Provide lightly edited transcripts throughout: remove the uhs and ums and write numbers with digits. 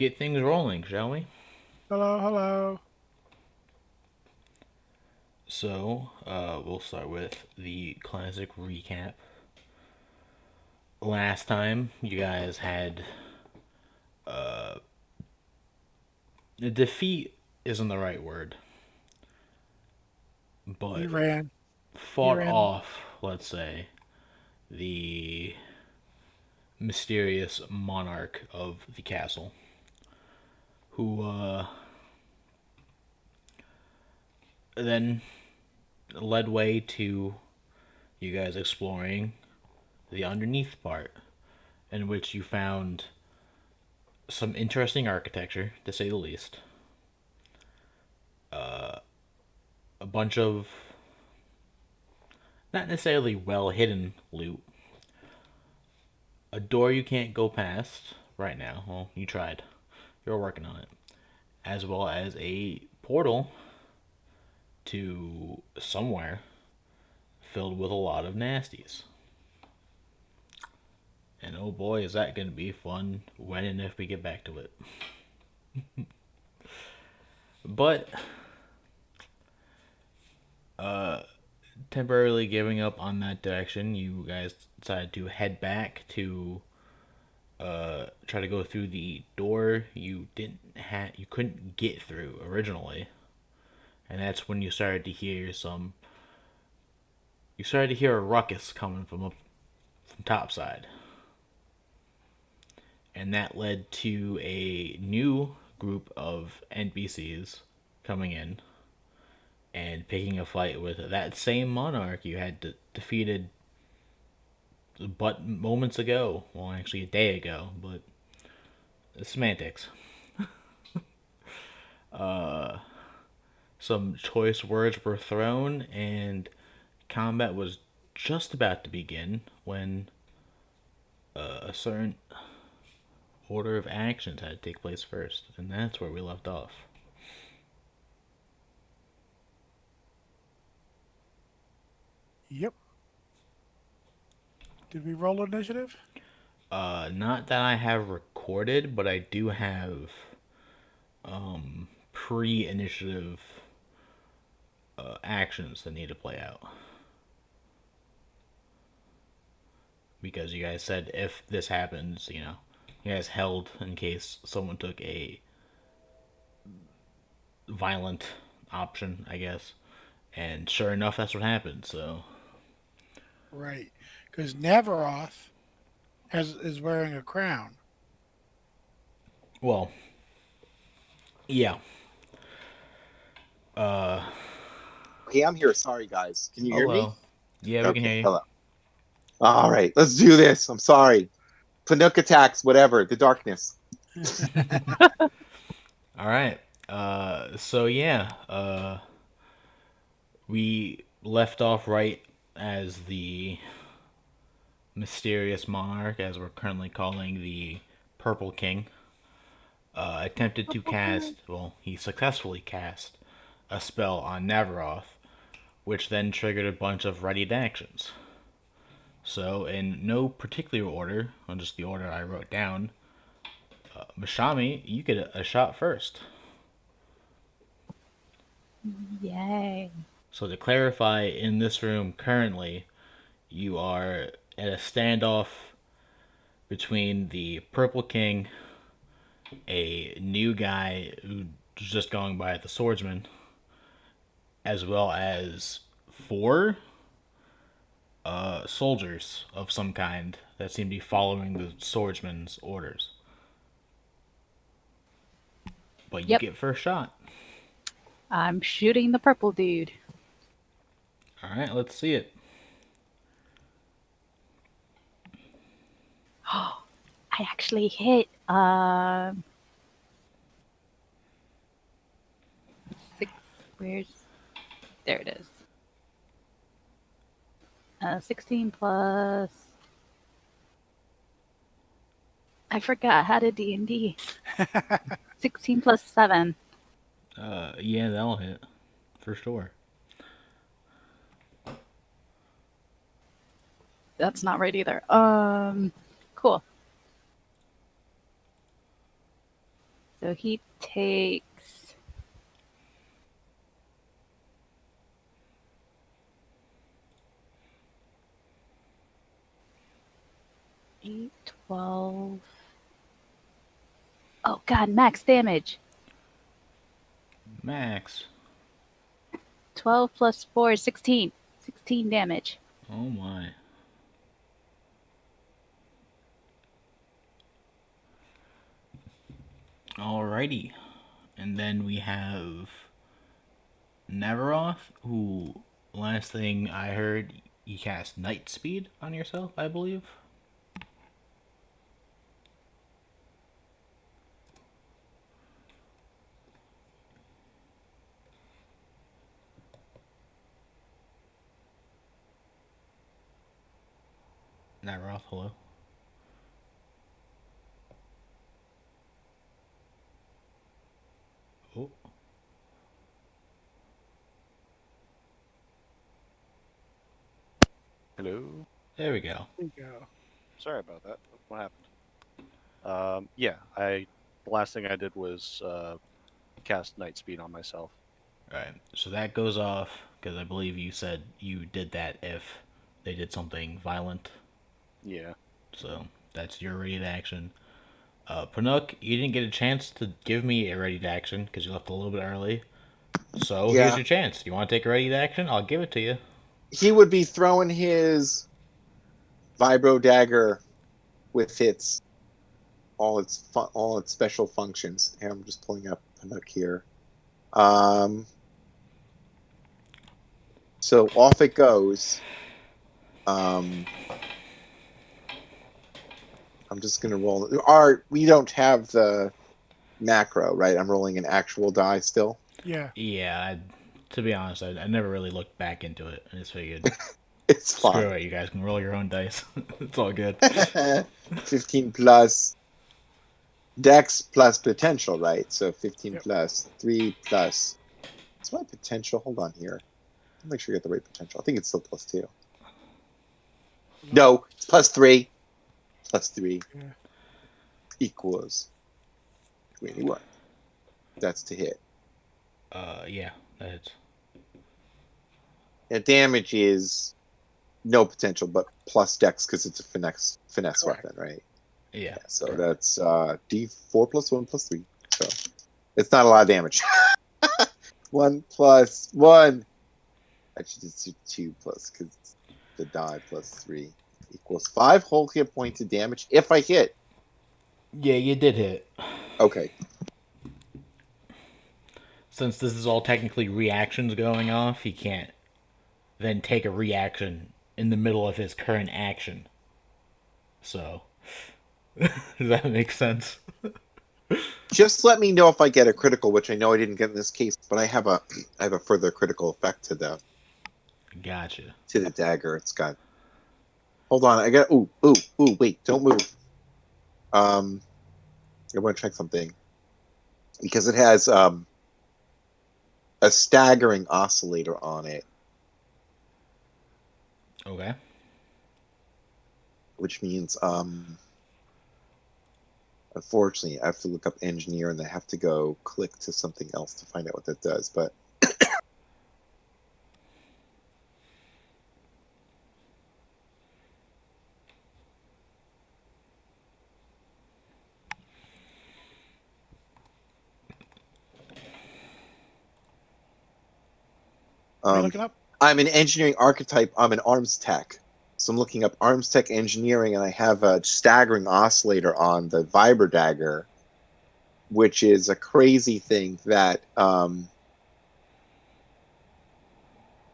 get things rolling, shall we? Hello, hello. We'll start with the classic recap. Last time, you guys had the defeat isn't the right word, You but ran. You fought ran. off, let's say, the mysterious monarch of the castle, who then led way to you guys exploring the underneath part, in which you found some interesting architecture, to say the least. A bunch of not necessarily well hidden loot. A door you can't go past right now. Well, you tried. You're working on it. As well as a portal to somewhere filled with a lot of nasties. And oh boy, is that going to be fun when and if we get back to it. But temporarily giving up on that direction, you guys decided to head back to try to go through the door you couldn't get through originally, and that's when you started to hear a ruckus coming from up from topside, and that led to a new group of NPCs coming in and picking a fight with that same monarch you had defeated but moments ago. Well, actually a day ago, but semantics. Some choice words were thrown, and combat was just about to begin when a certain order of actions had to take place first, and that's where we left off. Yep. Did we roll initiative? Not that I have recorded, but I do have pre-initiative actions that need to play out. Because you guys said if this happens, you guys held in case someone took a violent option, I guess. And sure enough, that's what happened. So, Right. Because Navaroth is wearing a crown. well, yeah. Okay, I'm here. Sorry, guys. Can you hear me? Hello. Yeah, we can Okay, hear you. hello. All right, let's do this. I'm sorry. Panook attacks, whatever. The darkness. All right. We left off right as the mysterious monarch, as we're currently calling the Purple King, attempted to cast. Well, he successfully cast a spell on Navaroth, which then triggered a bunch of readied actions. So, in no particular order, on just the order I wrote down, Mashami, you get a shot first. Yay. So, to clarify, in this room currently, you are at a standoff between the Purple King, a new guy who's just going by the Swordsman, as well as four soldiers of some kind that seem to be following the Swordsman's orders. But you Yep. get first shot. I'm shooting the purple dude. All right, let's see it. I actually hit. Six. Where's. There it is. 16 plus. I forgot how to D&D. 16 plus 7. Yeah, that'll hit for sure. That's not right either. Cool. So he takes 8, 12. Oh god, max damage. Max. 12 plus 4 is 16. 16 damage. Oh my. Alrighty. And then we have Navaroth, who, last thing I heard, you cast Night Speed on yourself, I believe. Navaroth, hello. Oh, Hello. there we go. There you go. Sorry about that. What happened? Yeah, the last thing I did was cast Night Speed on myself. Alright, so that goes off, because I believe you said you did that if they did something violent. Yeah. So that's your ready to action. Panook, you didn't get a chance to give me a ready to action because you left a little bit early. So here's Yeah. your chance. You want to take a ready to action? I'll give it to you. He would be throwing his vibro dagger with all its special functions. Here, I'm just pulling up Panook here. So off it goes. I'm just gonna roll. We don't have the macro, right? I'm rolling an actual die still. Yeah. Yeah, to be honest, I never really looked back into it. I just figured, It's screw fine. it, you guys can roll your own dice. It's all good. 15 plus dex plus potential, right? So 15 Yep. plus 3 plus. What's my potential? Hold on here. I'll make sure you get the right potential. I think it's still plus 2. No, it's plus 3. Plus 3 Yeah. equals 21. That's to hit. Yeah, that's And damage is no potential, but plus dex because it's a finesse Correct. weapon, right? yeah. So correct. that's D4 plus 1 plus 3. So it's not a lot of damage. 1 plus 1. Actually, just do 2 plus because the die plus 3 equals 5 whole hit points of damage if I hit. Yeah, you did hit. Okay. Since this is all technically reactions going off, he can't then take a reaction in the middle of his current action. So, does that make sense? Just let me know if I get a critical, which I know I didn't get in this case, but I have a further critical effect to Gotcha. the dagger. It's got. Hold on, I got. Ooh, wait, don't move. I want to check something because it has a staggering oscillator on it, Okay. which means unfortunately I have to look up engineer and I have to go click to something else to find out what that does. But What are you looking up? I'm an engineering archetype. I'm an arms tech. So I'm looking up arms tech engineering, and I have a staggering oscillator on the Vibra Dagger, which is a crazy thing that.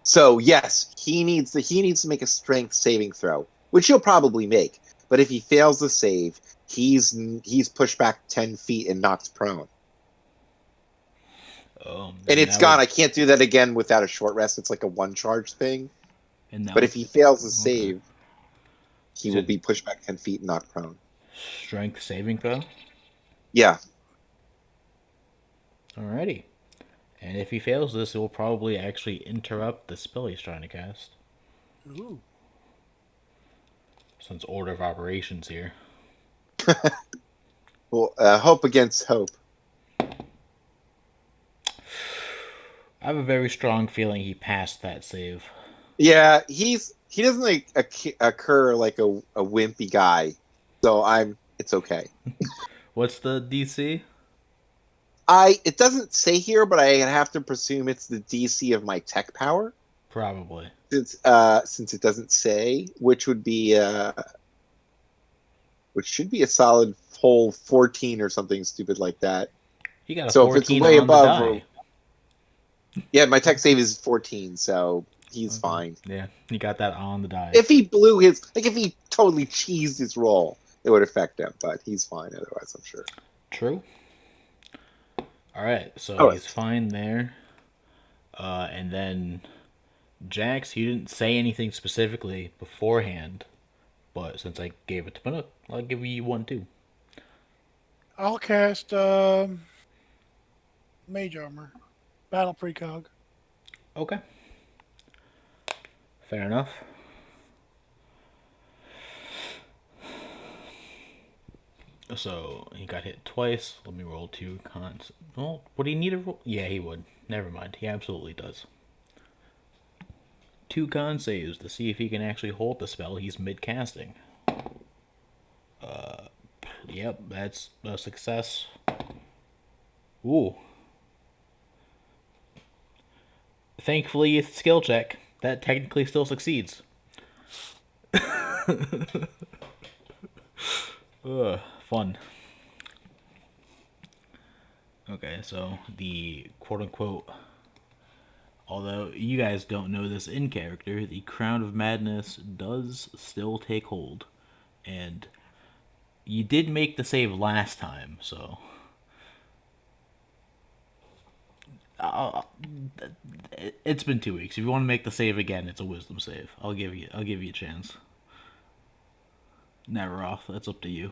So yes, he needs to make a strength saving throw, which he'll probably make. But if he fails the save, he's pushed back 10 feet and knocked prone. And And it's that gone. would I can't do that again without a short rest. It's like a one charge thing. and that But would if he fails the okay. save, he Is will it be pushed back 10 feet and knocked prone. strength saving throw? Yeah. Alrighty. And if he fails this, it will probably actually interrupt the spell he's trying to cast. Ooh. Since order of operations here. Well, hope against hope. have a very strong feeling he passed that save. Yeah, he doesn't like occur like a wimpy guy, so it's okay. What's the DC? It doesn't say here, but I have to presume it's the DC of my tech power, Probably. since it doesn't say, which should be a solid whole 14 or something stupid like that. He got a So if it's 14 way on the above, die. yeah, my tech save is 14, so he's Okay. fine. Yeah, he got that on the die. If he if he totally cheesed his roll, it would affect him, but he's fine otherwise, I'm sure. True. All right, so Oh, he's fine there. And then Jax, you didn't say anything specifically beforehand, but since I gave it to Manuk, I'll give you one too. I'll cast Mage Armor. Battle Precog. Okay. Fair enough. So he got hit twice. Let me roll 2 cons. Well, would he need a roll? Yeah, he would. Never mind. He absolutely does. 2 con saves to see if he can actually hold the spell he's mid casting. Yep, that's a success. Ooh. Thankfully, it's a skill check. That technically still succeeds. Ugh, fun. Okay, so the quote unquote, although you guys don't know this in character, the Crown of Madness does still take hold. And you did make the save last time, so. It's been 2 weeks. If you want to make the save again, it's a wisdom save. I'll give you a chance. Navaroth, that's up to you.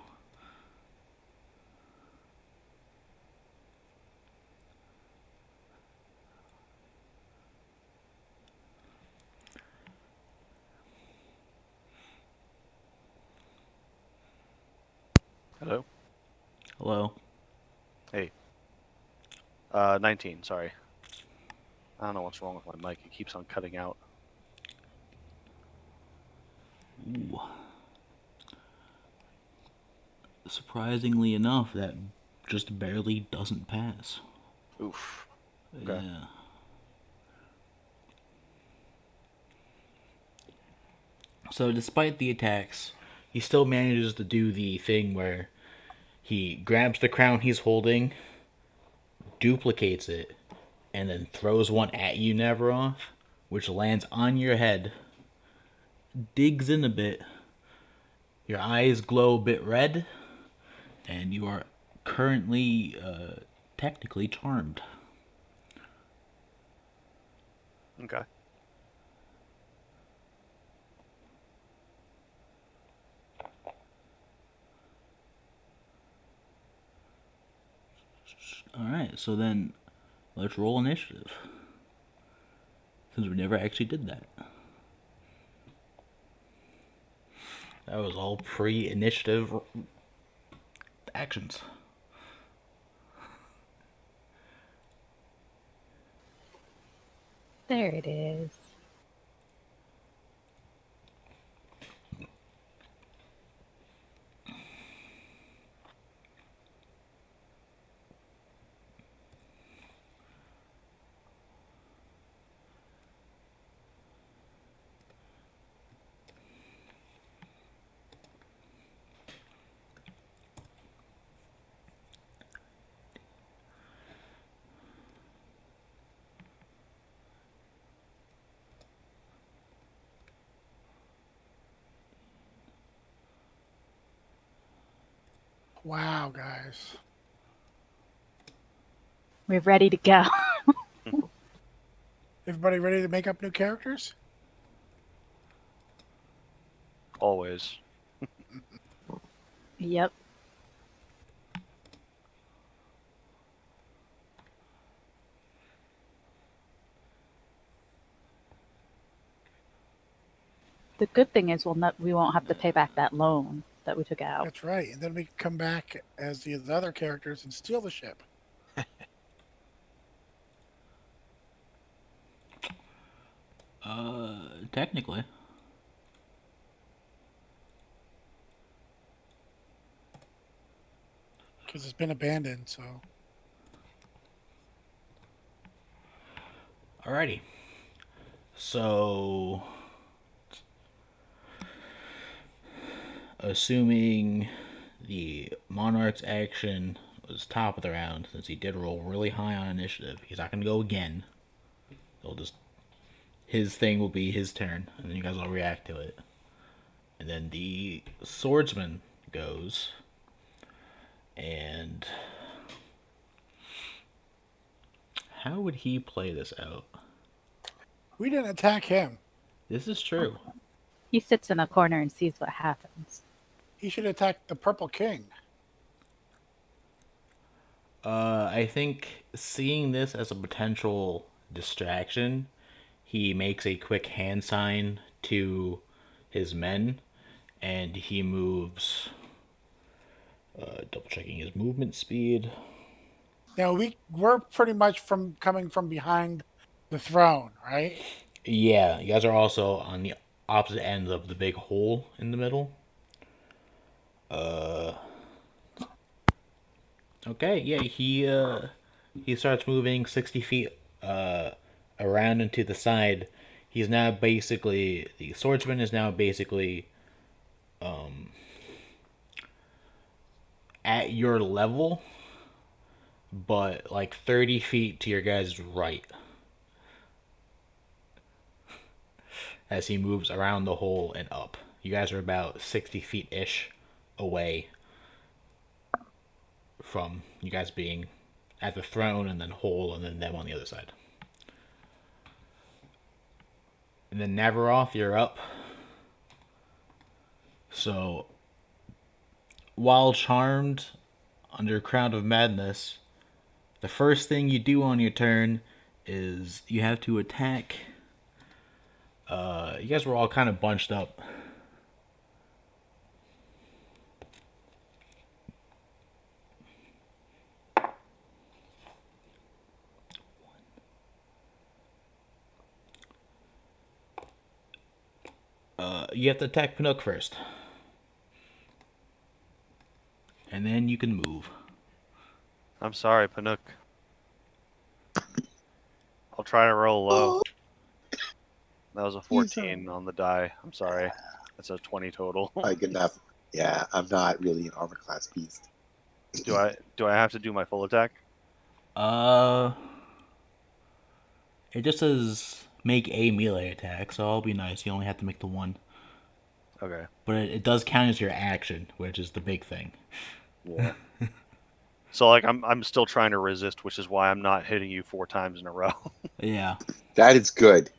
Hello. Hello. Hey. 19. Sorry. I don't know what's wrong with my mic. It keeps on cutting out. Ooh. Surprisingly enough, that just barely doesn't pass. Oof. Okay. Yeah. So despite the attacks, he still manages to do the thing where he grabs the crown he's holding, duplicates it, and then throws one at you, Navaroth, which lands on your head, digs in a bit, your eyes glow a bit red, and you are currently technically charmed. Okay. Alright, so then let's roll initiative. Since we never actually did that. That was all pre-initiative actions. There it is. Wow, guys. We're ready to go. Everybody ready to make up new characters? Always. Yep. The good thing is we won't have to pay back that loan that we took out. That's right. And then we can come back as the other characters and steal the ship. Technically. Because it's been abandoned, so. Alrighty. So, assuming the Monarch's action was top of the round, since he did roll really high on initiative, he's not going to go again. He'll just. His thing will be his turn, and then you guys will react to it. And then the swordsman goes, and how would he play this out? We didn't attack him. This is true. He sits in a corner and sees what happens. He should attack the Purple King. I think seeing this as a potential distraction, he makes a quick hand sign to his men, and he moves. Double checking his movement speed. Now we're pretty much coming from behind the throne, right? Yeah, you guys are also on the opposite ends of the big hole in the middle. Okay, yeah, he starts moving 60 feet around and to the side. He's now basically the swordsman is now basically at your level, but like 30 feet to your guys' right. As he moves around the hole and up. You guys are about 60 feet ish away from you guys being at the throne and then hole and then them on the other side. And then Navaroth, you're up. So, while charmed under Crown of Madness, the first thing you do on your turn is you have to attack. You guys were all kind of bunched up. You have to attack Pinook first. And then you can move. I'm sorry, Panook. I'll try to roll low. That was a 14 on the die. I'm sorry. That's a 20 total. Like enough. Yeah, I'm not really an armor class beast. Do I have to do my full attack? It just says make a melee attack, so I'll be nice. You only have to make the one. Okay. But it does count as your action, which is the big thing. Yeah. So like I'm still trying to resist, which is why I'm not hitting you 4 times in a row. Yeah. That is good.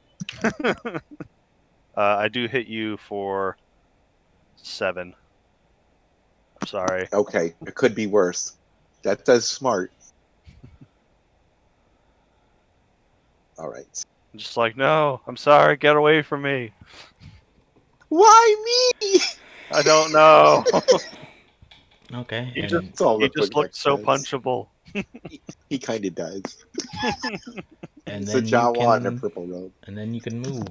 I do hit you for 7. I'm sorry. Okay, it could be worse. That's smart. All right. I'm just like, no, I'm sorry, get away from me. Why me? I don't know. Okay. He And just, That's all he the just Pinook looked so says. punchable. He kind of does. and It's then a you Jawa in a can purple robe. and then you can move.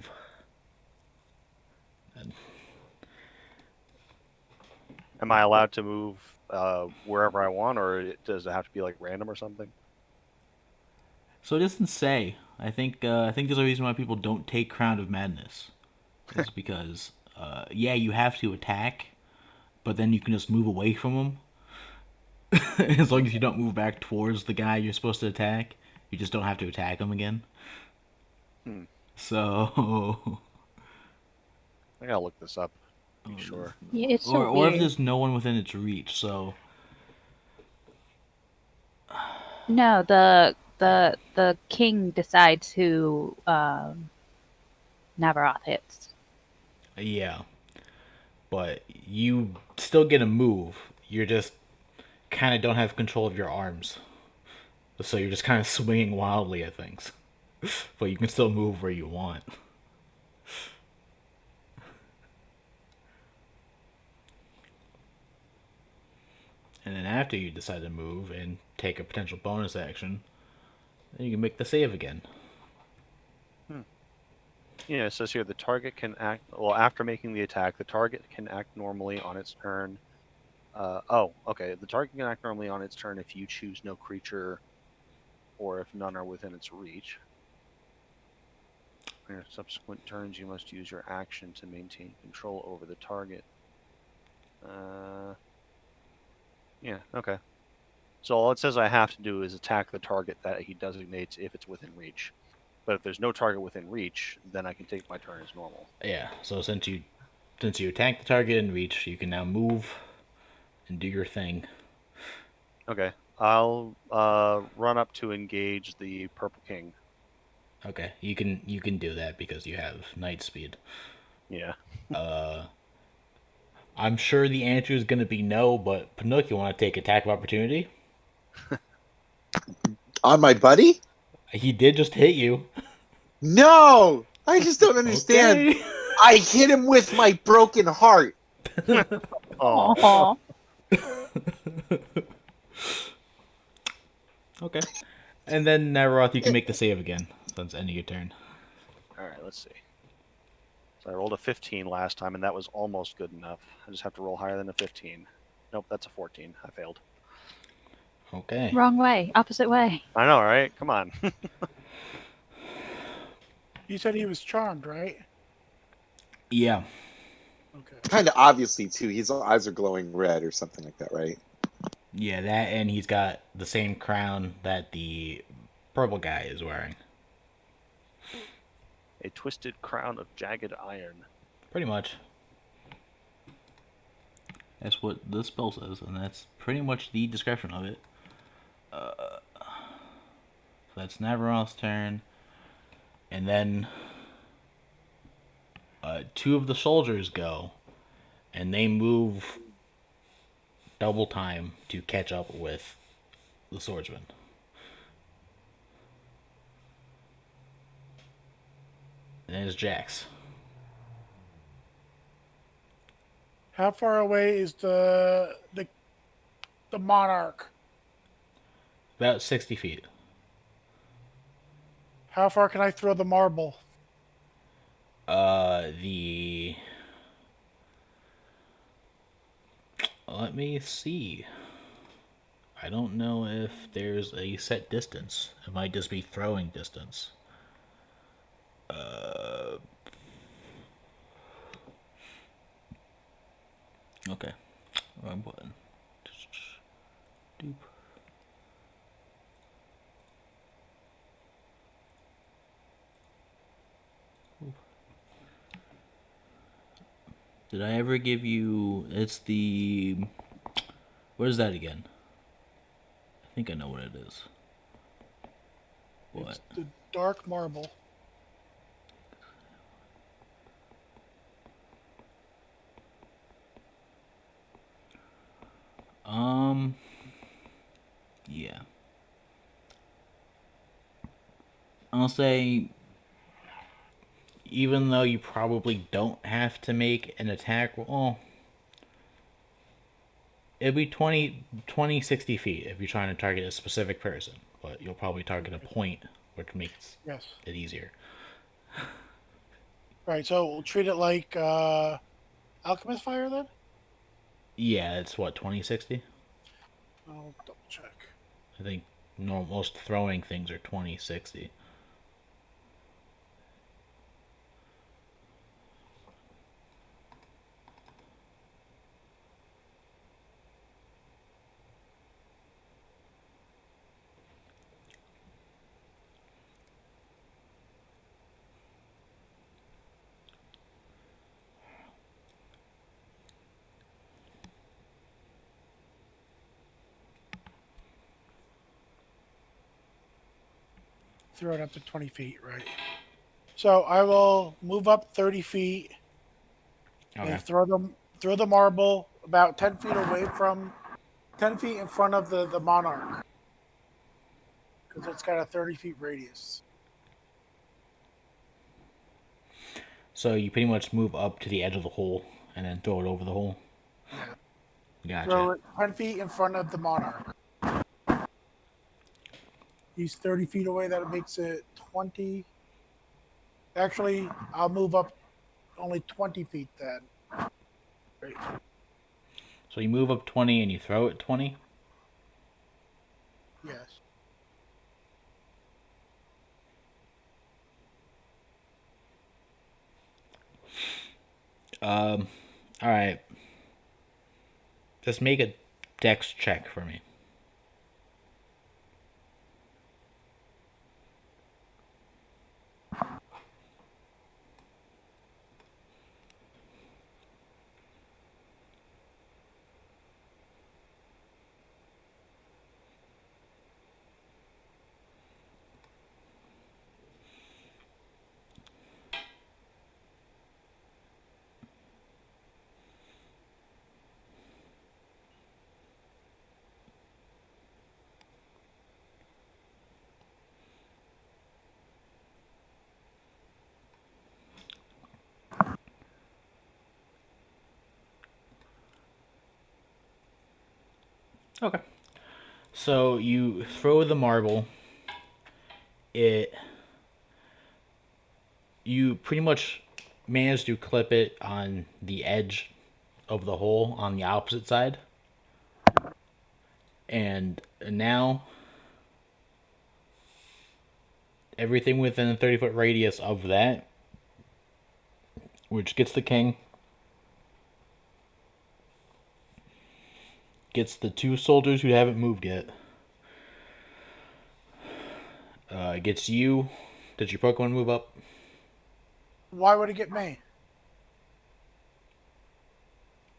Am I allowed to move wherever I want, or does it have to be like random or something? So it doesn't say. I think there's a reason why people don't take Crown of Madness. It's because yeah, you have to attack, but then you can just move away from them. As long as you don't move back towards the guy you're supposed to attack, you just don't have to attack him again. So I gotta look this up. Be sure. Yeah, it's so or if weird. there's no one within its reach. So No, the king decides who Navaroth hits. yeah, but you still get a move. You're just kind of don't have control of your arms, so you're just kind of swinging wildly at things. But you can still move where you want. And then after you decide to move and take a potential bonus action, then you can make the save again. Yeah, it says here the target can act. Well, after making the attack, the target can act normally on its turn. Okay. The target can act normally on its turn if you choose no creature, or if none are within its reach. On your subsequent turns, you must use your action to maintain control over the target. Yeah. Okay. So all it says I have to do is attack the target that he designates if it's within reach. But if there's no target within reach, then I can take my turn as normal. Yeah. So since you attack the target in reach, you can now move and do your thing. Okay. I'll run up to engage the Purple King. Okay, you can do that because you have night speed. Yeah. I'm sure the answer is going to be no, but Pinocchio, you want to take attack of opportunity? On my buddy? He did just hit you. No! I just don't understand. Okay. I hit him with my broken heart. Oh. Aw. Okay. And then Navaroth, you can make the save again. So it's ending your turn. All right. Let's see. So I rolled a 15 last time, and that was almost good enough. I just have to roll higher than a 15. Nope, that's a 14. I failed. Okay. Wrong way. Opposite way. I know, right? Come on. You said he was charmed, right? Yeah. Okay. Kind of obviously, too. His eyes are glowing red or something like that, right? Yeah, that, and he's got the same crown that the purple guy is wearing. A twisted crown of jagged iron. Pretty much. That's what the spell says, and that's pretty much the description of it. So that's Navaroth's turn. And then two of the soldiers go, and they move double time to catch up with the swordsman. And it's Jax. How far away is the monarch? About 60 feet. How far can I throw the marble? The. Let me see. I don't know if there's a set distance. It might just be throwing distance. Okay. Wrong button. Doop. Did I ever give you? It's the. What is that again? I think I know what it is. What? It's the dark marble. Yeah. I'll say, even though you probably don't have to make an attack roll, it'd be 60 feet if you're trying to target a specific person, but you'll probably target a point, which makes Yes. it easier. Right. So we'll treat it like alchemist fire then. Yeah, it's what, 2060? I'll double check. I think most throwing things are 2060. Throw it up to 20 feet, right? So I will move up 30 feet Okay. and throw the marble about 10 feet away from 10 feet in front of the monarch because it's got a 30 feet radius. So you pretty much move up to the edge of the hole and then throw it over the hole. Gotcha. Throw it 10 feet in front of the monarch. He's 30 feet away. That makes it 20. Actually, I'll move up only 20 feet then. Right. So you move up 20 and you throw it 20? Yes. Alright. Just make a dex check for me. Okay. So you throw the marble. It. You pretty much manage to clip it on the edge of the hole on the opposite side. And now everything within a 30-foot radius of that, which gets the king, gets the two soldiers who haven't moved yet, gets you. Did your Pokemon move up? Why would it get me?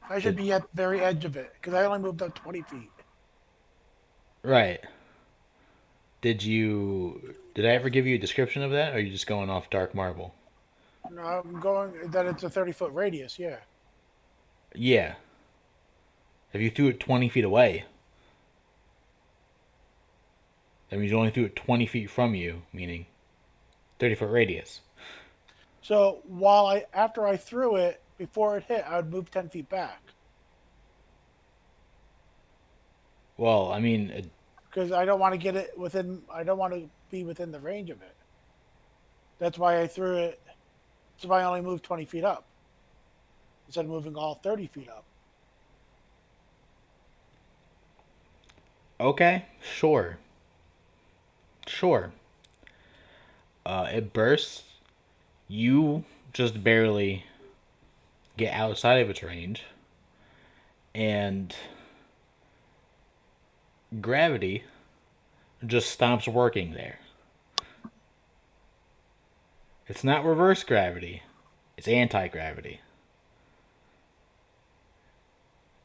I should Did- be at the very edge of it because I only moved up 20 feet. Right. Did you? Did I ever give you a description of that, or are you just going off Dark Marble? No, I'm going that it's a 30-foot radius. Yeah. Yeah. If you threw it 20 feet away, that means you only threw it 20 feet from you, meaning 30-foot radius. So after I threw it, before it hit, I would move 10 feet back Well, I mean, because I don't want to get it within. I don't want to be within the range of it. That's why I threw it. That's why I only moved 20 feet up instead of moving all 30 feet up. okay, sure. Sure. It bursts. You just barely get outside of its range. And gravity just stops working there. It's not reverse gravity, it's anti gravity.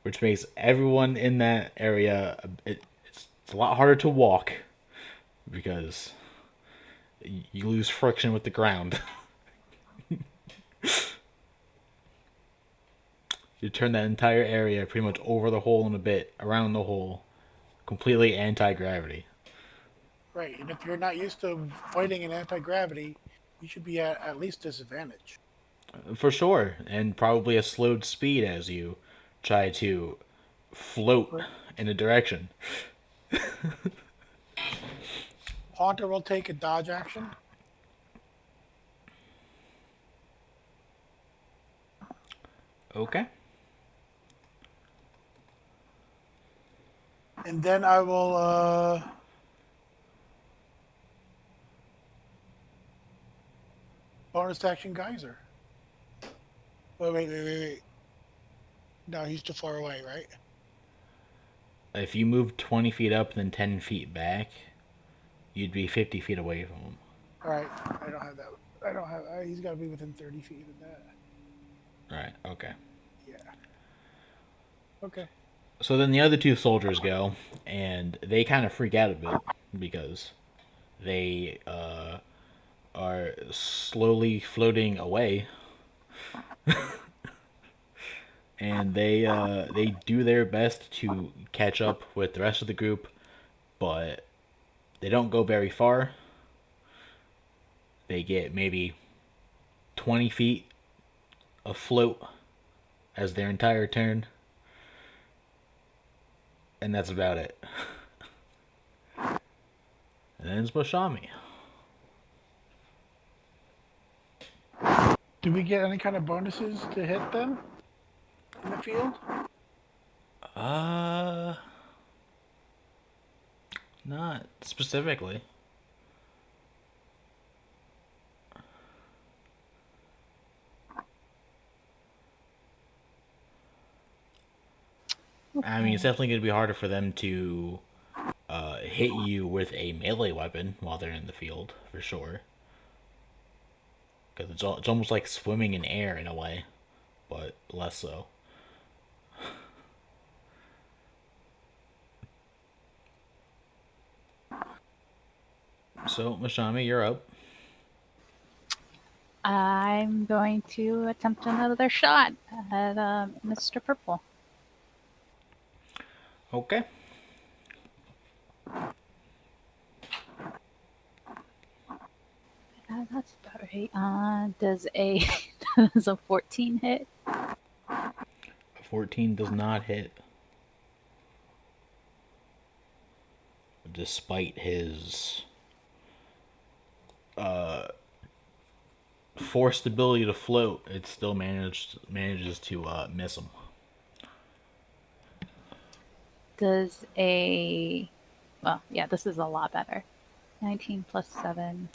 Which makes everyone in that area, it's a lot harder to walk because you lose friction with the ground. You turn that entire area pretty much over the hole and a bit around the hole, completely anti-gravity. Right, and if you're not used to fighting in anti-gravity, you should be at least disadvantage. For sure, and probably a slowed speed as you try to float Right. in a direction. Haunter will take a dodge action. Okay. And then I will bonus action geyser. Wait. No, he's too far away, right? If you move 20 feet up and then 10 feet back, you'd be 50 feet away from him. All right, I don't have that. I don't have. He's got to be within 30 feet of that. Right, okay. Yeah. Okay. So then the other two soldiers go, and they kind of freak out a bit because they are slowly floating away, and they do their best to catch up with the rest of the group, but they don't go very far. They get maybe 20 feet afloat as their entire turn, and that's about it. And then it's Boshami. Do we get any kind of bonuses to hit them in the field? Uh, not specifically. I mean, it's definitely going to be harder for them to hit you with a melee weapon while they're in the field, for sure. Because it's almost like swimming in air in a way, but less so. So, Mashami, you're up. I'm going to attempt another shot at Mr. Purple. Okay. That's about right. Does a does a 14 hit? 14 does not hit. Despite his forced ability to float, it still manages to miss him. Does a well, yeah, this is a lot better. 19 plus 7.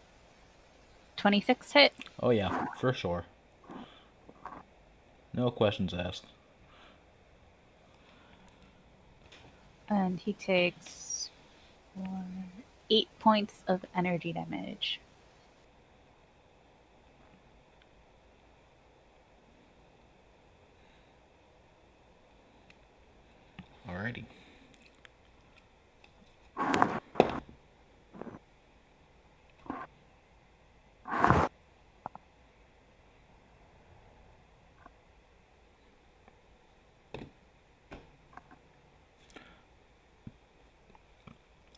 26 hit. Oh yeah, for sure. No questions asked. And he takes 8 points of energy damage. Alrighty.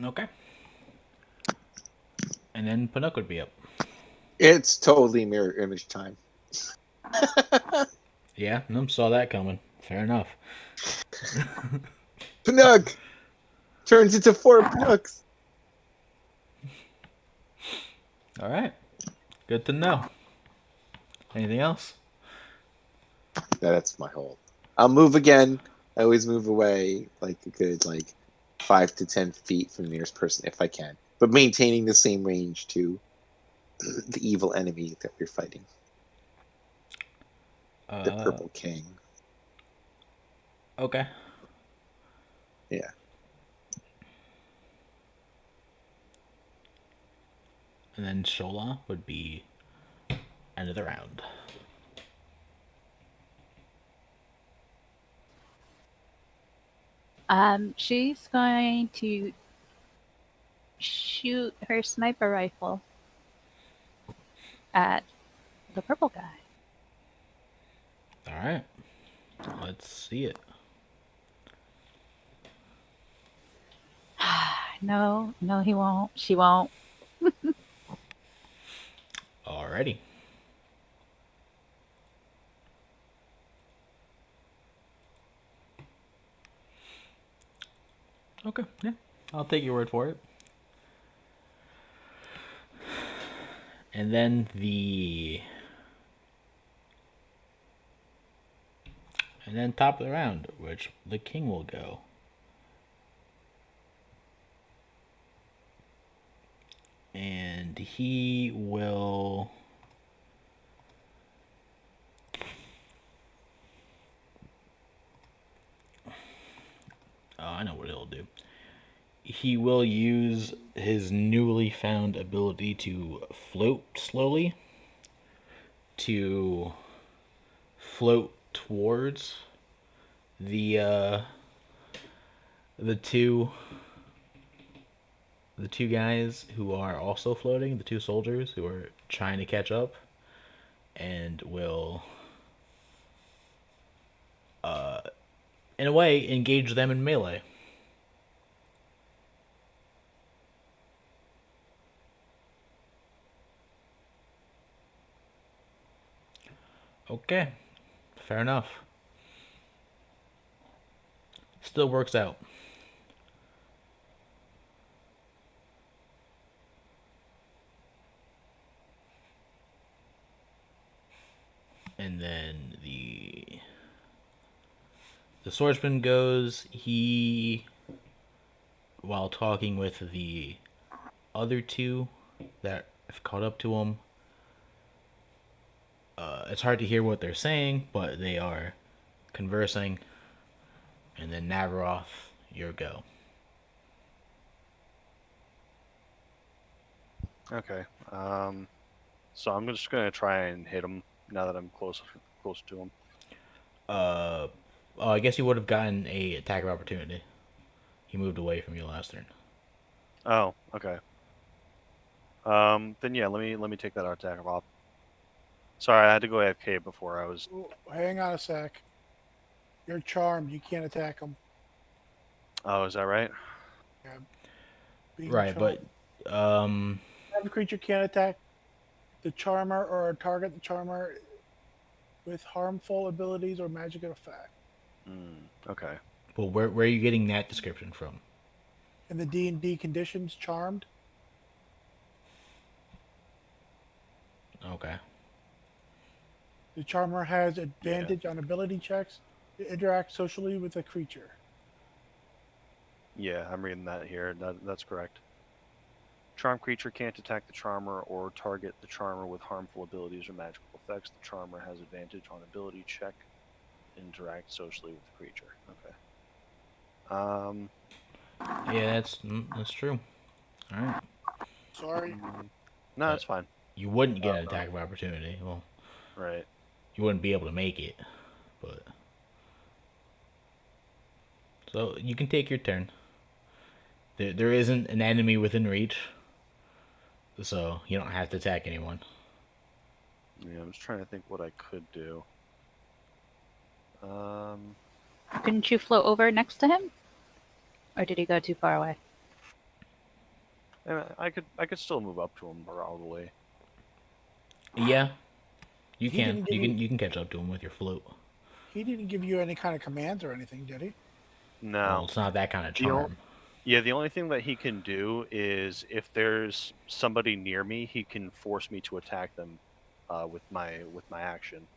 Okay. And then Panook would be up. It's totally mirror image time. Yeah, saw that coming. Fair enough. Panook turns into 4 Panooks. Alright. Good to know. Anything else? That's my whole. I'll move again. I always move away like a good 5 to 10 feet from the nearest person if I can, but maintaining the same range to the evil enemy that we're fighting, the Purple King. Okay. Yeah. And then Shola would be end of the round. She's going to shoot her sniper rifle at the purple guy. Alright. Let's see it. No, he won't. She won't. Alrighty. Okay, yeah. I'll take your word for it. And then top of the round, which the king will go. And he will I know what he'll do. He will use his newly found ability to float slowly to float towards the two guys who are also floating, the two soldiers who are trying to catch up, and will in a way engage them in melee. Okay, fair enough. Still works out. And then the swordsman goes. He, while talking with the other two that have caught up to him, it's hard to hear what they're saying, but they are conversing. And then Navaroth, your go. Okay. So I'm just gonna try and hit him now that I'm close to him. I guess you would have gotten a attack of opportunity. He moved away from you last turn. Oh, okay. Then yeah, let me take that attack of op. Sorry, I had to go AFK before I was. Ooh, hang on a sec. You're charmed. You can't attack them. Oh, is that right? Being Right, charmed. but Every creature can't attack the charmer or target the charmer with harmful abilities or magical effect. Okay. well, where are you getting that description from? In the D&D conditions, charmed. Okay. The charmer has advantage on ability checks to interact socially with a creature. Yeah, I'm reading that here. That's correct. Charmed creature can't attack the charmer or target the charmer with harmful abilities or magical effects. The charmer has advantage on ability check. Interact socially with the creature. Okay. Yeah, that's true. All right. Sorry. No, that's fine. You wouldn't get an attack of opportunity. Well, Right. you wouldn't be able to make it, but so you can take your turn. There isn't an enemy within reach, so you don't have to attack anyone. Yeah, I'm just trying to think what I could do. Couldn't you float over next to him? Or did he go too far away? And I could still move up to him probably. Yeah, you He can. didn't give You can catch up to him with your float. He didn't give you any kind of commands or anything, did he? No. Well, it's not that kind of The ol- charm. Yeah, the only thing that he can do is if there's somebody near me, he can force me to attack them with my action.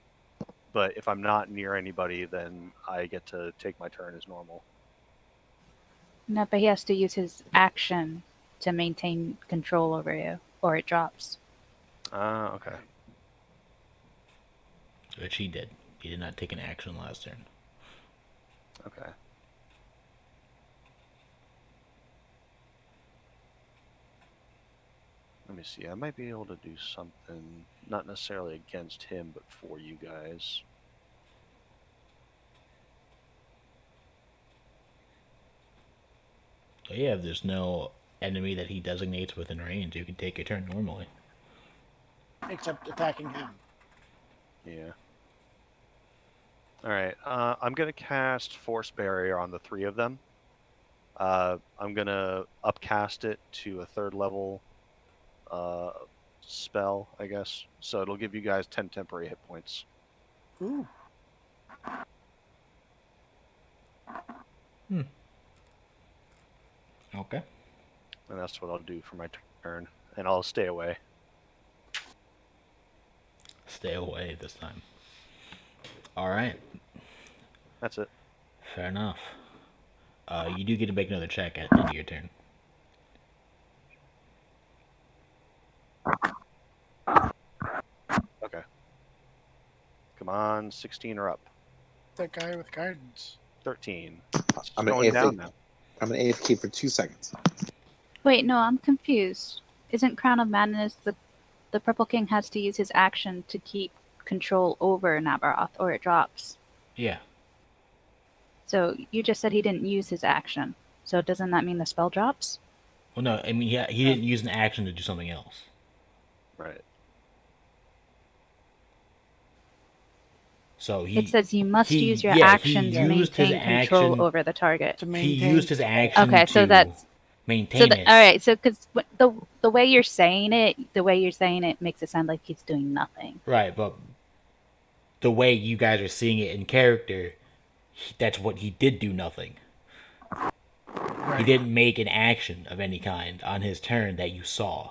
But if I'm not near anybody, then I get to take my turn as normal. No, but he has to use his action to maintain control over you, or it drops. Ah, okay. Which he did. He did not take an action last turn. Okay. Let me see. I might be able to do something, not necessarily against him, but for you guys. So yeah, if there's no enemy that he designates within range, you can take your turn normally. Except attacking him. Yeah. All right. I'm gonna cast Force Barrier on the three of them. I'm gonna upcast it to a third level spell, I guess. So it'll give you guys 10 temporary hit points. Ooh. Okay. And that's what I'll do for my turn. And I'll stay away. Stay away this time. All right. That's it. Fair enough. You do get to make another check at the end of your turn. Okay. Come on, 16 or up. That guy with guidance. 13. I'm Going down now. I'm an AFK for 2 seconds. Wait, no, I'm confused. Isn't Crown of Madness the Purple King has to use his action to keep control over Navaroth, or it drops? Yeah. So you just said he didn't use his action. So doesn't that mean the spell drops? Well, no, I mean, he didn't use an action to do something else. Right. So It says you must use your he action to used his maintain control action- over the target. To He maintain. used his action Okay, to so that's maintain it. all right. So because the way you're saying it, makes it sound like he's doing nothing. Right, but the way you guys are seeing it in character, that's what he did do nothing. Right. He didn't make an action of any kind on his turn that you saw.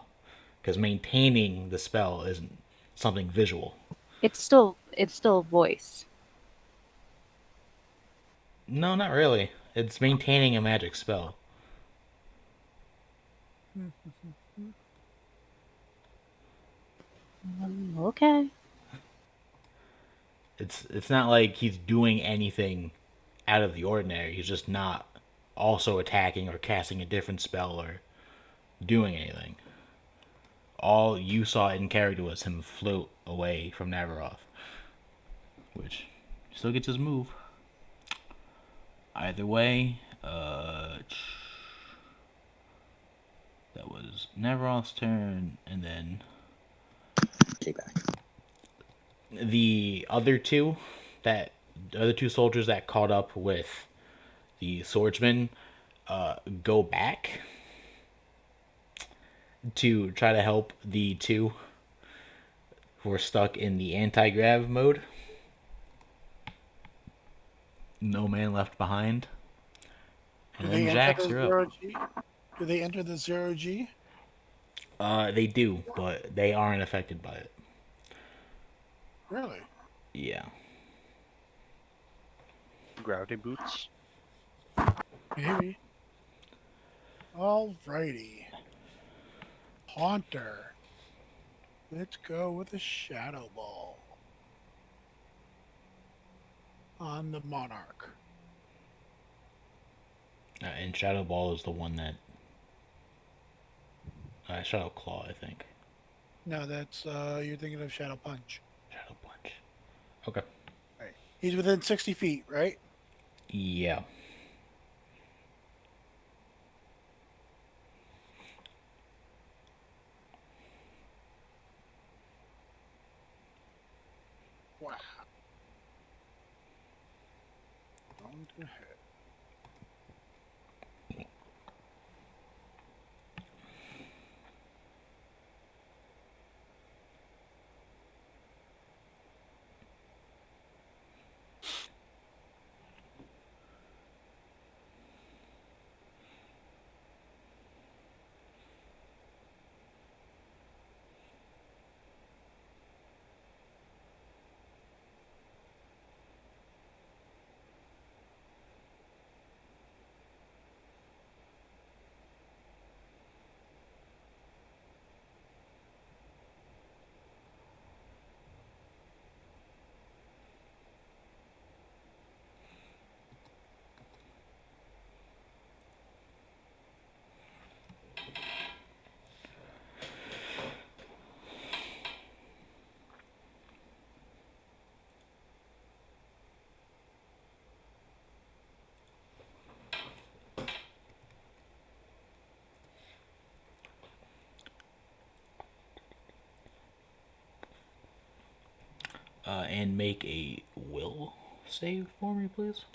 Because maintaining the spell isn't something visual. It's still voice. No, not really. It's maintaining a magic spell. Okay. It's not like he's doing anything out of the ordinary. He's just not also attacking or casting a different spell or doing anything. All you saw in character was him float away from Navaroth, which still gets his move. Either way, that was Navaroth's turn, and then Payback. the other two, that the other two soldiers that caught up with the swordsman, go back to try to help the two who are stuck in the anti-grav mode. No man left behind. Do And they then enter Jax, the you're up. zero G? Do they enter the 0G? They do, but they aren't affected by it. Really? Yeah. Gravity boots. Maybe. Alrighty. Haunter. Let's go with a Shadow Ball. On the Monarch. And Shadow Ball is the one that. Shadow Claw, I think. No, that's you're thinking of Shadow Punch. Shadow Punch. Okay. Right. He's within 60 feet, right? Yeah. Wow. Going to hit. And make a will save for me, please.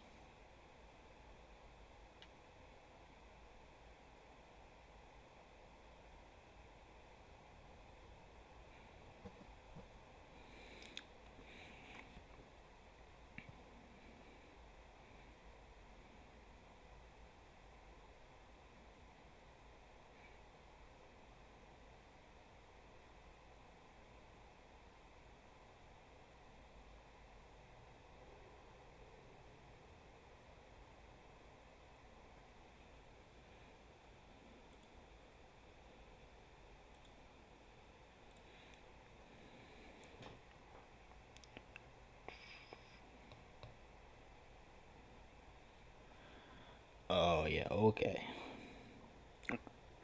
Oh, yeah, okay.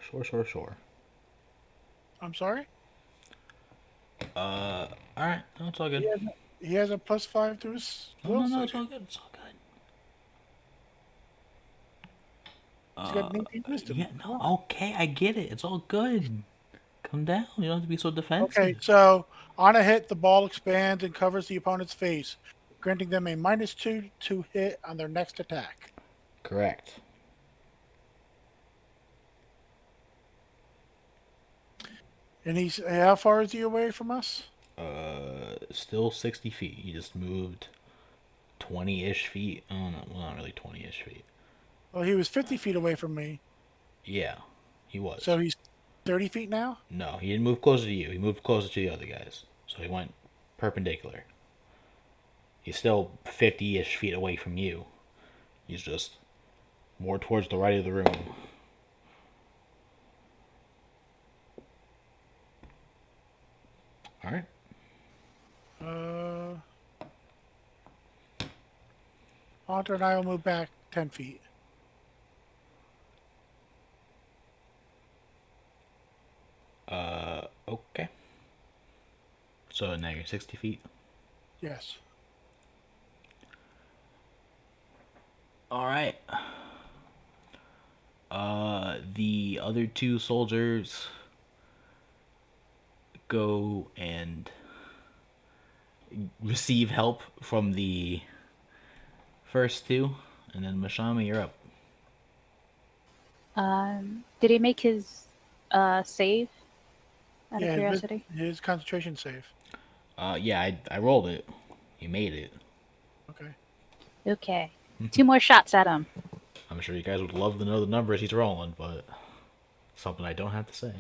Sure. I'm sorry? Alright, no, it's all good. He has a +5 to his will No, save. it's all good, it's all good. He's got 19 wisdom. Yeah, Come no, on. okay, I get it. It's all good. Come down. You don't have to be so defensive. Okay, so on a hit, the ball expands and covers the opponent's face, granting them a -2 to hit on their next attack. Correct. And he's how far is he away from us? Still 60 feet. He just moved 20-ish feet. Oh, no, well, not really 20-ish feet. Well, he was 50 feet away from me, Yeah, he was. so he's 30 feet now. No, he didn't move closer to you. He moved closer to the other guys. So he went perpendicular. He's still 50-ish feet away from you. He's just more towards the right of the room. All right. Haunter and I will move back 10 feet. Okay. So now you're 60 feet. Yes. All right. The other two soldiers go and receive help from the first two, and then Mashama, you're up. Did he make his save? Out of Yeah, curiosity. his concentration save. Yeah, I rolled it. You made it. Okay. Okay. 2 more shots at him. I'm sure you guys would love to know the numbers he's rolling, but something I don't have to say.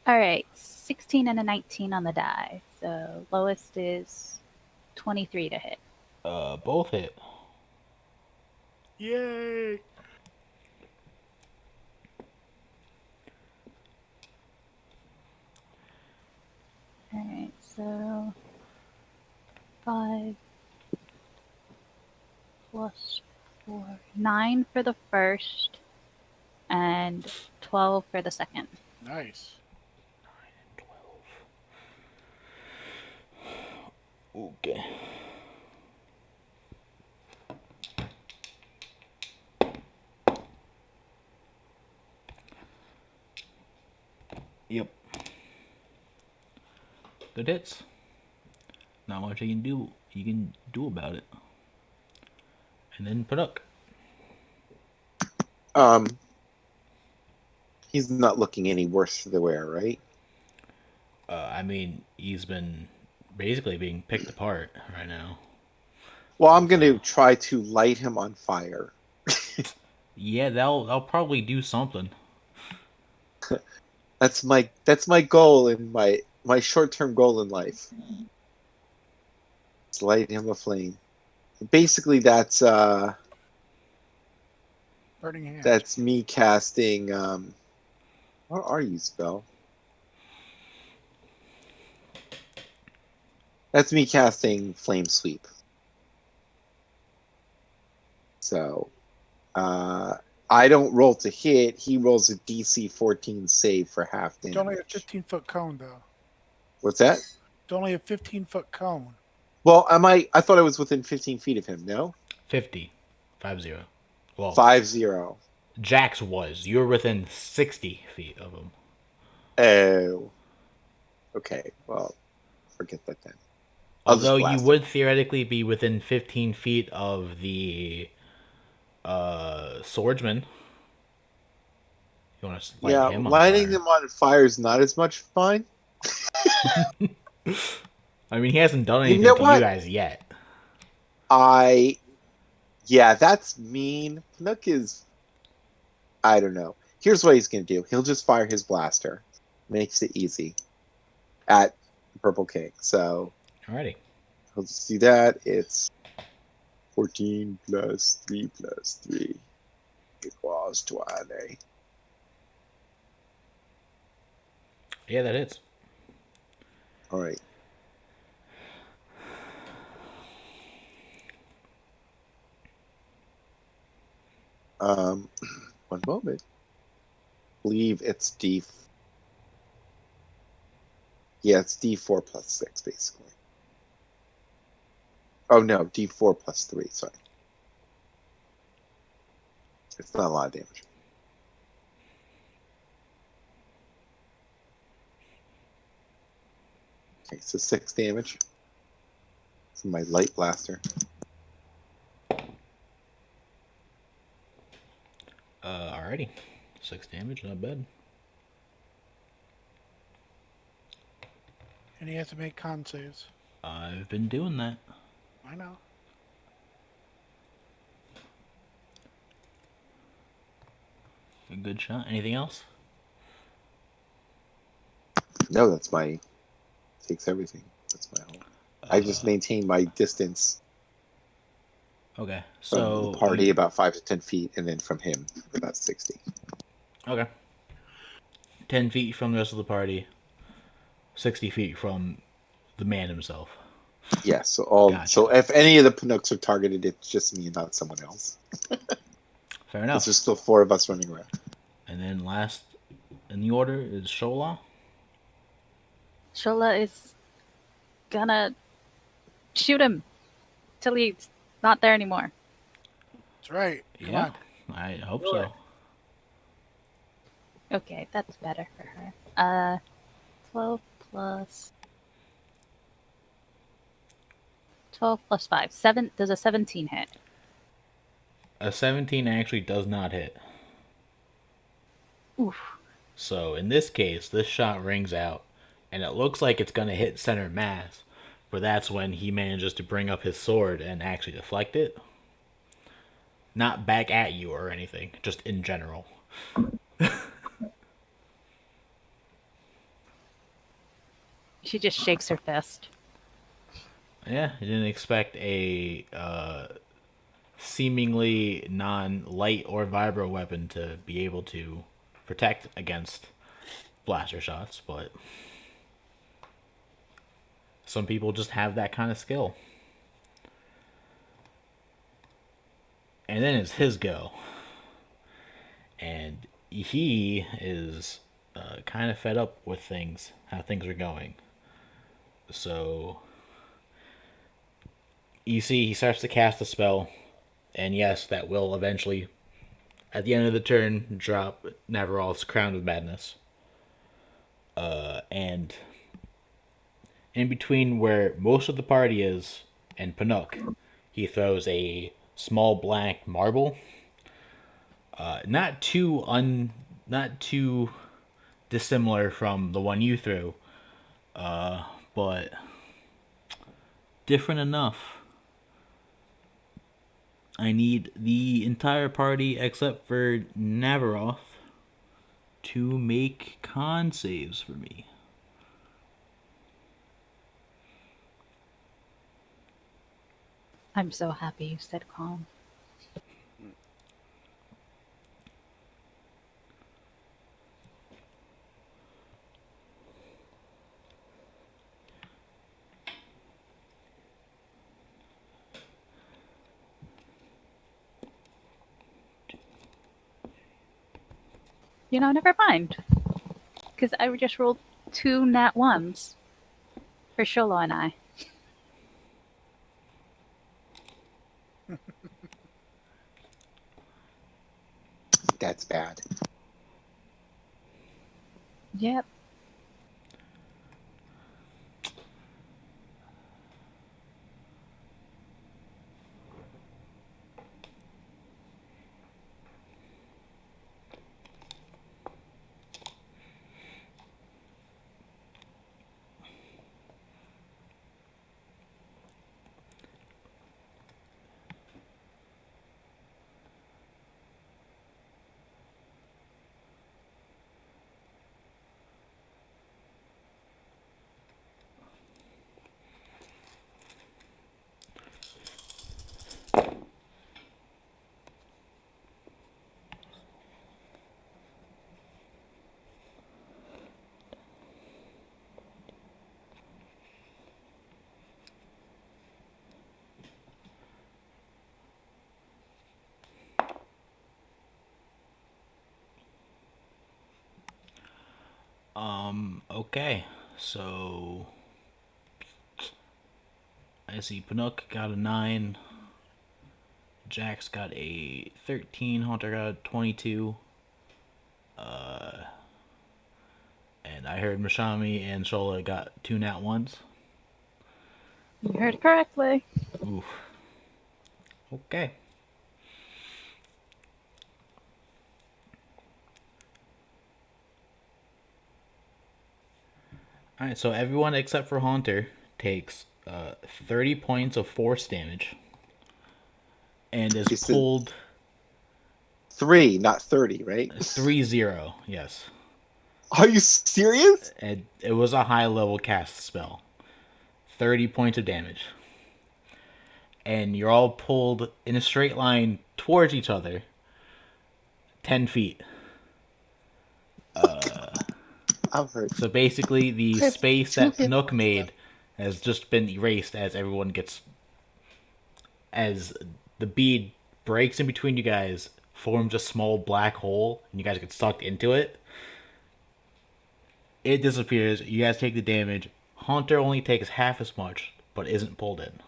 All right. 16 and a 19 on the die. So lowest is 23 to hit. Both hit. Yay! All right. So 5 plus 4, 9 for the first, and 12 for the second. Nice. 12. Okay. Yep. Good hits. Not much you can do about it. And then Paduk. He's not looking any worse for the wear, right? I mean, he's been basically being picked apart right now. Well, I'm going to try to light him on fire. Yeah, that'll probably do something. That's my goal in my short-term goal in life. It's light him aflame. Basically, that's Burning hand. that's me casting. Where are you, spell? That's me casting flame sweep. So, I don't roll to hit. He rolls a DC 14 save for half It's only a damage. 15-foot cone, though. What's that? It's only a 15-foot cone. Well, I thought I was within 15 feet of him. No, 50. 50. Well, 50. Jax was. You were within 60 feet of him. Oh, okay. Well, forget that then. I'll just Although you blast would him. theoretically be within 15 feet of the swordsman. You want to light Yeah, him on lighting fire. them on fire is not as much fun. I mean, he hasn't done You anything know to you what? guys yet. Yeah, that's mean. Nook is, I don't know. Here's what he's gonna do. He'll just fire his blaster. Makes it easy at the Purple King. So Alrighty. he'll just do that. It's 14 plus 3 plus 3 equals 20. Yeah, that hits. All right. One moment. Believe it's D. Yeah, it's D4 plus 6, basically. Oh, no, D4 plus 3, sorry. It's not a lot of damage. Okay, so 6 damage from my light blaster. Alrighty. 6 damage, not bad. And he has to make con saves. I've been doing that. I know. A good shot. Anything else? No, that's my takes everything. That's my whole. I just maintain my distance Okay, from the so party about 5 to 10 feet, and then from him about 60. okay, 10 feet from the rest of the party, 60 feet from the man himself. Yeah, so Gotcha. if any of the Panooks are targeted, it's just me and not someone else. Fair Because there's enough. still 4 of us running around. And then last in the order is Shola. Shola is gonna shoot him till he's not there anymore. That's right. Come Yeah, on. I hope Do so. it. Okay, that's better for her. 12 plus 5. 7. Does a 17 hit? A 17 actually does not hit. Oof. So in this case, this shot rings out, and it looks like it's gonna hit center mass, but that's when he manages to bring up his sword and actually deflect it. Not back at you or anything, just in general. She just shakes her fist. Yeah, you didn't expect a seemingly non-light or vibro weapon to be able to protect against blaster shots, but some people just have that kind of skill. And then it's his go. And he is kind of fed up with things, how things are going. So you see, he starts to cast a spell, and yes, that will eventually, at the end of the turn, drop Navaroth's Crown of Madness. And in between where most of the party is and Panook, he throws a small blank marble. Not too dissimilar from the one you threw, but different enough. I need the entire party except for Navaroth to make con saves for me. I'm so happy you said calm. Never mind. Because I just rolled 2 nat 1s for Shola and I. That's bad. Yep. Okay, so I see Panook got a 9, Jax got a 13, Hunter got a 22, and I heard Mashami and Shola got 2 nat 1s. You heard correctly. Oof. Okay. Alright, so everyone except for Haunter takes 30 points of force damage and is You said pulled 3, not 30, right? 3-0, yes. Are you serious? And it was a high level cast spell. 30 points of damage. And you're all pulled in a straight line towards each other 10 feet. I'm hurt. So basically, the I have space 2 that hit Panook points made left. has just been erased as everyone gets. As the bead breaks in between you guys, forms a small black hole, and you guys get sucked into it. It disappears. You guys take the damage. Haunter only takes half as much, but isn't pulled in.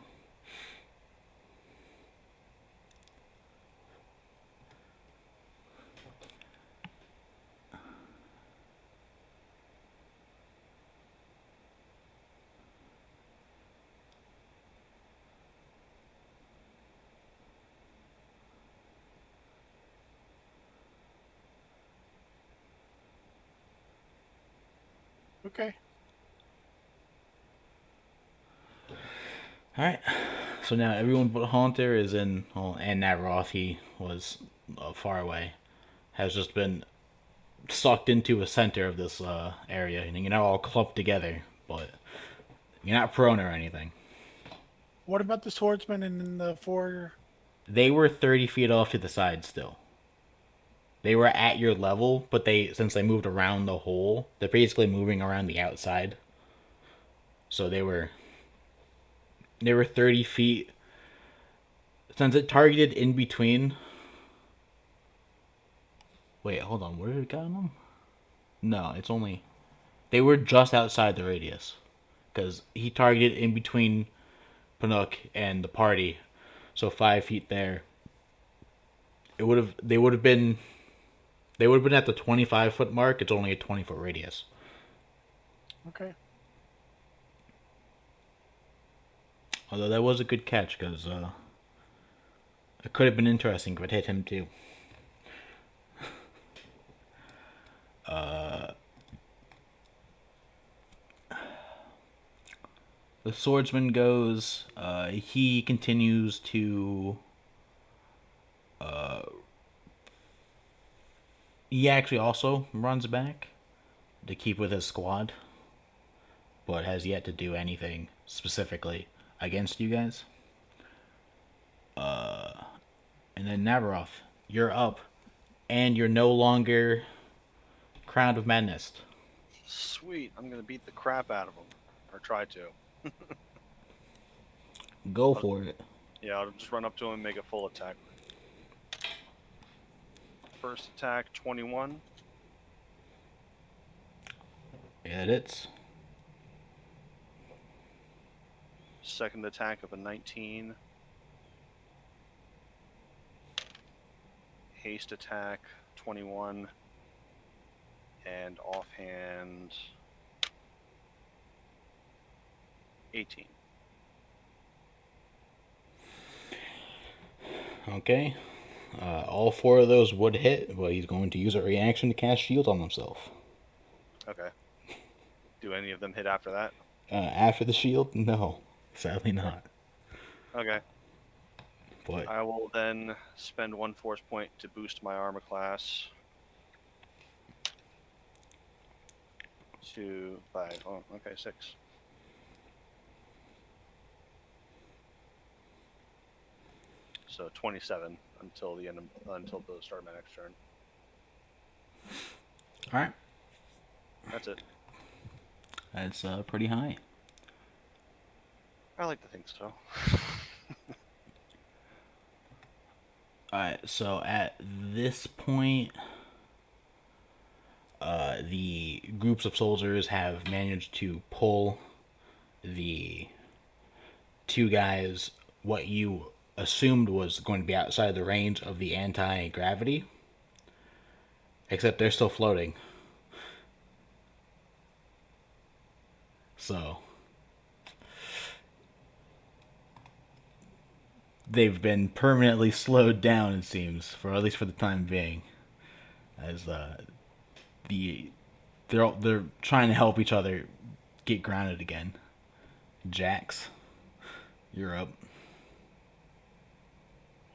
Okay. All right. So now everyone but Haunter is in, well, and Navaroth, he was far away, has just been sucked into a center of this area, and you're now all clumped together, but you're not prone or anything. What about the swordsman and the four? They were 30 feet off to the side still. They were at your level, but since they moved around the hole, they're basically moving around the outside. So they were 30 feet. Since it targeted in between. Wait, hold on. Where did it got them? No, it's only. They were just outside the radius. Because he targeted in between Panook and the party. So 5 feet there. It would have. They would have been. They would have been at the 25-foot mark. It's only a 20-foot radius. Okay. Although that was a good catch, because it could have been interesting if it hit him too. The swordsman goes. He continues to. He actually also runs back to keep with his squad, but has yet to do anything specifically against you guys. And then Navaroth, you're up, and you're no longer Crown of Madness. Sweet. I'm gonna beat the crap out of him, or try to. Go for it. Yeah, I'll just run up to him and make a full attack. First attack, 21. Yeah, it's. Second attack of a 19. Haste attack, 21. And offhand, 18. Okay. All four of those would hit, but he's going to use a reaction to cast shield on himself. Okay. Do any of them hit after that? After the shield, no, sadly not. Okay. But I will then spend 1 force point to boost my armor class to 5. Oh, okay, 6. So 27 until the start of my next turn. all right, That's it. that's pretty high. I like to think so. All right, so at this point, the groups of soldiers have managed to pull the two guys what you assumed was going to be outside the range of the anti-gravity, except they're still floating. So they've been permanently slowed down, it seems, for at least for the time being, as the they're trying to help each other get grounded again. Jax, you're up.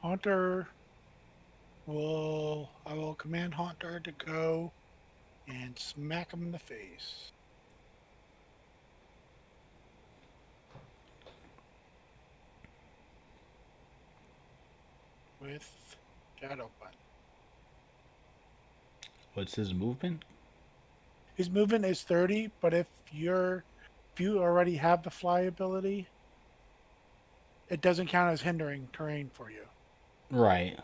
Haunter I will command Haunter to go and smack him in the face. With Shadow Punch. What's his movement? His movement is 30, but if you already have the fly ability, it doesn't count as hindering terrain for you. Right.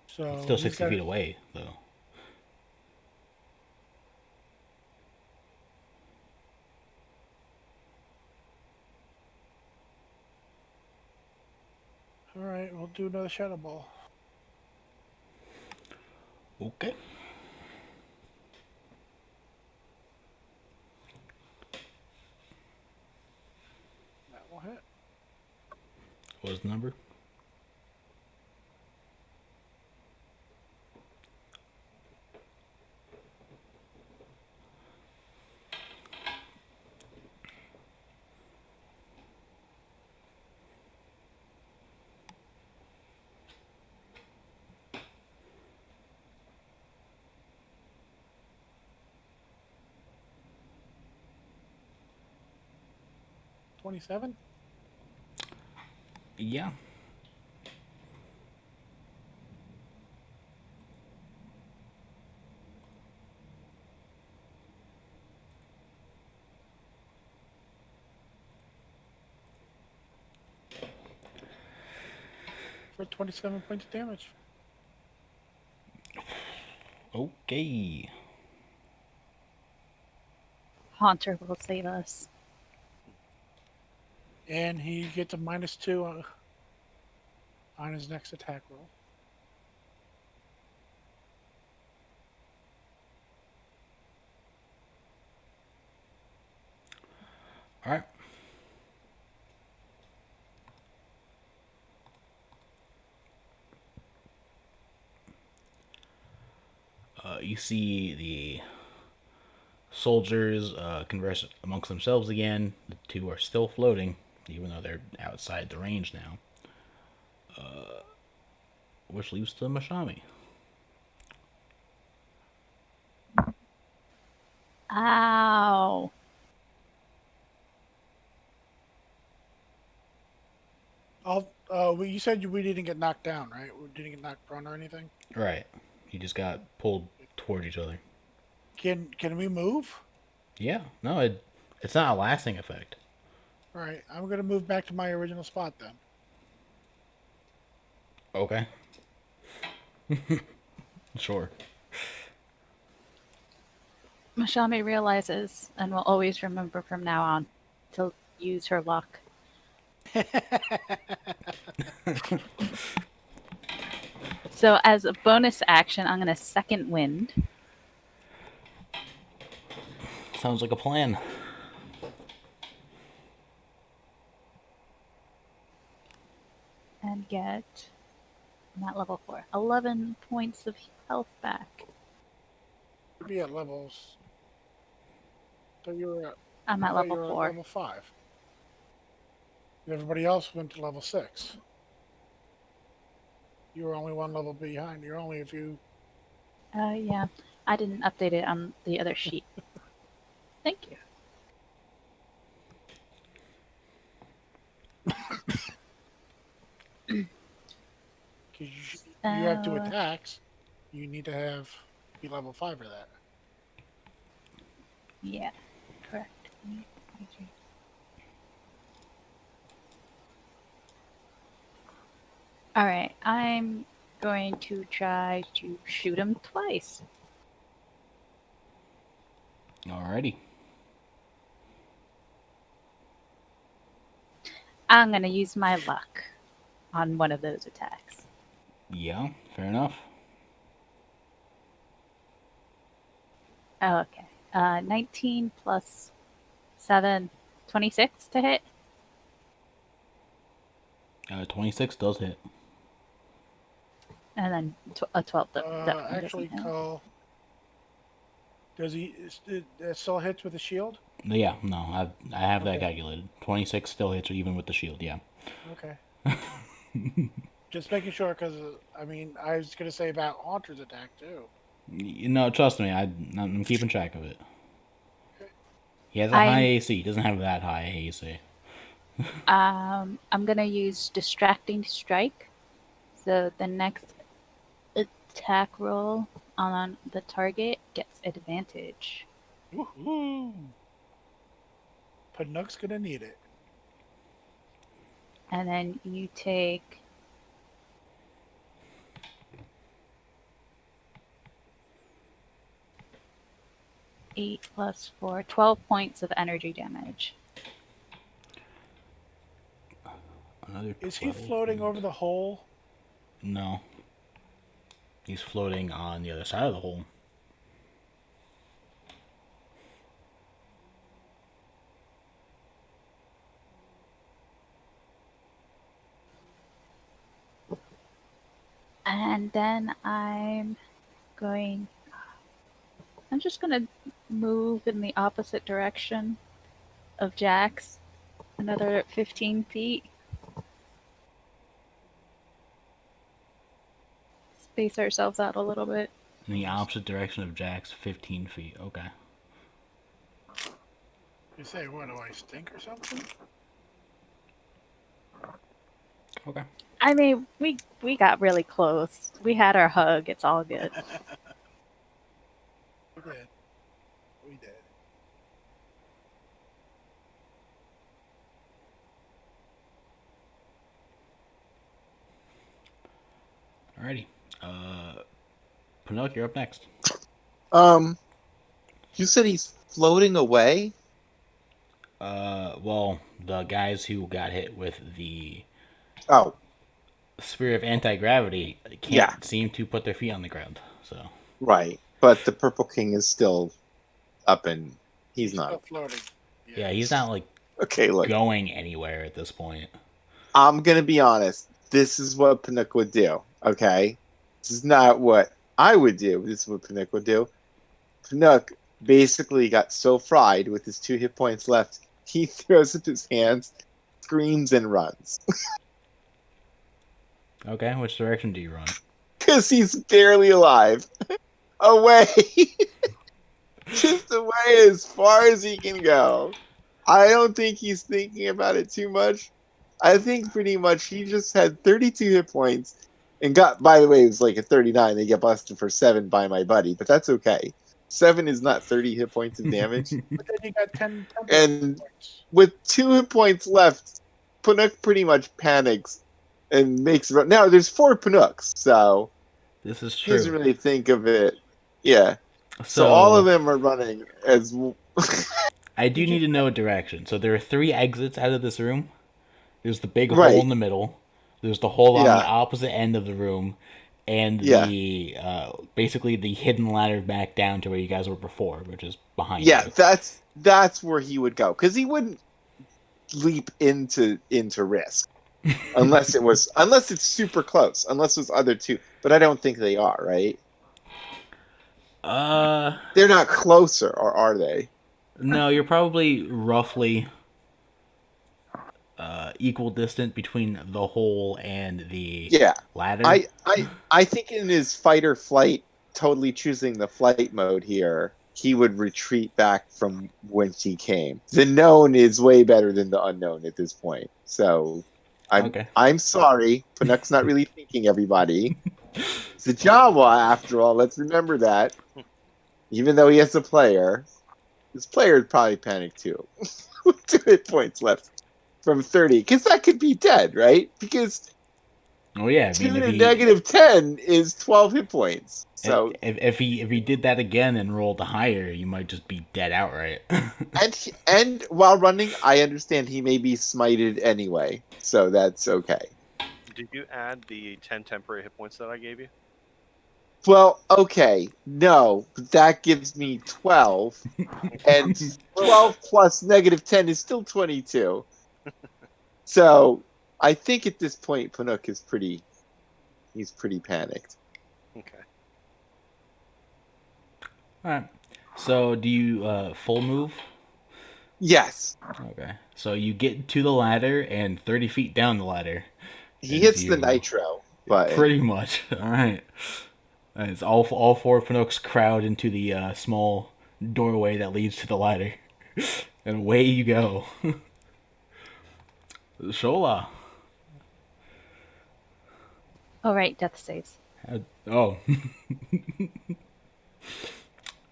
So It's still he's 60 got feet away, though. All right, we'll do another Shadow Ball. Okay. That will hit. What was the number? $27. Yeah. For 27 points of damage. Okay. Haunter will save us. And he gets a -2 on his next attack roll. All right. You see the soldiers converse amongst themselves again. The two are still floating, even though they're outside the range now. Which leaves to Mashami. Ow. You said we didn't get knocked down, right? We didn't get knocked prone or anything. Right. You just got pulled towards each other. Can we move? Yeah. No, it's not a lasting effect. All right, I'm gonna move back to my original spot then. Okay. Sure. Mashami realizes and will always remember from now on to use her luck. So as a bonus action, I'm going to second wind Sounds like a plan. and get, not level 4, 11 points of health back. You'd be at levels. So you were at, I'm I at thought you level were at 4. level 5. Everybody else went to level 6. You were only one level behind. You're only a few. Yeah, I didn't update it on the other sheet. Thank you. Because you have 2 So, attacks. You need to be level 5 for that. yeah, correct. Alright, I'm going to try to shoot him twice. Alrighty. I'm going to use my luck on one of those attacks. Yeah, fair enough. Oh, okay. 19 plus 7, 26 to hit. 26 does hit. And then a 12 that Actually, doesn't hit. Cole. Does he? It still hits with a shield? Yeah, no, I have that Okay. calculated. 26 still hits even with the shield, yeah. Okay. Just making sure, because I mean, I was gonna say about Haunter's attack too. You know, trust me, I'm keeping track of it. He has a high I'm AC. He doesn't have that high AC. I'm gonna use distracting strike. So the next attack roll on the target gets advantage. Woohoo! Panook's gonna need it. And then you take 8 plus 4, 12 points of energy damage. Another Is he 12. floating over the hole? No. He's floating on the other side of the hole. And then I'm just gonna move in the opposite direction of Jax. Another 15 feet. Space ourselves out a little bit. In the opposite direction of Jack's 15 feet. Okay. You say, what, do I stink or something? Okay. I mean, we got really close. We had our hug. It's all good. We did. We did. Alrighty. Pinocchio, you're up next. You said he's floating away? Well, the guys who got hit with the Oh, sphere of anti-gravity can't yeah, seem to put their feet on the ground. So right. But the Purple King is still up and he's Still not. floating. yeah, he's not like Okay, look, going anywhere at this point. I'm gonna be honest. This is what Pinook would do. Okay, this is not what I would do. This is what Pinook would do. Pinook basically got so fried with his 2 hit points left, he throws up his hands, screams, and runs Okay, which direction do you run? because he's barely alive. Away, just away as far as he can go. I don't think he's thinking about it too much. I think pretty much he just had 32 hit points and got, by the way, it was like a 39. They get busted for 7 by my buddy, but that's okay. 7 is not 30 hit points of damage. But then you got 10 And points. with 2 hit points left, Panook pretty much panics and makes it. Now, there's 4 Panooks, so This is he doesn't true. really think of it. Yeah. So all of So them are running as. I do Did you need to know a direction. So there are 3 exits out of this room. There's the big hole Right. in the middle. There's the hole on the Yeah. opposite end of the room, and Yeah. the basically the hidden ladder back down to where you guys were before, which is behind Yeah, you. that's where he would go because he wouldn't leap into risk unless it's super close, unless there's other 2. But I don't think they are, right? Uh, They're not closer, or are they? no, you're probably roughly equal distant between the hole and the Yeah. ladder. I think in his fight or flight, totally choosing the flight mode here, he would retreat back from whence he came. The known is way better than the unknown at this point. So Okay. I'm sorry. Panook's not really thinking, everybody. It's a Jawa after all, let's remember that. Even though he has a player, his player is probably panicked too. With 2 hit points left from 30. Because that could be dead, right? Because Oh yeah, I 2 mean if to he negative 10 is 12 hit points. So if he did that again and rolled higher, you might just be dead outright. and while running, I understand he may be smited anyway. So that's okay. Did you add the 10 temporary hit points that I gave you? Well, okay. No, but that gives me 12. And 12 plus negative 10 is still 22. So I think at this point Panook is he's pretty panicked. Okay. All right. So do you full move? Yes. Okay. So you get to the ladder and 30 feet down the ladder. He as hits the you- nitro button. Pretty much. All right. As all four Pinocchios crowd into the small doorway that leads to the ladder. And away you go. Shola. Oh, right, death saves. Oh.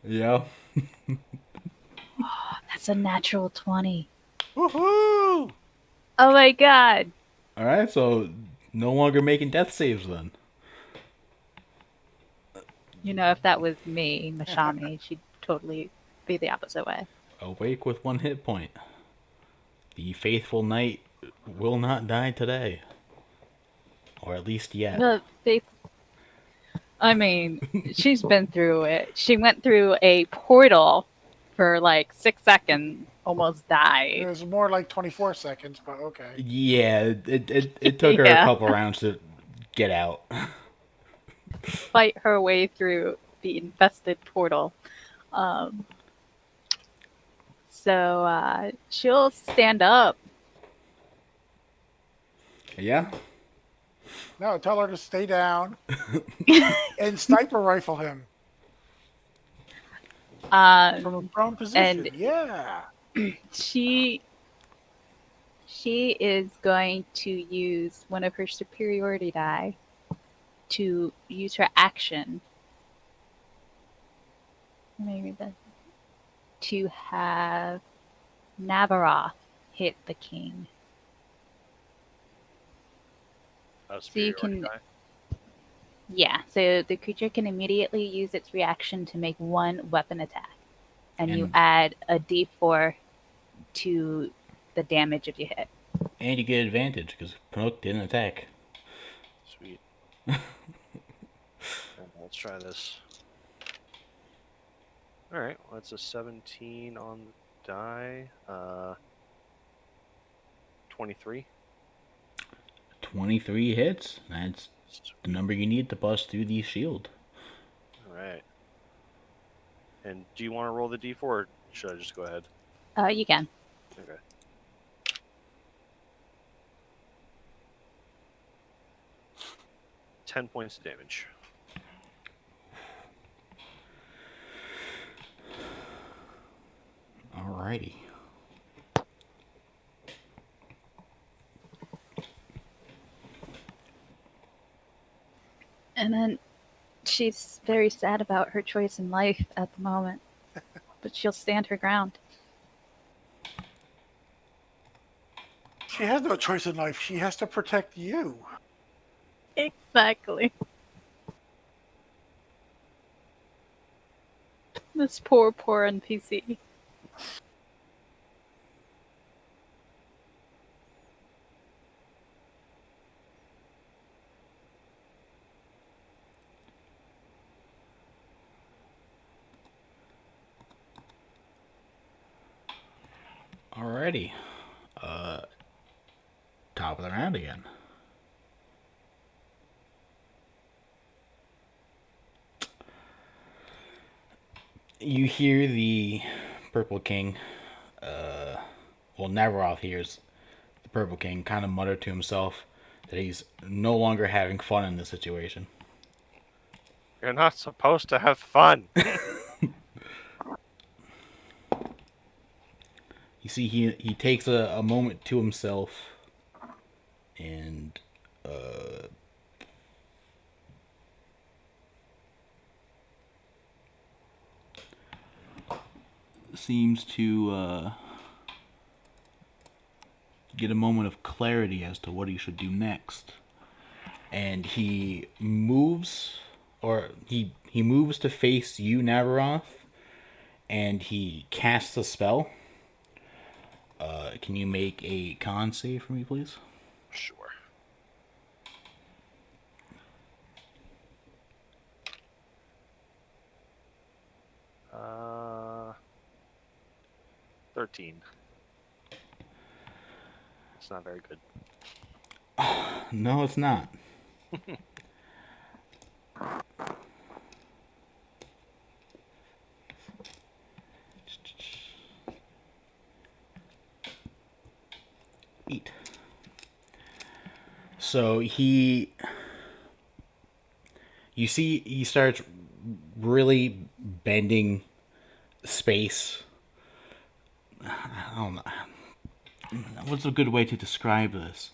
Yeah. That's a natural 20. Woohoo! Oh my god. Alright, so no longer making death saves then. You know, if that was me, Mashami, she'd totally be the opposite way. Awake with 1 hit point. The faithful knight will not die today. Or at least yet. The faith. I mean, she's been through it. She went through a portal for like 6 seconds, almost It died. was more like 24 seconds, but okay. Yeah, it took her a Yeah. couple rounds to get out. Fight her way through the infested portal. Um, so she'll stand up. Yeah? No, tell her to stay down and sniper rifle him from a Um, prone position. and Yeah. she is going to use one of her superiority die to use her action. Let me read that. To have Navaroth hit the king. So you can, yeah. So the creature can immediately use its reaction to make one weapon attack, and you And- add a D4 to the damage if you hit. And you get advantage because Pinocchio didn't attack. Sweet. Let's try this. Alright, well, that's a 17 on the die. 23. 23 hits. That's the number you need to bust through the shield. Alright. And do you want to roll the d4 or should I just go ahead? You can. Okay. Ten points of damage. Alrighty. And then she's very sad about her choice in life at the moment, but she'll stand her ground. She has no choice in life. She has to protect you. Exactly. This poor NPC. Alrighty. Top of the round again. You hear the Purple King, well, Navaroth hears the Purple King kind of mutter to himself that he's no longer having fun in this situation. You're not supposed to have fun. You see, he takes a moment to himself and seems to get a moment of clarity as to what he should do next. And he moves, or he moves to face you, Navaroth, and he casts a spell. Can you make a con save for me, please? Sure. Uh, 13. It's not very good. No, it's not. Eat. So he You see, he starts really bending space. I don't know. What's a good way to describe this?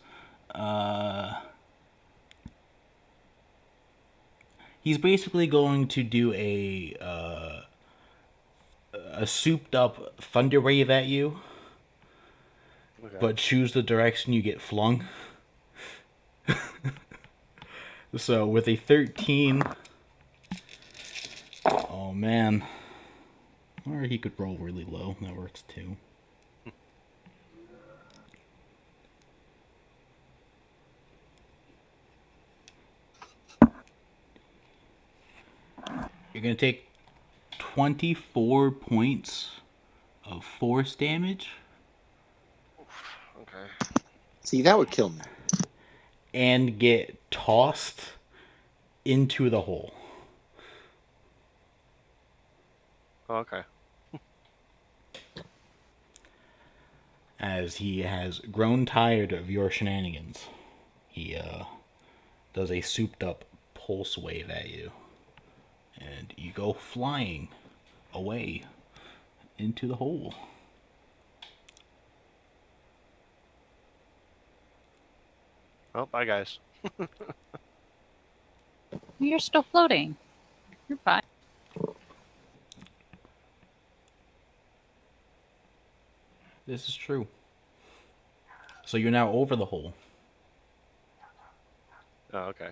He's basically going to do a souped up thunder wave at you, Okay. but choose the direction you get flung. So with a 13, oh man, or he could roll really low. That works too. You're gonna take 24 points of force damage Okay. See, that would kill me. and get tossed into the hole. Okay. As he has grown tired of your shenanigans, he does a souped up pulse wave at you, and you go flying away into the hole. Oh, bye guys. You're still floating. You're fine. This is true. So you're now over the hole. Oh, okay.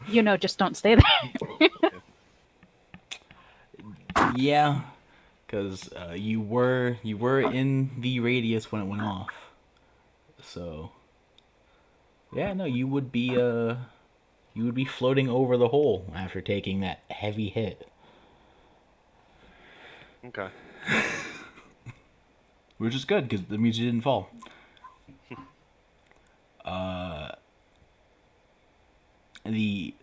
You know, just don't stay there. Yeah, because you were in the radius when it went off. So yeah, no, you would be floating over the hole after taking that heavy hit, Okay. which is good because that means you didn't fall. The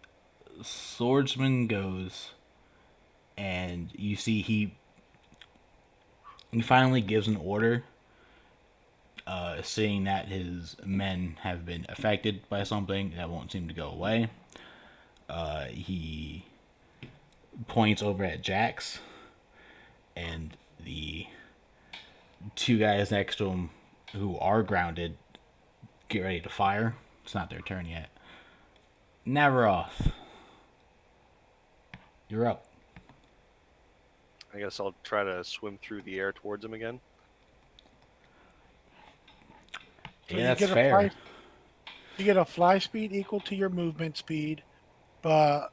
swordsman goes, and you see he finally gives an order, seeing that his men have been affected by something that won't seem to go away. He points over at Jax, and the two guys next to him who are grounded get ready to fire. It's not their turn yet. Navaroth, you're up. I guess I'll try to swim through the air towards him again. So Yeah, you that's get fair. You get a fly speed equal to your movement speed, but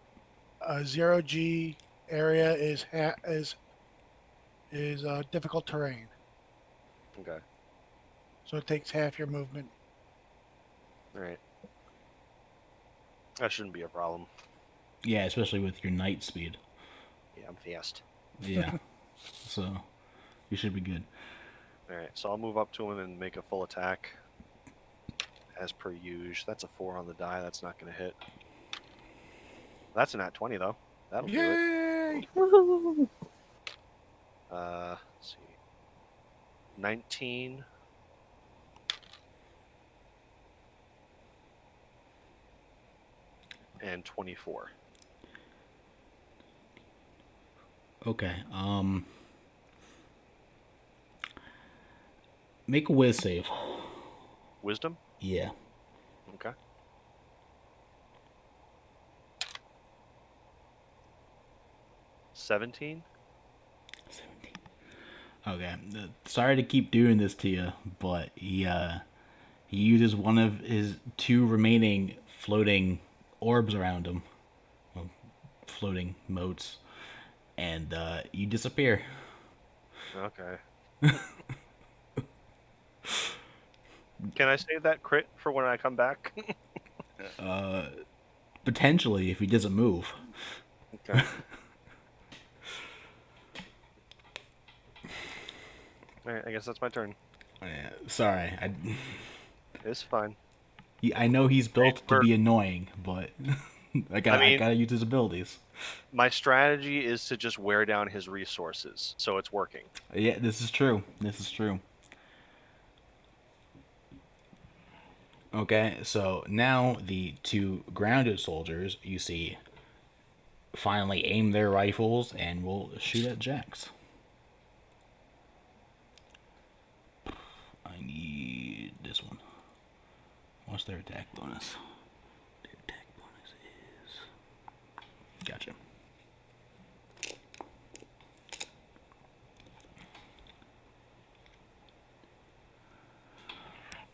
a 0G area is difficult terrain. Okay. So it takes half your movement. All right. That shouldn't be a problem. Yeah, especially with your night speed. Yeah, I'm fast. Yeah. So you should be good. All right. So I'll move up to him and make a full attack. As per usual. That's a 4 on the die. That's not going to hit. That's an at 20 though. That'll do it. Yay! Woohoo! Let's see. 19. And 24. Okay. Make a whiz save. Wisdom? Yeah. Okay. $17. 17. Okay. Sorry to keep doing this to you, but he uses one of his two remaining floating orbs around him, well, floating motes, and you disappear. Okay. Can I save that crit for when I come back? Potentially, if he doesn't move. Okay. Alright, I guess that's my turn. Sorry, It's fine. I know he's built to We're- be annoying, but I gotta use his abilities. My strategy is to just wear down his resources, so it's working. Yeah, this is true. This is true. Okay, so now the two grounded soldiers, you see finally aim their rifles and will shoot at Jax. I need this one. What's their attack bonus? Their attack bonus is... Gotcha.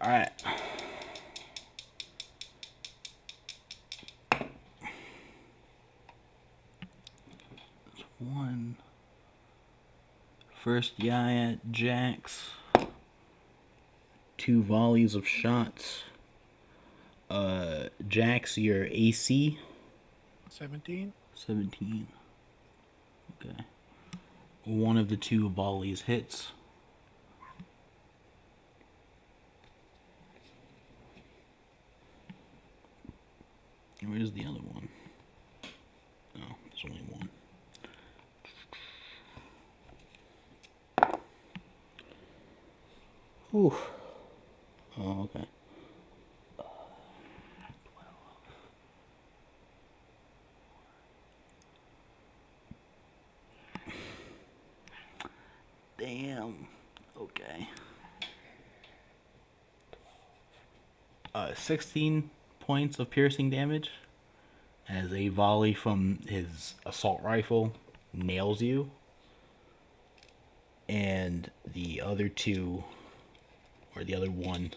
Alright. One. First guy at Jax. 2 volleys of shots. Jax, your AC 17. 17. Okay. One of the 2 volleys hits. Where's the other one? Oh, there's only one. Ooh. Oh, okay. 12. Damn. Okay. 16 points of piercing damage as a volley from his assault rifle nails you. And the other 2, or the other one,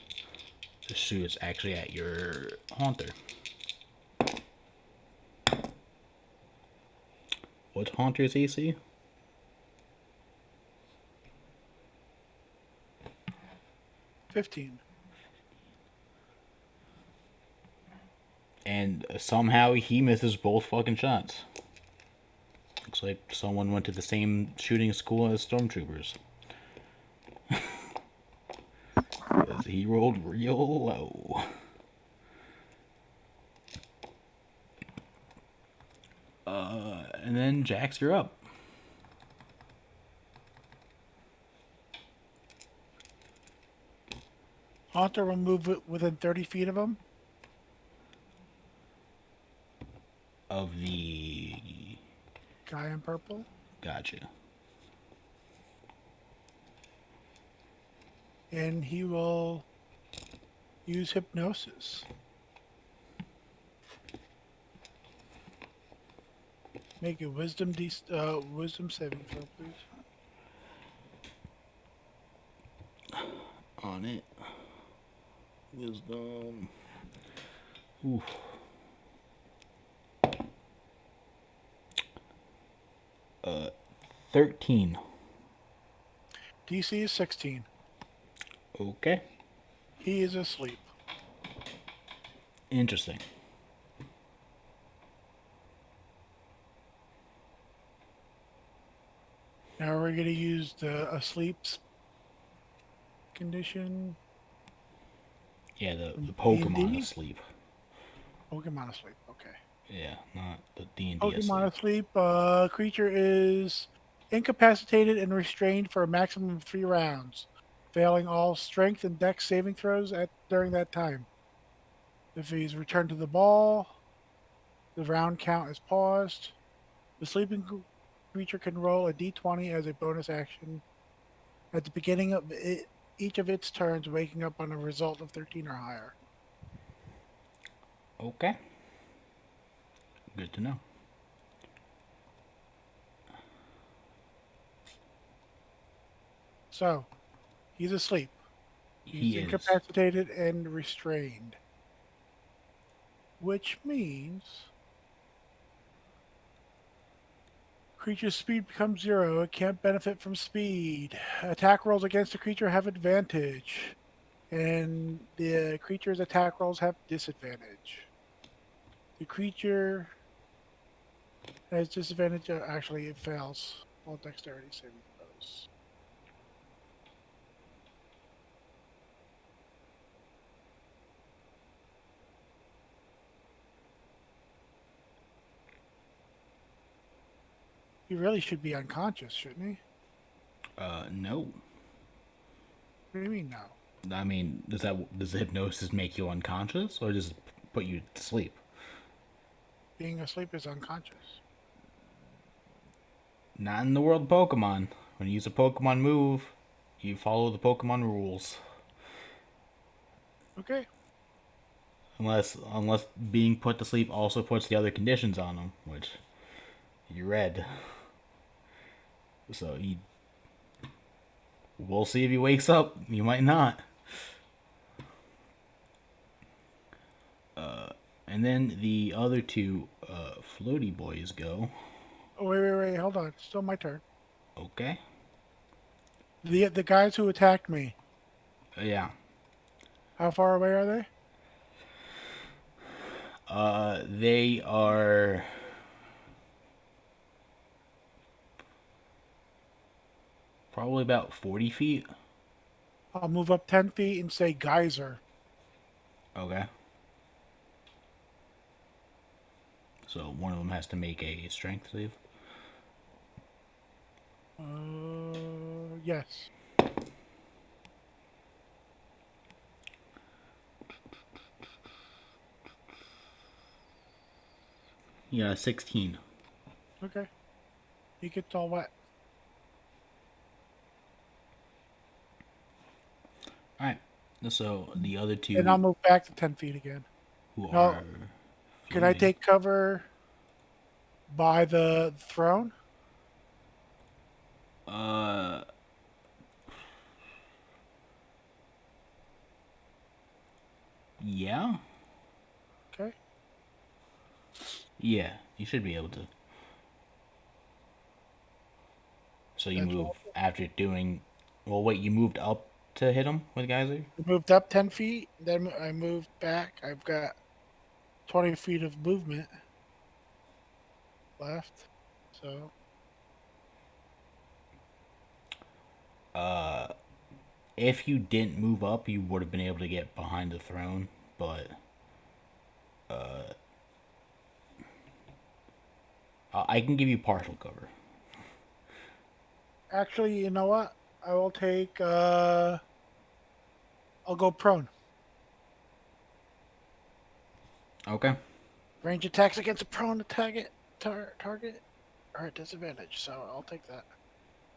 the shoots actually at your Haunter. What's Haunter's AC? 15. And somehow he misses both fucking shots. Looks like someone went to the same shooting school as stormtroopers. Because he rolled real low. And then Jax, you're up. Haunter will move within 30 feet of him. Of the... Guy in purple. Gotcha. And he will use hypnosis. Make a wisdom saving throw, please. On it. Wisdom. Oof. Uh, 13. DC is 16. Okay. He is asleep. Interesting. Now we're going to use the asleep condition. Yeah, the Pokemon D&D? asleep. Pokemon asleep. Okay. Yeah, not the D&D Pokemon asleep. asleep. Creature is incapacitated and restrained for a maximum of 3 rounds, failing all strength and dex saving throws during that time. If he's returned to the ball, the round count is paused. The sleeping creature can roll a d20 as a bonus action at the beginning of each of its turns, waking up on a result of 13 or higher. Okay. Good to know. So, he's asleep. He's He is. incapacitated and restrained. Which means creature's speed becomes 0. It can't benefit from speed. Attack rolls against the creature have advantage. And the creature's attack rolls have disadvantage. The creature has disadvantage. Actually, it fails all dexterity saving throws. He really should be unconscious, shouldn't he? No. What do you mean, no? I mean, does the hypnosis make you unconscious, or does it put you to sleep? Being asleep is unconscious. Not in the world of Pokemon. When you use a Pokemon move, you follow the Pokemon rules. Okay. Unless being put to sleep also puts the other conditions on him, which you read. So we'll see if he wakes up. You might not. And then the other two floaty boys go. Oh, wait. Hold on. It's still my turn. Okay. The guys who attacked me, Yeah. how far away are they? They are probably about 40 feet. I'll move up 10 feet and say geyser. Okay. So one of them has to make a strength save. Yes. Yeah, 16. Okay. He gets all wet. Alright. So the other two And I'll move back to 10 feet again. who No, are can I floating- take cover by the throne? Yeah? Okay. Yeah, you should be able to. So you That's move all. after doing. Well, wait, you moved up to hit him with Geyser? I moved up 10 feet, then I moved back. I've got 20 feet of movement left. So, If you didn't move up, you would have been able to get behind the throne, but I can give you partial cover. actually, you know what? I will take, I'll go prone. Okay. Range attacks against a prone target are at disadvantage, so I'll take that.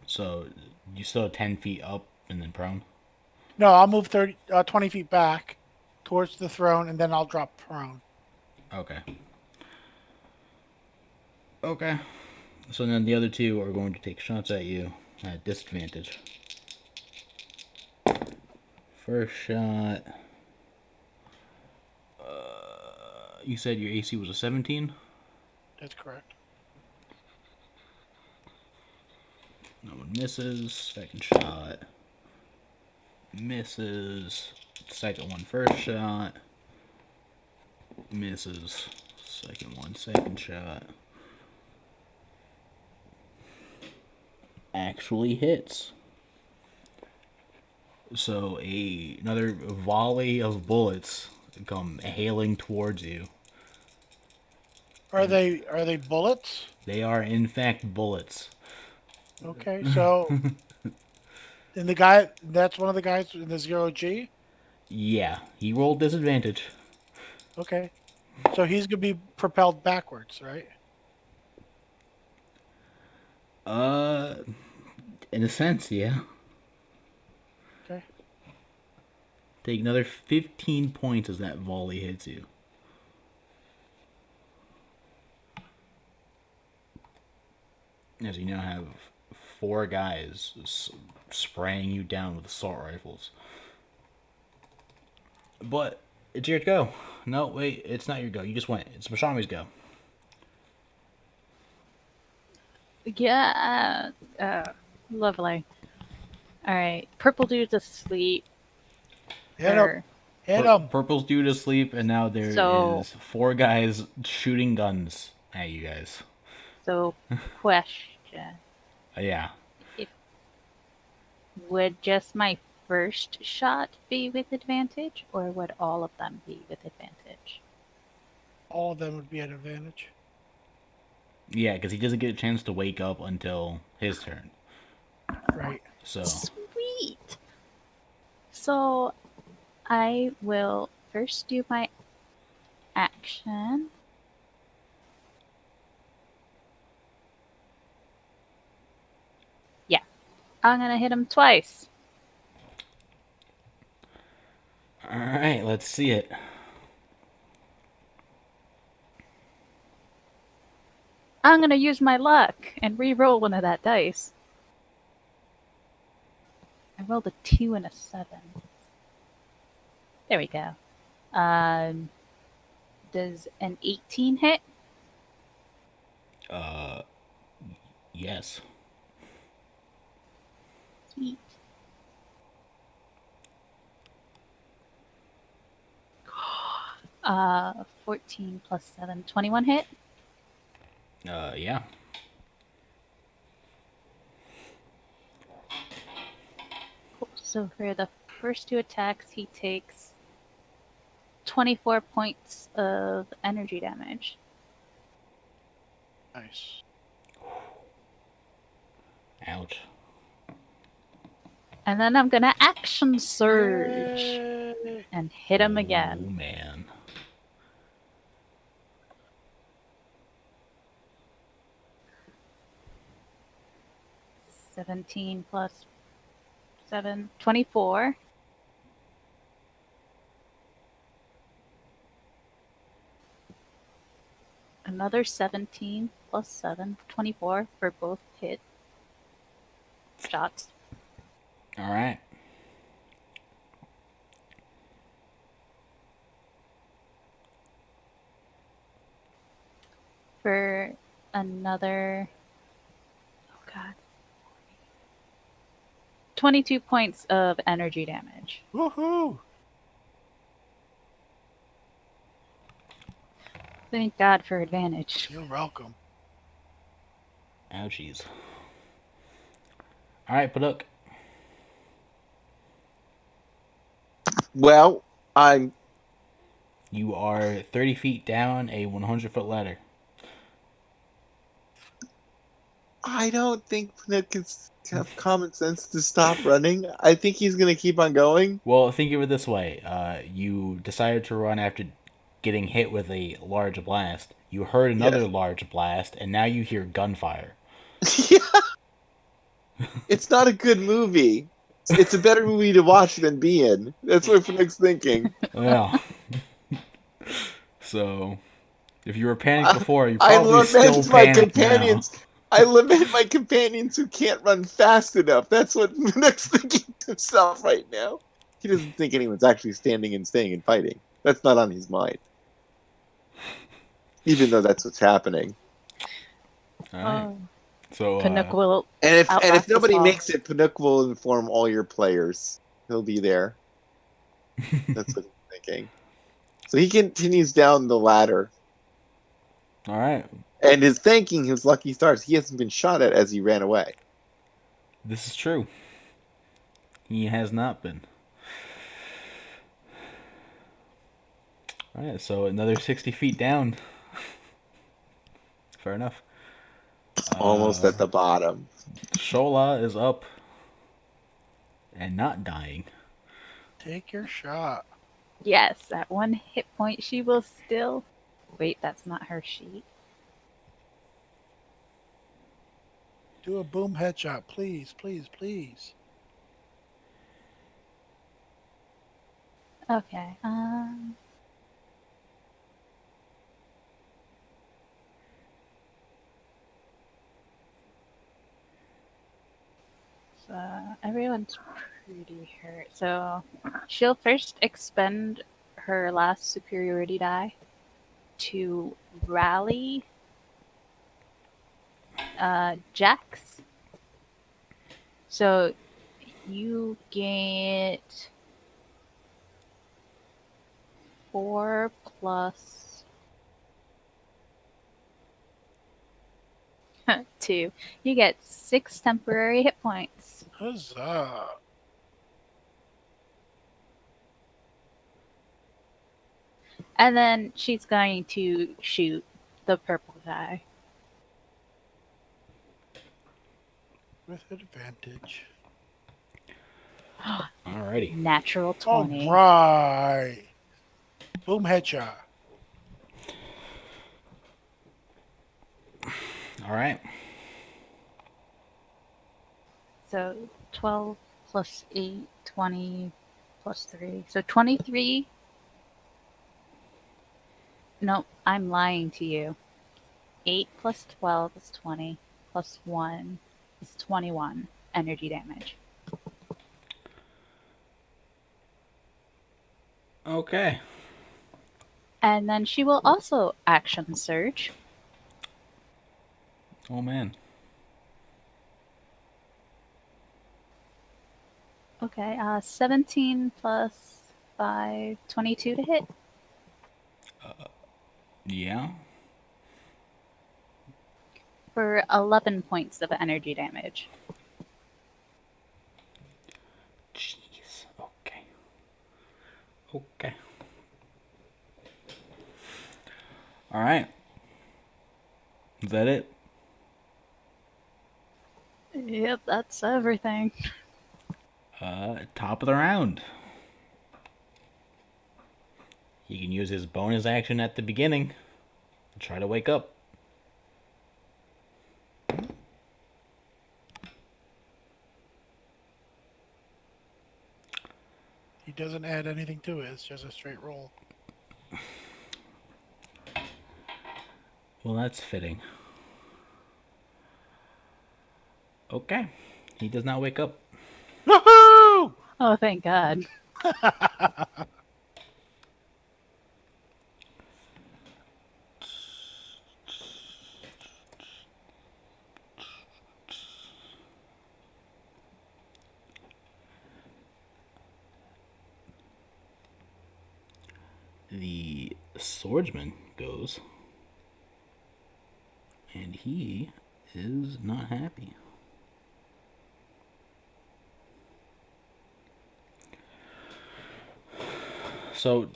So you still have 10 feet up and then prone? No, I'll move 20 feet back towards the throne, and then I'll drop prone. Okay. Okay. So then the other two are going to take shots at you at disadvantage. First shot. You said your AC was a 17? That's correct. That one misses. Second shot. Misses. Second one, first shot. Misses. Second one, second shot. Actually hits. So another volley of bullets come hailing towards you. Are they bullets? They are in fact bullets. Okay, so and the guy that's one of the guys in the 0G. Yeah, he rolled disadvantage. Okay, so he's gonna be propelled backwards, right? Uh, in a sense, yeah. Okay. Take another 15 points as that volley hits you. As you now have 4 guys spraying you down with assault rifles. But it's your go. No, wait, it's not your go. You just went. It's Mashami's go. Yeah. Lovely. All right. Purple dude's asleep. Hit him. Or- Hit him. Purple's due to sleep, and now there is So- 4 guys shooting guns at you guys. So, question. Yeah. Would just my first shot be with advantage, or would all of them be with advantage? All of them would be at advantage. Yeah, because he doesn't get a chance to wake up until his turn. Right. So, Sweet! So, I will first do my action. I'm gonna hit him twice. All right, let's see it. I'm gonna use my luck and re-roll one of that dice. I rolled a 2 and a 7. There we go. Does an 18 hit? Yes. Sweet. 14 plus 7, 21 hit? Yeah. Cool. So for the first 2 attacks, he takes 24 points of energy damage. Nice. Ouch. And then I'm gonna action surge Yay. and hit him Oh, again. man. +17 7, 24. Another 17 plus 7, 24 for both hit shots. All right. For another, oh god, 22 points of energy damage. Woohoo! Thank God for advantage. You're welcome. Ouchies. All right, Paduk. Well, I'm. You are 30 feet down a 100-foot ladder. I don't think Nick can have common sense to stop running. I think he's gonna keep on going. Well, think of it this way. You decided to run after getting hit with a large blast. You heard another Yes. large blast, and now you hear gunfire. Yeah. It's not a good movie. It's a better movie to watch than be in. That's what Nick's thinking. Well, so if you were panicked I, before, you're I probably still lament my panicked now. companions. I lament my companions who can't run fast enough. That's what Nick's thinking to himself right now. He doesn't think anyone's actually standing and staying and fighting. That's not on his mind. Even though that's what's happening. All right. Oh, So, Canuck will And if outlast us nobody all. makes it, Panook will inform all your players. He'll be there. That's what he's thinking. So he continues down the ladder. all right. And is thanking his lucky stars. He hasn't been shot at as he ran away. This is true. He has not been. All right. So another 60 feet down. Fair enough. Almost at the bottom. Shola is up and not dying. Take your shot. Yes, at 1 hit point, she will still. Wait, that's not her sheet. Do a boom headshot, please, please, please. Okay. So everyone's pretty hurt. So she'll first expend her last superiority die to rally Jax. So you get 4 plus 2. You get 6 temporary hit points. Huzzah. And then she's going to shoot the purple guy. With advantage. Alrighty. Natural 20. All right. Boom headshot. All right. So 12 plus 8, 20 plus 3. So 23. Nope, I'm lying to you. 8 plus 12 is 20, plus 1 is 21 energy damage. Okay. And then she will also action surge. Oh man. Okay, 17 plus 5, 22 to hit. Yeah. For 11 points of energy damage. Jeez. Okay. Okay. All right. Is that it? Yep, that's everything. Top of the round. He can use his bonus action at the beginning to try to wake up. He doesn't add anything to it. It's just a straight roll. Well, that's fitting. Okay. He does not wake up. Woohoo! Oh, thank God. The swordsman goes, and he is not happy. So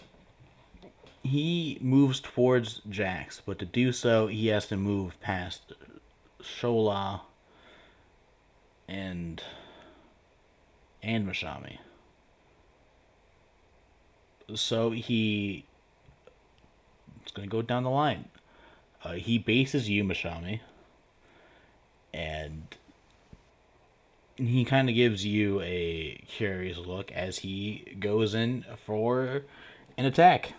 he moves towards Jax, but to do so, he has to move past Shola and Mashami. So he's gonna go down the line. He bases you, Mashami, and he kind of gives you a curious look as he goes in for an attack.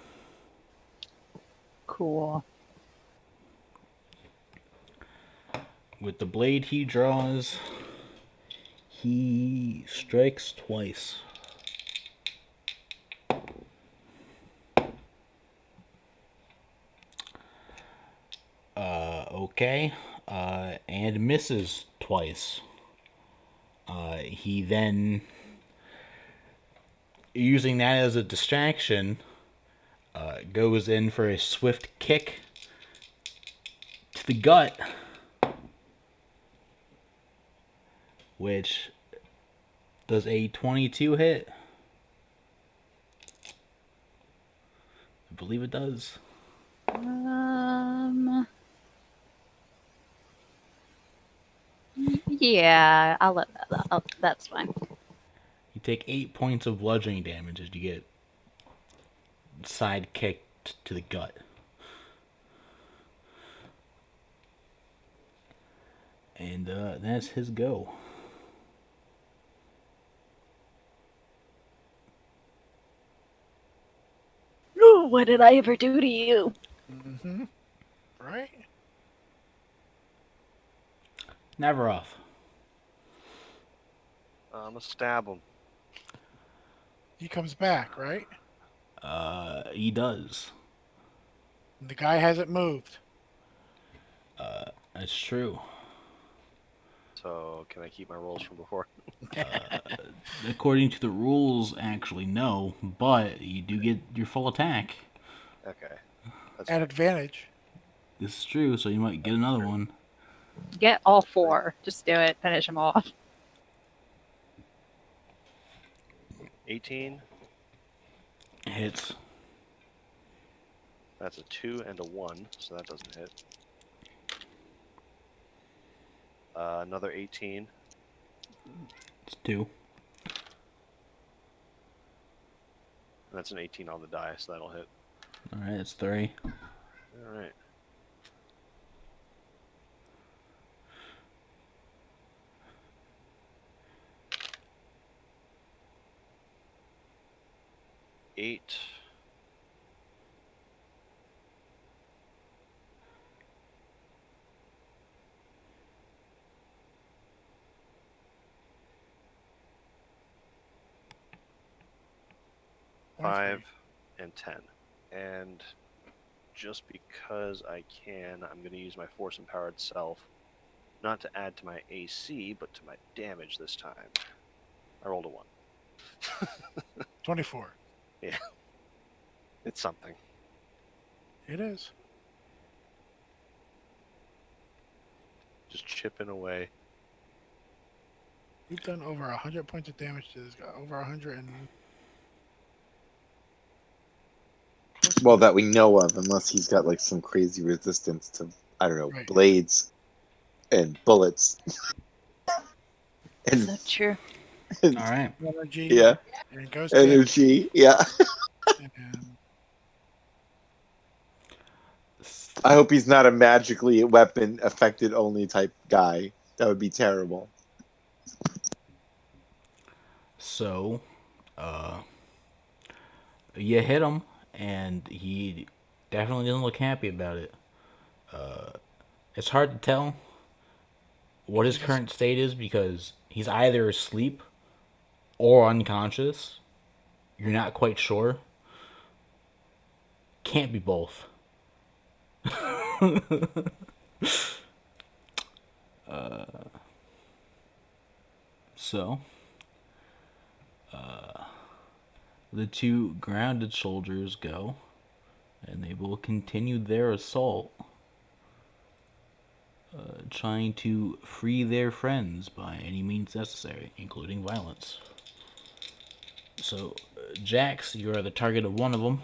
Cool. With the blade he draws, he strikes twice. Okay. And misses twice. He then, using that as a distraction, goes in for a swift kick to the gut, which does a 22 hit. I believe it does. Yeah, I'll let that. That's fine. You take 8 points of bludgeoning damage as you get side kicked to the gut. And that's his go. Ooh, what did I ever do to you? Mm-hmm. Right? Navaroth. I'm gonna stab him. He comes back, right? He does. And the guy hasn't moved. That's true. So can I keep my rolls from before? According to the rules, actually, no. But you do get your full attack. Okay. At advantage. This is true, so you might get another one. Get all 4. Just do it. Finish them off. 18. Hits. That's a 2 and a 1, so that doesn't hit. Another 18. It's 2. And that's an 18 on the die, so that'll hit. Alright, it's 3. Alright. 8. That's 5 great. and 10. And just because I can, I'm going to use my Force Empowered Self, not to add to my AC, but to my damage this time. I rolled a 1. 24. It's something. It is. Just chipping away. We've done over 100 points of damage to this guy. Over 100 and. Well, that we know of, unless he's got like some crazy resistance to, I don't know, Right. blades and bullets. And, So true. and All right. Energy. yeah, And ghost damage. energy. Yeah. And I hope he's not a magically weapon affected only type guy. That would be terrible. So, you hit him, and he definitely doesn't look happy about it. It's hard to tell what his he's current state is because he's either asleep or unconscious. You're not quite sure. Can't be both. So, the two grounded soldiers go, and they will continue their assault, trying to free their friends by any means necessary, including violence. So, Jax, you are the target of one of them.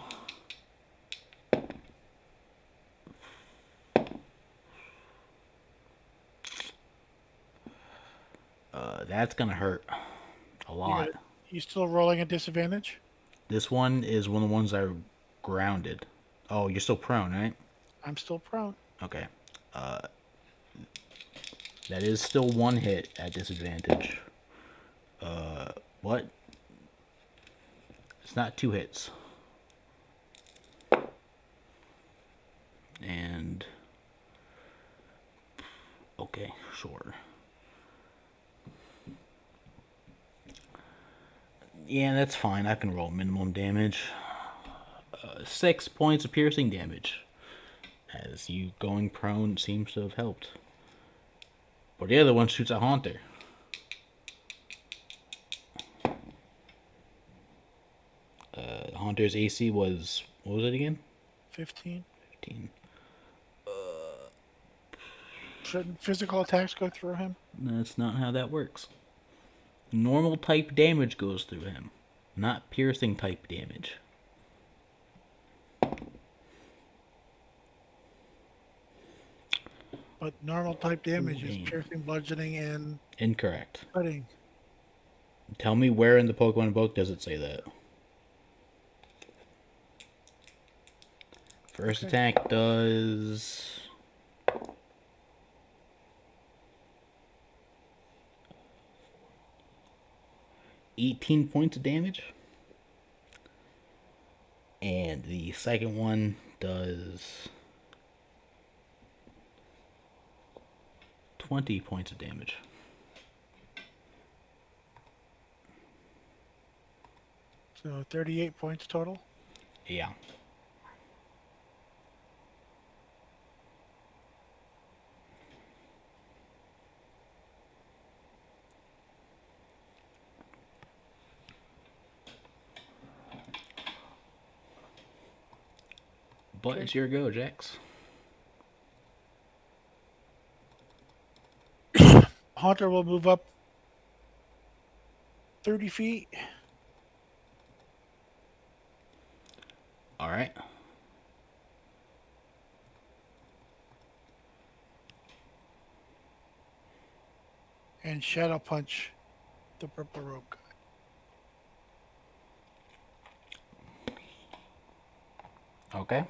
That's gonna hurt a lot. you still rolling at disadvantage? This one is one of the ones that are grounded. Oh, you're still prone, right? I'm still prone. Okay. That is still one hit at disadvantage. What? It's not two hits. And okay, sure. Yeah, that's fine. I can roll minimum damage. 6 points of piercing damage. As you going prone seems to have helped. But the other one shoots a Haunter. Haunter's AC was, what was it again? 15. 15. Shouldn't physical attacks go through him? That's not how that works. Normal type damage goes through him, not piercing type damage. But normal type damage is 14. piercing, bludgeoning, and Incorrect. cutting. Tell me where in the Pokemon book does it say that? First Okay. attack does 18 points of damage. And the second one does 20 points of damage. So 38 points total. Yeah. But Okay. it's your go, Jax. Haunter will move up 30 feet. Alright. And shadow punch the purple robe guy. Okay.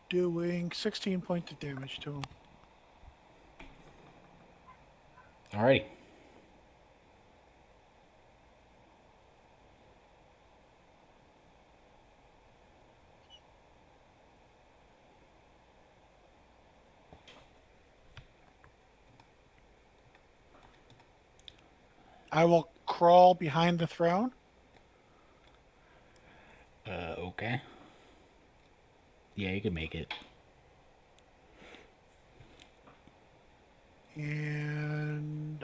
Doing 16 points of damage to him. Alrighty. I will crawl behind the throne. Okay. Yeah, you can make it. And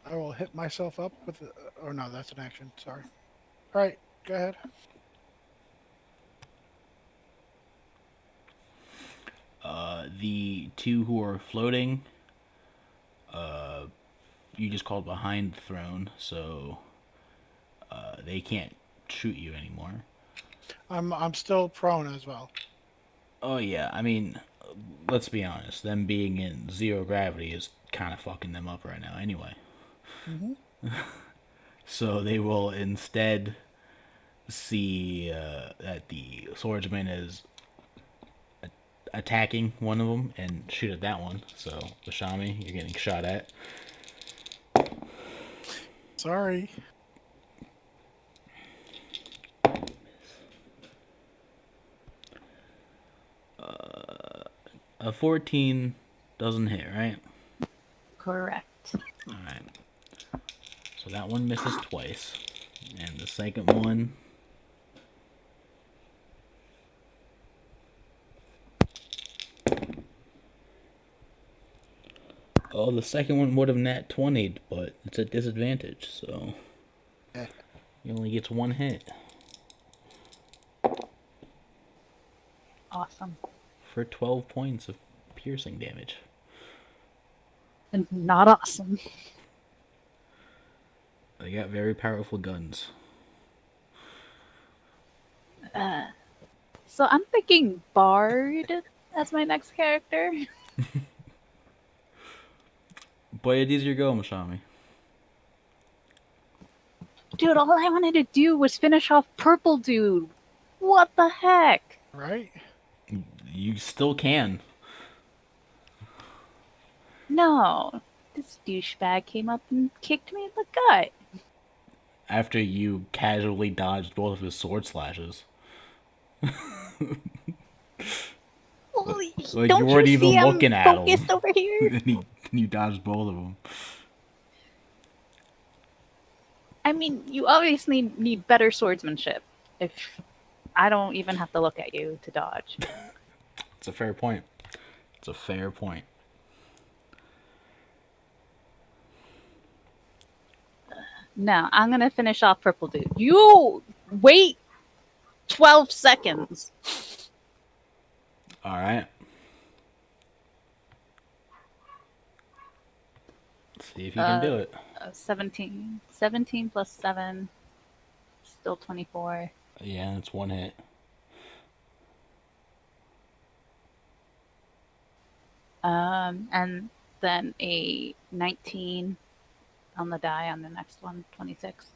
I will hit myself up with. Or no, that's an action. Sorry. All right, go ahead. The two who are floating, you just called behind the throne, so they can't shoot you anymore. I'm still prone as well. Oh yeah, I mean, let's be honest. Them being in zero gravity is kind of fucking them up right now, anyway. Mm-hmm. So they will instead see that the swordsman is attacking one of them and shoot at that one. So, Bashami, you're getting shot at. Sorry. A 14 doesn't hit, right? Correct. Alright. So that one misses twice. And the second one. Oh, the second one would have nat 20'd, but it's a disadvantage, so. Eh. He only gets one hit. Awesome. For 12 points of piercing damage. And not awesome. They got very powerful guns. So I'm thinking Bard as my next character. But it is your go, Mashami. Dude, all I wanted to do was finish off Purple Dude. What the heck? Right? You still can. No. This douchebag came up and kicked me in the gut. After you casually dodged both of his sword slashes. Holy, Like, don't you weren't you even see looking I'm at focused him. over here? And you dodged both of them. I mean, you obviously need better swordsmanship. If I don't even have to look at you to dodge. It's a fair point. It's a fair point. No, I'm gonna finish off Purple Dude. You wait 12 seconds. Alright. See if you can do it. 17. 17 plus 7. Still 24. Yeah, it's one hit. And then a 19 on the die on the next one, 26.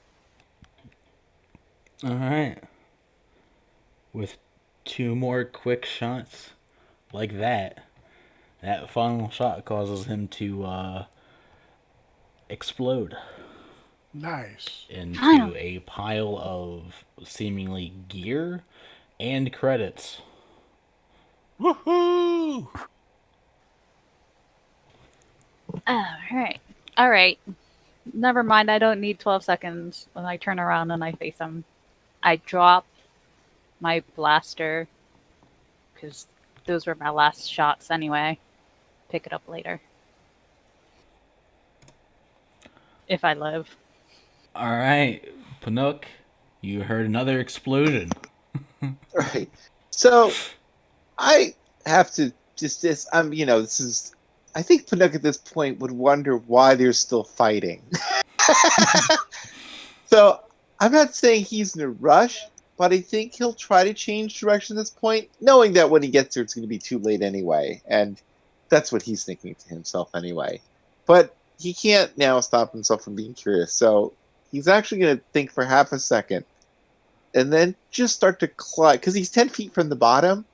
Alright. With two more quick shots like that, that final shot causes him to explode Nice. into Finally. a pile of seemingly gear and credits. Woohoo! All right. Never mind. I don't need 12 seconds. When I turn around and I face him, I drop my blaster because those were my last shots anyway. Pick it up later. If I live. Alright, Panook, you heard another explosion. Right. So I have to just this. This is. I think Panook at this point would wonder why they're still fighting. So I'm not saying he's in a rush, but I think he'll try to change direction at this point, knowing that when he gets there, it's going to be too late anyway, and that's what he's thinking to himself anyway. But he can't now stop himself from being curious, so he's actually going to think for half a second, and then just start to climb because he's 10 feet from the bottom,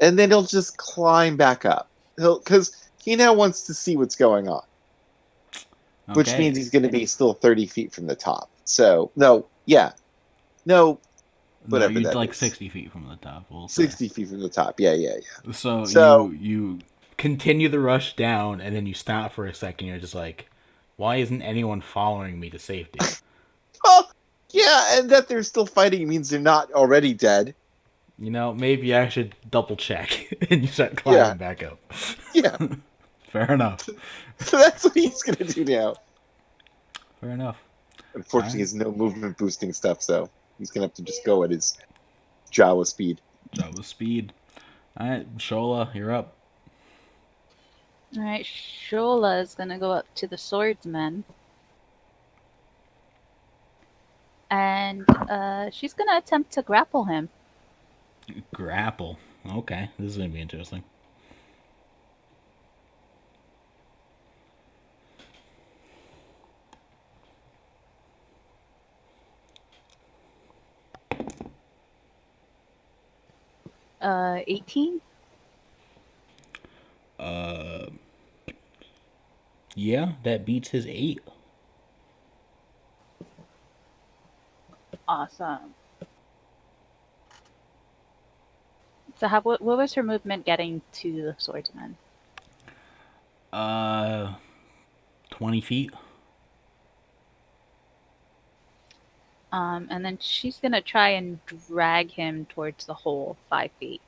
and then he'll just climb back up. Because he now wants to see what's going on, which means he's going to be still 30 feet from the top. So, no, No, Whatever you're that like is. 60 feet from the top. We'll say. 60 feet from the top. Yeah, yeah, yeah. So So, you continue the rush down, and then you stop for a second. You're just like, why isn't anyone following me to safety? oh, yeah, and that they're still fighting means they're not already dead. You know, maybe I should double check. And you start Yeah, climbing back up. yeah. Fair enough. So that's what he's gonna do now. Fair enough. Unfortunately, he Alright. has no movement boosting stuff, so he's gonna have to just go at his Jawa speed. That was speed. Alright, Shola, you're up. All right, Shola is gonna go up to the swordsman, and she's gonna attempt to grapple him. Grapple. Okay, this is gonna be interesting. 18. Yeah, that beats his 8. Awesome. So what was her movement getting to the swordsman? Uh, 20 feet. And then she's gonna try and drag him towards the hole 5 feet.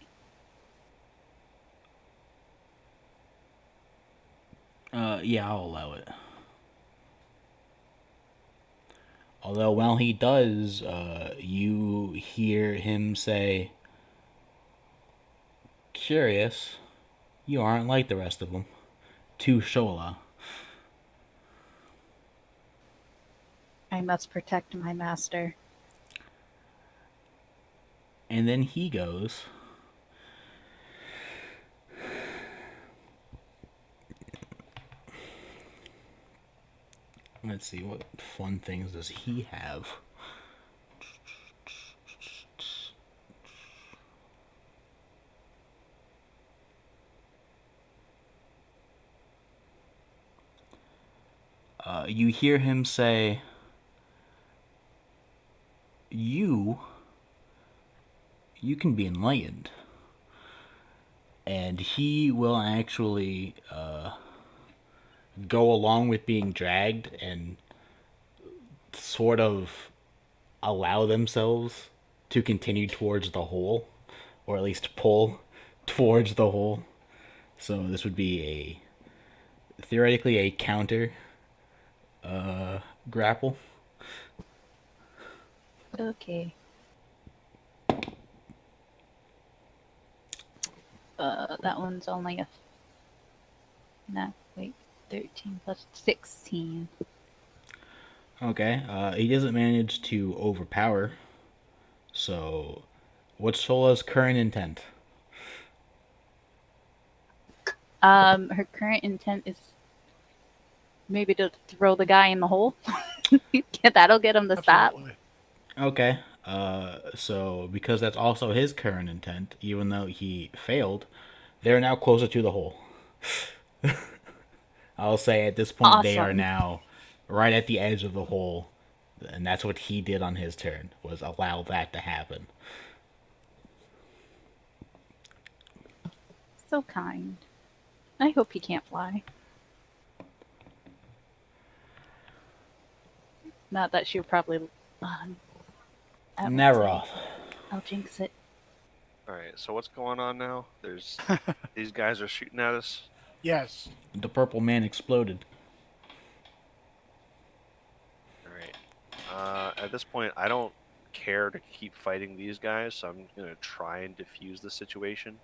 Yeah, I'll allow it. Although while he does, you hear him say, "Curious, you aren't like the rest of them." To Shola. I must protect my master. And then he goes, let's see, what fun things does he have? You hear him say, you can be enlightened. And he will actually go along with being dragged and sort of allow themselves to continue towards the hole, or at least pull towards the hole. So this would be theoretically a counter grapple. Okay. That one's only a. No, wait. 13 plus 16. Okay, he doesn't manage to overpower. So, what's Shola's current intent? Her current intent is maybe to throw the guy in the hole. That'll get him to stop. Absolutely. Okay, so because that's also his current intent, even though he failed, they're now closer to the hole. I'll say at this point they are Awesome. now right at the edge of the hole, and that's what he did on his turn, was allow that to happen. So kind. I hope he can't fly. Not that she'll probably. I won't say. Navaroth. I'll jinx it. All right. So what's going on now? There's these guys are shooting at us. Yes. The purple man exploded. All right. At this point, I don't care to keep fighting these guys, so I'm gonna try and defuse the situation.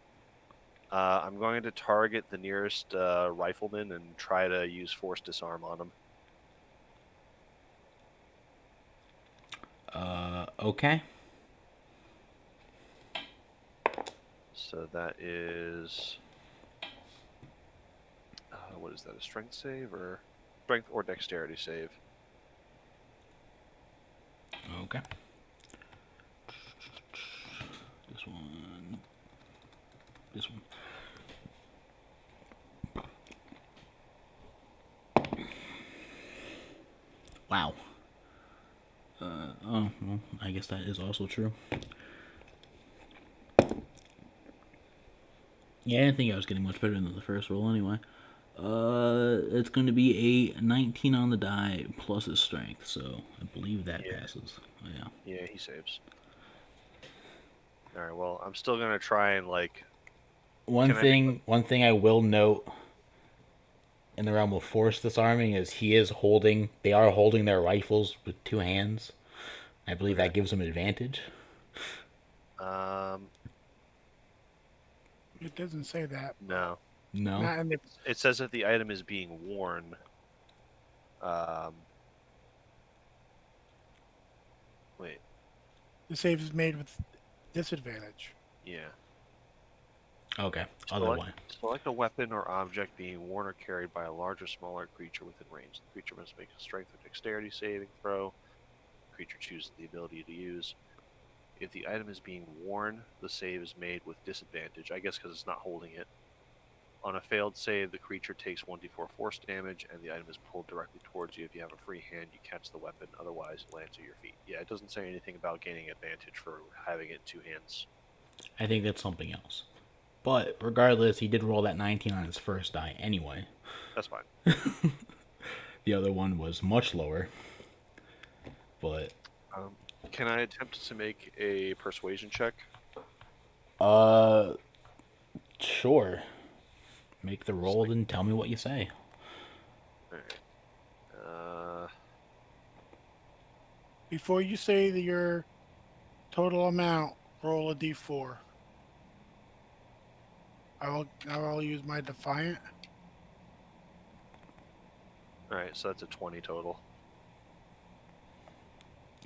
I'm going to target the nearest rifleman and try to use force disarm on him. Okay. So that is what is that? A strength save or dexterity save? Okay. This one. This one. Wow. Oh, well, I guess that is also true. Yeah, I didn't think I was getting much better than the first roll anyway. It's going to be a 19 on the die plus his strength, so I believe that Yeah. passes. Yeah. Yeah, he saves. All right. Well, I'm still gonna try and like. One Can I make? thing, one thing I will note in the realm of force disarming is they are holding their rifles with two hands. I believe Okay. that gives them advantage. Um. It doesn't say that. No. No. Not in the. It says if the item is being worn. Um. Wait. The save is made with disadvantage. Yeah. Okay. Other Select, one. select a weapon or object being worn or carried by a large or smaller creature within range. The creature must make a strength or dexterity saving throw. The creature chooses the ability to use. If the item is being worn, the save is made with disadvantage. I guess because it's not holding it. On a failed save, the creature takes 1d4 force damage, and the item is pulled directly towards you. If you have a free hand, you catch the weapon. Otherwise, it lands at your feet. Yeah, it doesn't say anything about gaining advantage for having it in two hands. I think that's something else. But regardless, he did roll that 19 on his first die anyway. That's fine. The other one was much lower. But Um, can I attempt to make a persuasion check? uh sure. Make the Just roll like, and tell me what you say. all right. Uh, Before you say your total amount, roll a d4. I will use my defiant. all right, so that's a 20 total.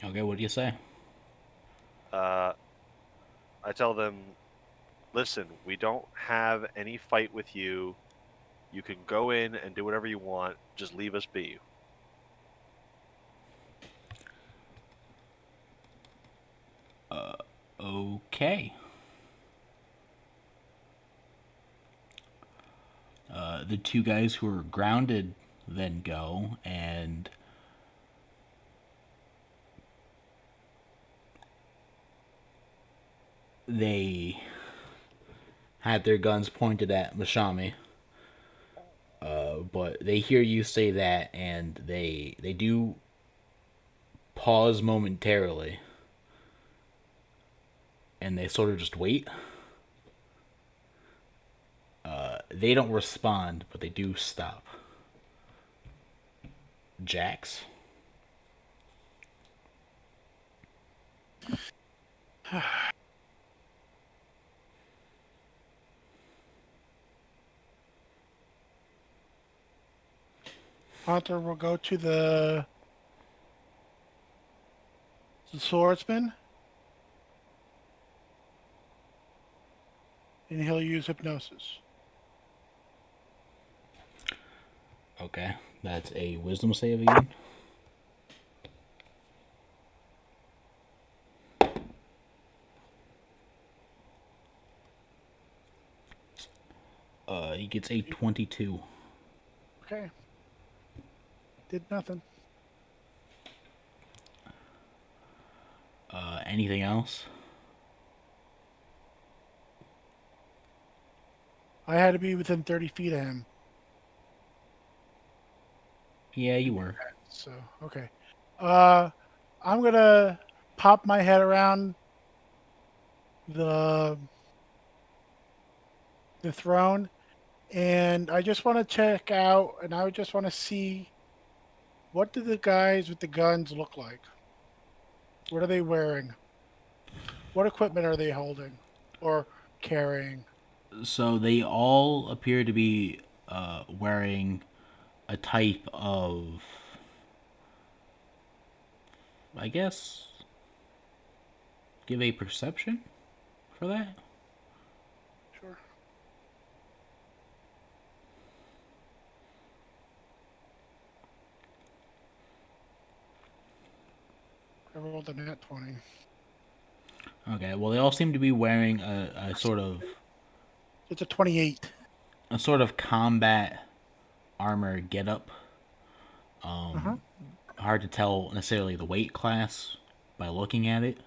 Okay, what do you say? Uh, I tell them, listen, we don't have any fight with you. You can go in and do whatever you want. Just leave us be. Okay. The two guys who are grounded then go, and they had their guns pointed at Mashami. But they hear you say that, and they do pause momentarily, and they sort of just wait. They don't respond, but they do stop. Jax. Hunter will go to the swordsman, and he'll use hypnosis. Okay, that's a wisdom save again. He gets a 22. Okay. Did nothing. Anything else? I had to be within 30 feet of him. Yeah, you were. So, okay. I'm going to pop my head around the throne, and I just want to check out, and I just want to see, what do the guys with the guns look like? What are they wearing? What equipment are they holding or carrying? So they all appear to be wearing a type of, I guess, give a perception for that. Sure. I rolled a nat 20. Okay, well they all seem to be wearing a sort of It's a 28. combat armor getup. Uh-huh. Hard to tell necessarily the weight class by looking at it.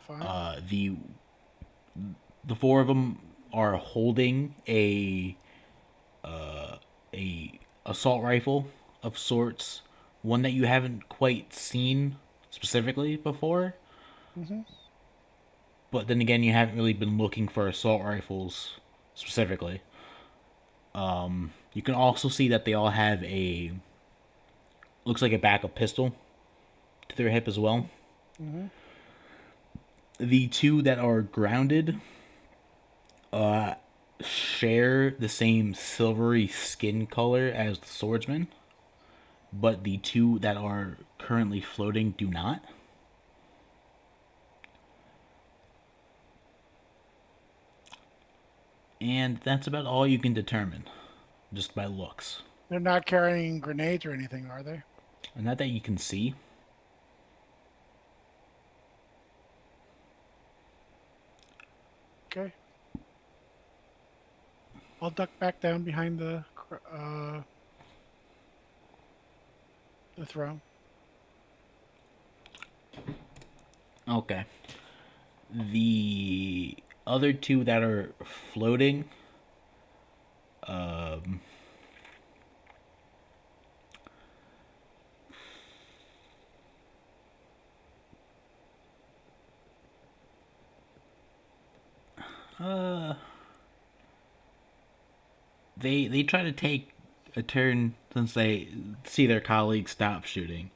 Fine. The four of them are holding a assault rifle of sorts, one that you haven't quite seen specifically before. Hmm. But then again, you haven't really been looking for assault rifles specifically. You can also see that they all have a looks like a backup pistol to their hip as well. Hmm. The two that are grounded share the same silvery skin color as the swordsman, but the two that are currently floating do not. And that's about all you can determine, just by looks. They're not carrying grenades or anything, are they? And not that you can see. Okay. I'll duck back down behind the throne. Okay. The other two that are floating, um, uh, they try to take a turn since they see their colleagues stop shooting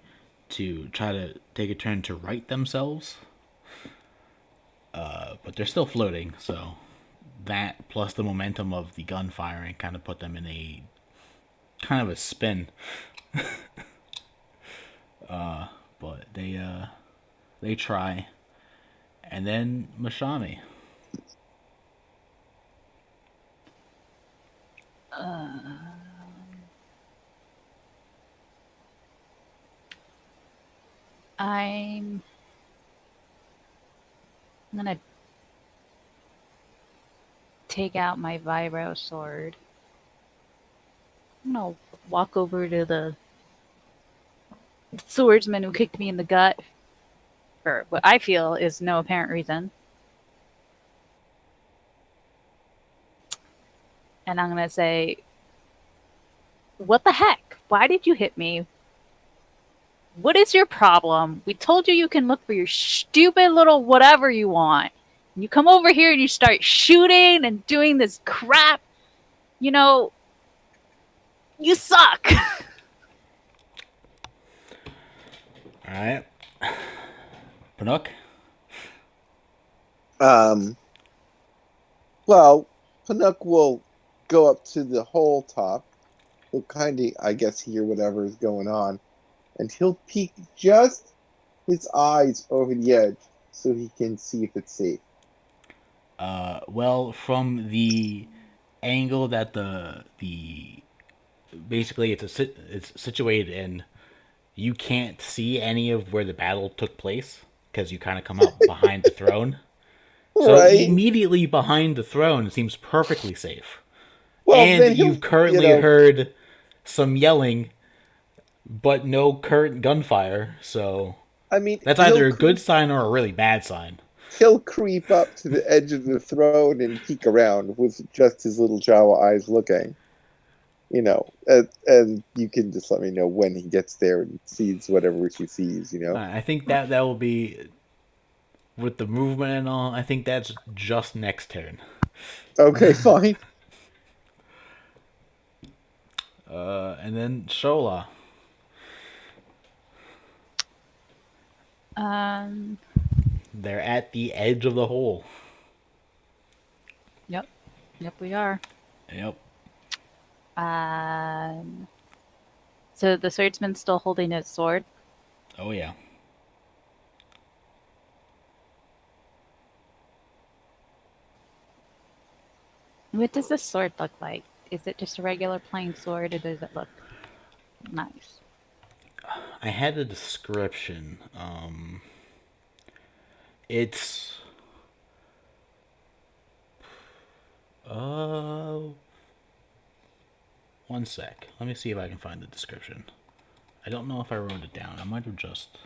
to try to take a turn to right themselves. But they're still floating, so that plus the momentum of the gun firing kind of put them in a kind of a spin. But they try, and then Mashami. I'm gonna take out my vibro sword. I'm gonna walk over to the swordsman who kicked me in the gut for what I feel is no apparent reason. And I'm gonna say, what the heck? Why did you hit me? What is your problem? We told you you can look for your stupid little whatever you want. And you come over here and you start shooting and doing this crap. You know, you suck. All right, Panook. Um, well, Panuk will go up to the whole top. He'll kind of, I guess, hear whatever is going on, and he'll peek just his eyes over the edge so he can see if it's safe. Well, from the angle that the basically it's situated in, you can't see any of where the battle took place because you kind of come out behind the throne. So Right? immediately behind the throne seems perfectly safe. Well, And then you've he'll, currently heard some yelling, but no current gunfire. So I mean, that's either a good sign or a really bad sign. he'll creep up to the edge of the throne and peek around with just his little Jawa eyes looking. And you can just let me know when he gets there and sees whatever he sees. I think that will be with the movement and all. I think that's just next turn. Okay, fine. And then Shola. um, They're at the edge of the hole. yep. Yep, we are. Yep. Um, so the swordsman's still holding his sword. Oh yeah. What does this sword look like? Is it just a regular plain sword, or does it look nice? I had a description. It's uh one sec. Let me see if I can find the description. I don't know if I wrote it down. I might have just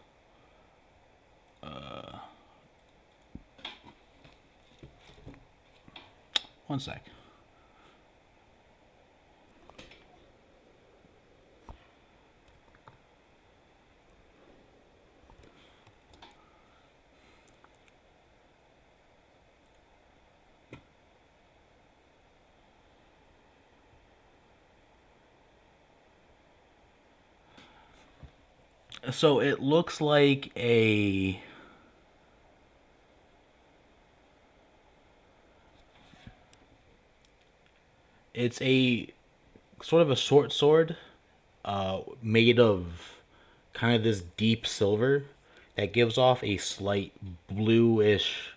One sec. So it looks like a. It's a sort of a short sword, made of kind of this deep silver that gives off a slight bluish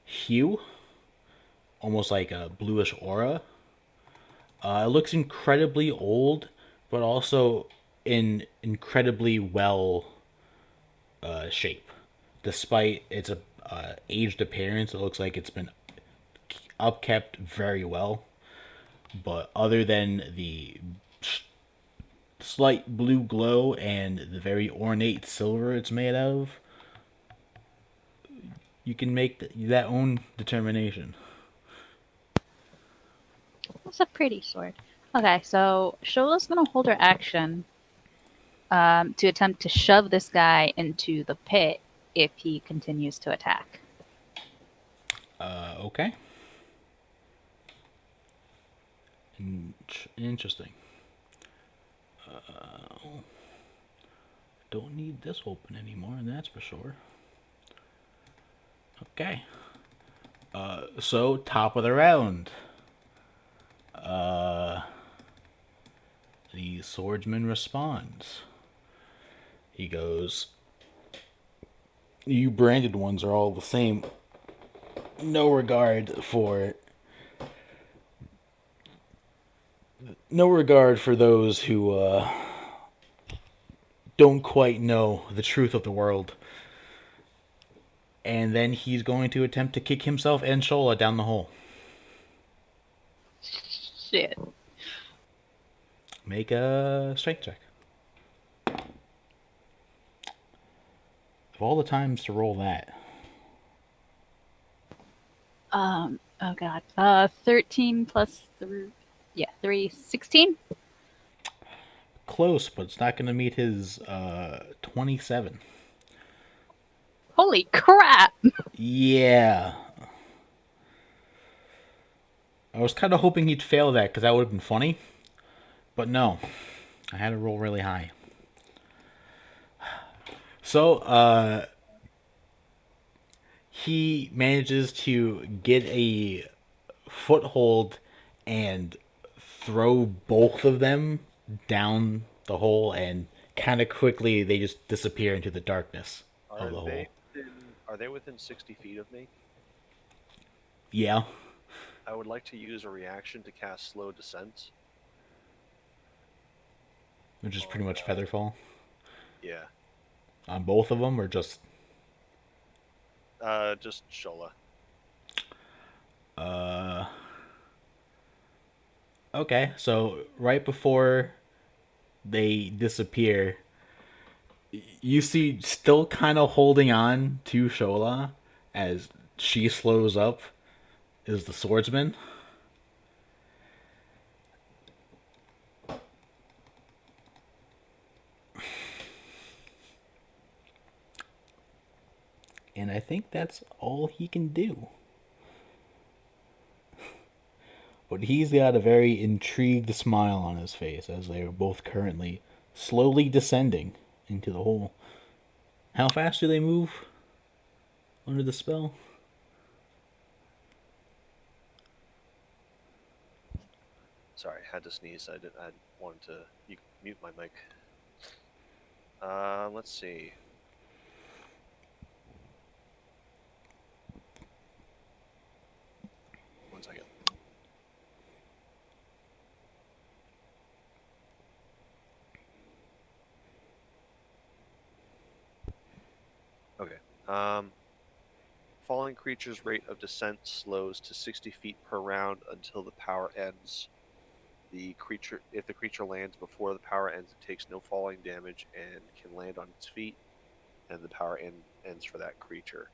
hue, almost like a bluish aura. It looks incredibly old, but also in incredibly well shape. Despite its aged appearance, it looks like it's been upkept very well. But other than the slight blue glow and the very ornate silver it's made of, you can make that own determination. That's a pretty sword. Okay, so Shola's gonna hold her action to attempt to shove this guy into the pit if he continues to attack. Okay. Interesting. Don't need this open anymore, and that's for sure. Okay. So top of the round. The swordsman responds. He goes, "You branded ones are all the same. No regard for those who don't quite know the truth of the world." And then he's going to attempt to kick himself and Shola down the hole. Shit. Make a strength check. Of all the times to roll that. Oh god. 13 plus 3. Yeah, 3. 16? Close, but it's not going to meet his 27. Holy crap! Yeah. I was kind of hoping he'd fail that because that would have been funny. But no. I had to roll really high. So, he manages to get a foothold and throw both of them down the hole, and kind of quickly they just disappear into the darkness of the hole. Are they within 60 feet of me? Yeah. I would like to use a reaction to cast Slow Descent. Which is pretty much Featherfall. Yeah. On both of them, or just... Just Shola. Okay, so right before they disappear, you see still kind of holding on to Shola as she slows up is the swordsman. And I think that's all he can do. But he's got a very intrigued smile on his face as they are both currently slowly descending into the hole. How fast do they move under the spell? Sorry, I had to sneeze. I wanted to mute my mic. Let's see. One second. Okay. Falling creature's rate of descent slows to 60 feet per round until the power ends. If the creature lands before the power ends, it takes no falling damage and can land on its feet, and the power ends for that creature.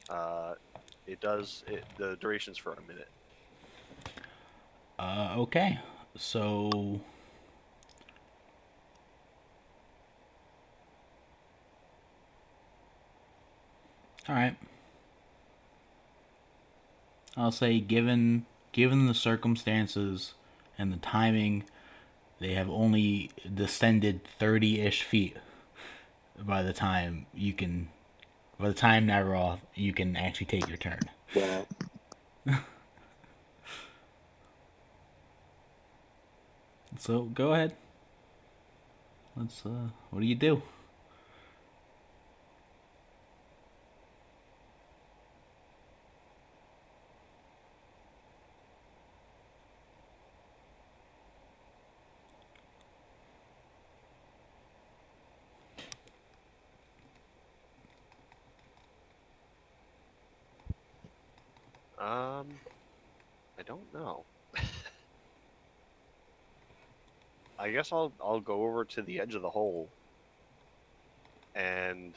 The duration's for a minute. Okay. So all right. I'll say given the circumstances and the timing, they have only descended 30-ish feet by the time you can by the time Navaroth you can actually take your turn. Well, So go ahead. Let's what do you do? I don't know. I guess I'll go over to the edge of the hole, and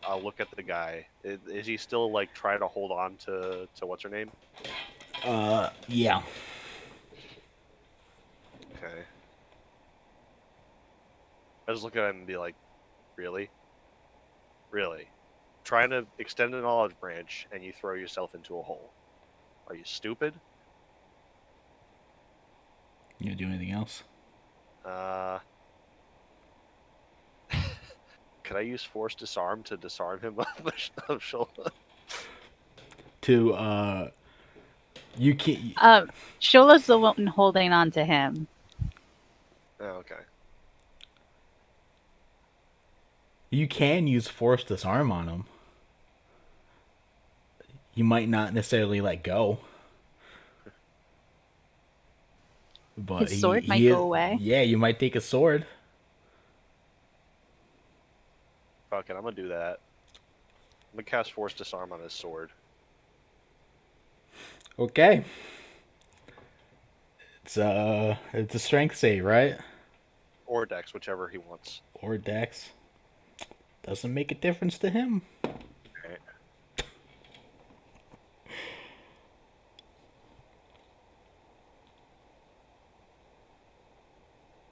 I'll look at the guy. Is he still like trying to hold on to what's her name? Yeah. Okay. I just look at him and be like, really, really, trying to extend an olive branch and you throw yourself into a hole. Are you stupid? You gonna do anything else? Uh, could I use force disarm to disarm him of shoulder? To you can't Shola's the one holding on to him. Oh, okay. you can use force disarm on him. You might not necessarily let go. But His sword might go away. Yeah, you might take a sword. Fuck it, I'm gonna do that. I'm gonna cast force disarm on his sword. Okay. It's a strength save, right? Or Dex, whichever he wants. Or dex. Doesn't make a difference to him. Alright.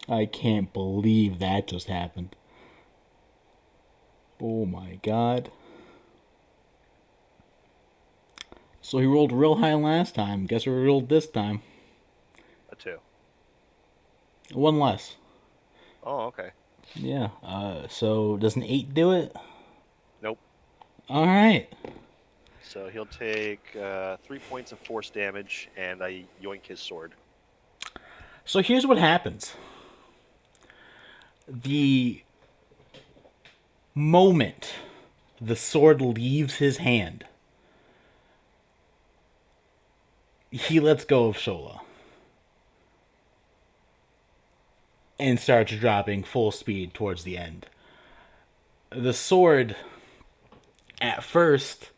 I can't believe that just happened. Oh my god. So he rolled real high last time. Guess we rolled this time. A 2. One less. Oh, okay. Yeah. So does an 8 do it? Nope. Alright. So he'll take 3 points of force damage, and I yoink his sword. So here's what happens. The moment the sword leaves his hand, he lets go of Shola and starts dropping full speed towards the end. The sword, at first,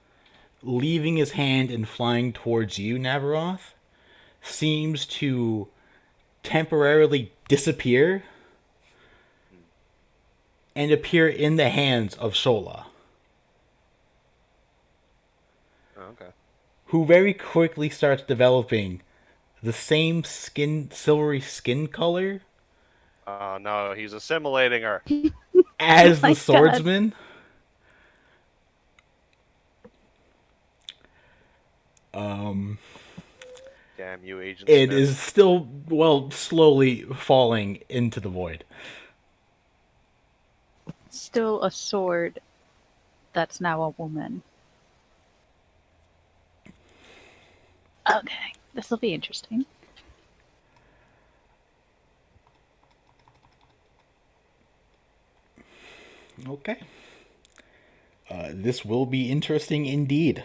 leaving his hand and flying towards you, Navaroth, seems to temporarily disappear and appear in the hands of Shola, Oh, okay. who very quickly starts developing the same silvery skin color Oh no, he's assimilating her. as my the God. swordsman. Damn you, Agent It Smith. is still, well, slowly falling into the void. Still a sword that's now a woman. Okay, this will be interesting. Okay. This will be interesting indeed.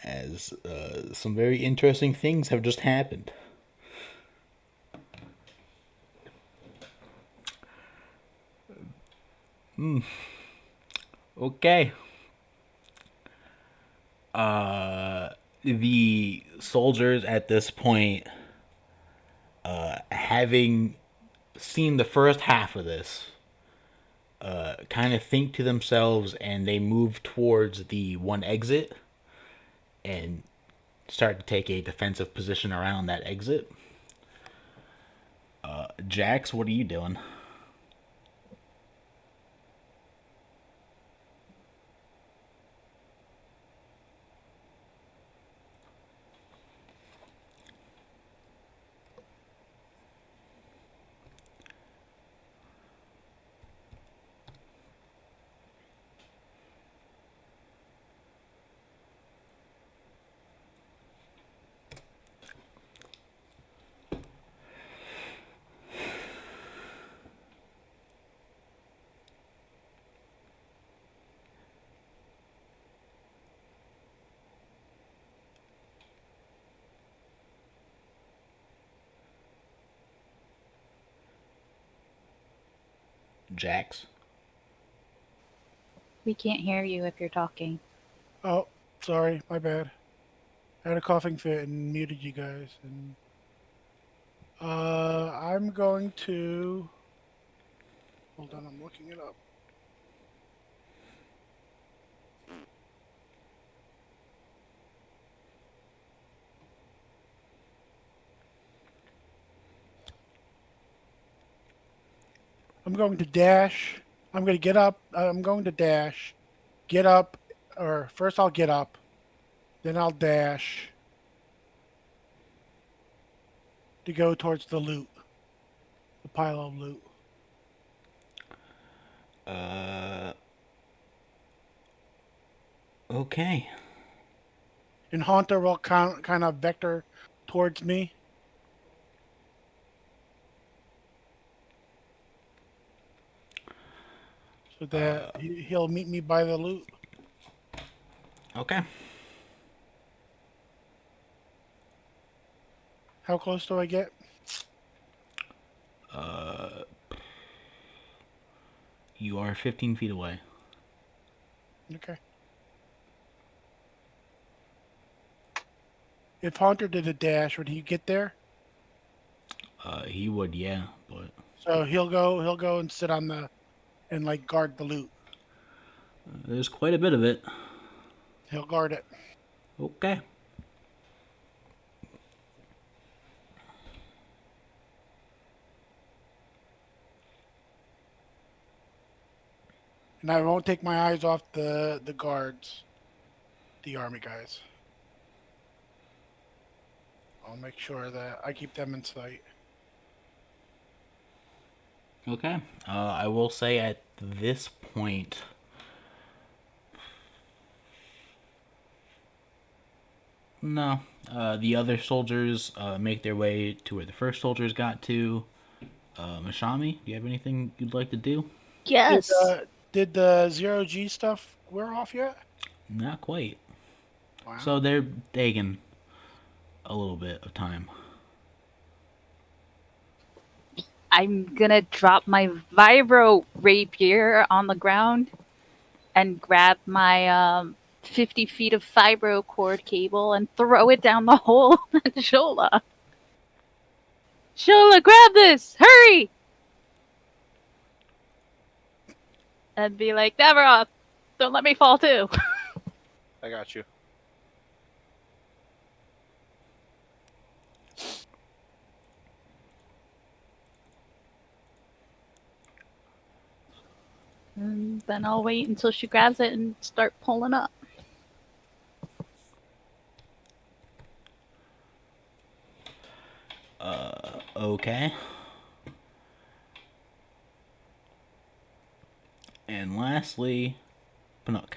As some very interesting things have just happened. Okay. The soldiers at this point, having seen the first half of this, kind of think to themselves and they move towards the one exit and start to take a defensive position around that exit. Jax, what are you doing? Jax? We can't hear you if you're talking. Oh, sorry, my bad. I had a coughing fit and muted you guys. And I'm going to hold on. I'm looking it up. I'm going to dash. I'm going to get up. I'm going to dash, get up, or first I'll get up, then I'll dash to go towards the loot, the pile of loot. Uh, okay. And Haunter will kind of vector towards me. So that he'll meet me by the loot. Okay. How close do I get? You are 15 feet away. Okay. If Haunter did a dash, would he get there? He would, yeah, but So he'll go and sit on the and like guard the loot. there's quite a bit of it. He'll guard it. Okay. And I won't take my eyes off the guards, the army guys. I'll make sure that I keep them in sight. Okay. I will say at this point, no. The other soldiers make their way to where the first soldiers got to. Mashami, do you have anything you'd like to do? Did Yes. did the zero G stuff wear off yet? Not quite. Wow. So they're taking a little bit of time. I'm gonna drop my vibro rapier on the ground and grab my 50 feet of fibro cord cable and throw it down the hole at Shola. Shola, grab this! Hurry! And be like, Navaroth, don't let me fall too. I got you. And then I'll wait until she grabs it and start pulling up. Okay. And lastly, Panook.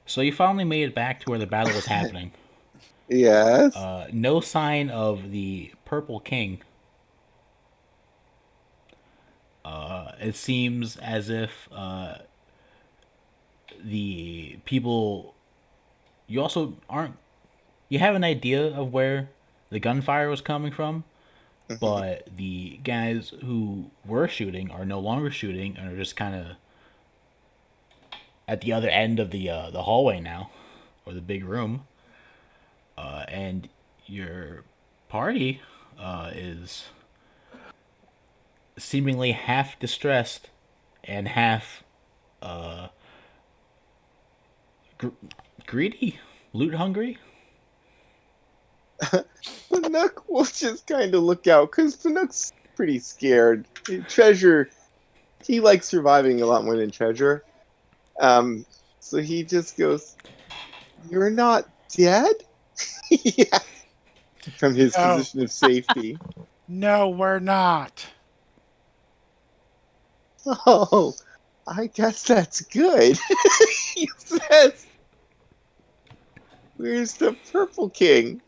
So you finally made it back to where the battle was happening. Yes. No sign of the Purple King. It seems as if the people. You also aren't. You have an idea of where the gunfire was coming from, Mhm. but the guys who were shooting are no longer shooting and are just kind of at the other end of the hallway now, or the big room. And your party is seemingly half distressed and half uh, gr- greedy. loot hungry? Fanook will just kind of look out because Fanook's pretty scared. Treasure, he likes surviving a lot more than Treasure. So he just goes, "You're not dead?" Yeah, from his No, position of safety. no, we're not. Oh, I guess that's good. He says, "Where's the Purple King?"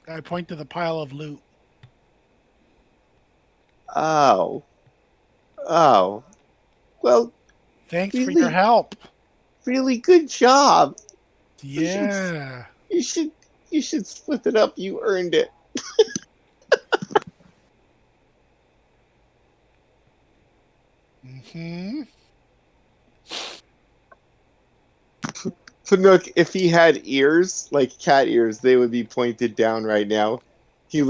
I point to the pile of loot. Oh, oh. Well, Thanks for your really, help. really good job. You should, Yeah. you should, you should split it up. You earned it. Hmm. Fanook, if he had ears like cat ears, they would be pointed down right now. He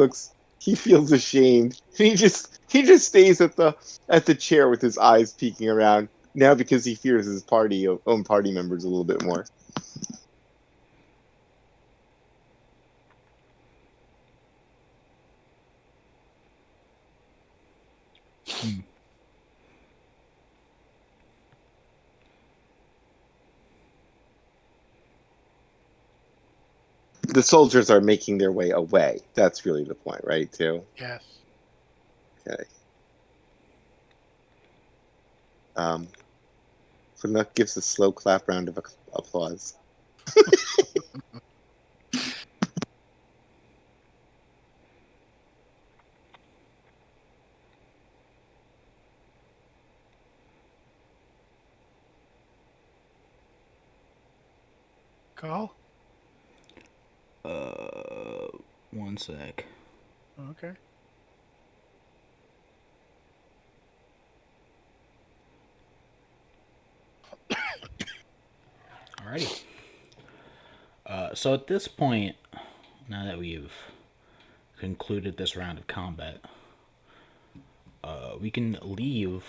feels ashamed. He just stays at the chair with his eyes peeking around now because he fears his own party members a little bit more. Hmm. The soldiers are making their way away. That's really the point, right? Too. Yes. Okay. Um, Fanook gives a slow clap round of applause. Call. Uh, one sec. Okay. Alrighty. So at this point, now that we've concluded this round of combat, we can leave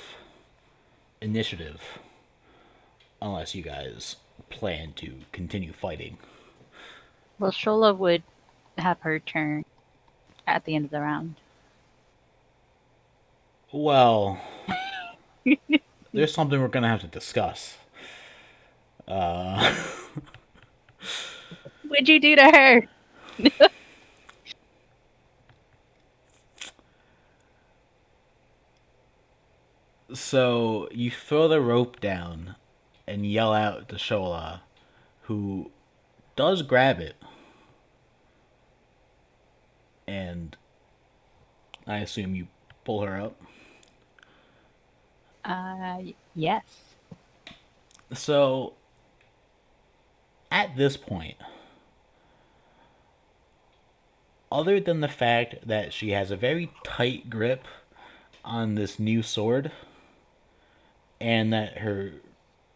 initiative unless you guys plan to continue fighting. Well, Shola would have her turn at the end of the round. Well, there's something we're gonna have to discuss. Uh, What'd you do to her? so you throw the rope down and yell out to Shola, who does grab it, and I assume you pull her up. Yes. So at this point, other than the fact that she has a very tight grip on this new sword, and that her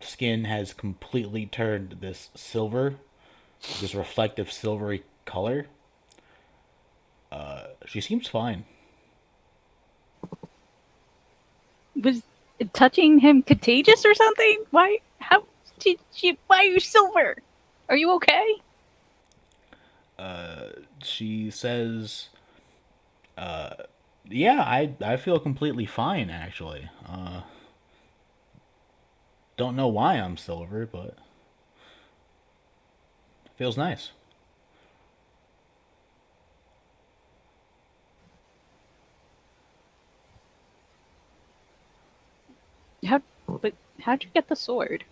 skin has completely turned this silver, this reflective silvery color, she seems fine. Was touching him contagious or something? Why? How did you? Why are you silver? Are you okay? She says, "Yeah, I feel completely fine actually. Don't know why I'm silver, but feels nice." How? But how'd you get the sword?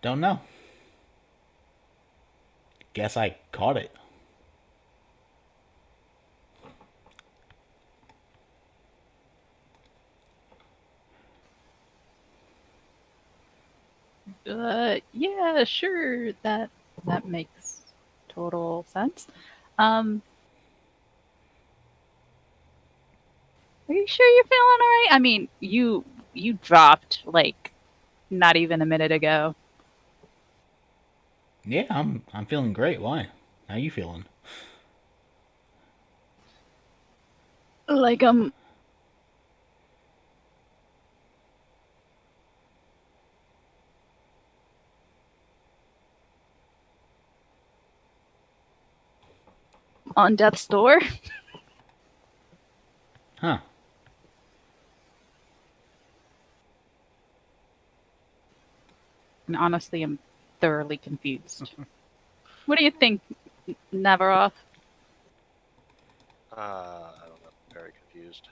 Don't know. Guess I caught it. Yeah, sure. That makes total sense. Um, are you sure you're feeling alright? I mean, you dropped like not even a minute ago. Yeah, I'm feeling great. Why? How you feeling? Like on death's door. Huh. And honestly, I'm thoroughly confused. What do you think, Navaroth? I don't know. Very confused.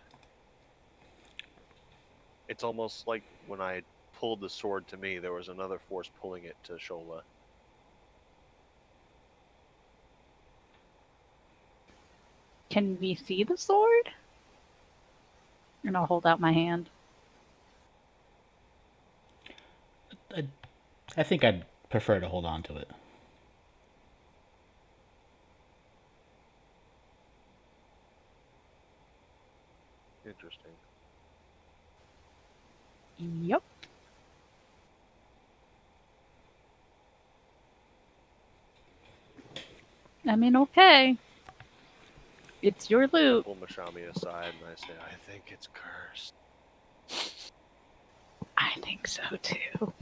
It's almost like when I pulled the sword to me, there was another force pulling it to Shola. Can we see the sword? And I'll hold out my hand. I think I'd prefer to hold on to it. Interesting. Yep. I mean, okay. It's your I loot. pull Mashami aside and I say, I think it's cursed. I think so too.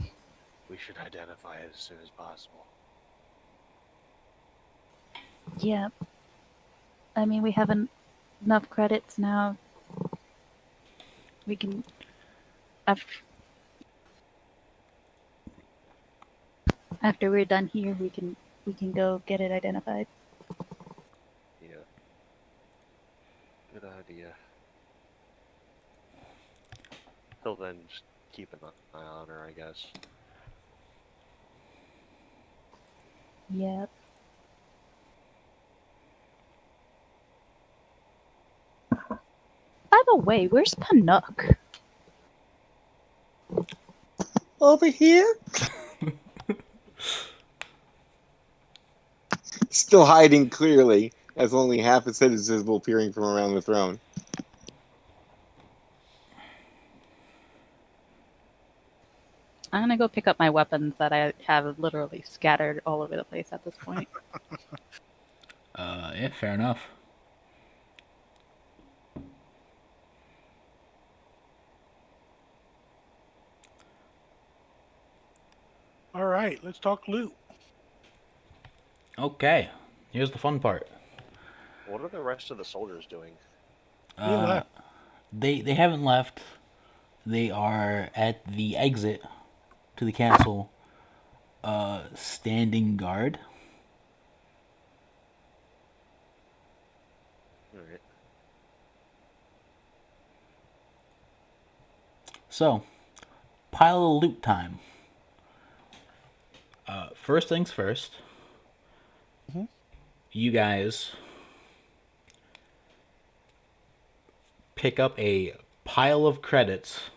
We should identify it as soon as possible. Yep. I mean, we have enough credits now. We can. After we're done here, we can go get it identified. Yeah. Good idea. Till then, just keep an eye on her, I guess. Yep. By the way, where's Panuk? Over here? Still hiding clearly, as only half his head is visible peering from around the throne. I'm gonna go pick up my weapons that I have literally scattered all over the place at this point. Yeah, fair enough. All right, let's talk loot. Okay, here's the fun part. What are the rest of the soldiers doing? They left. They haven't left. They are at the exit to the castle, standing guard. Alright. So, pile of loot time. First things first. Mhm. You guys pick up a pile of credits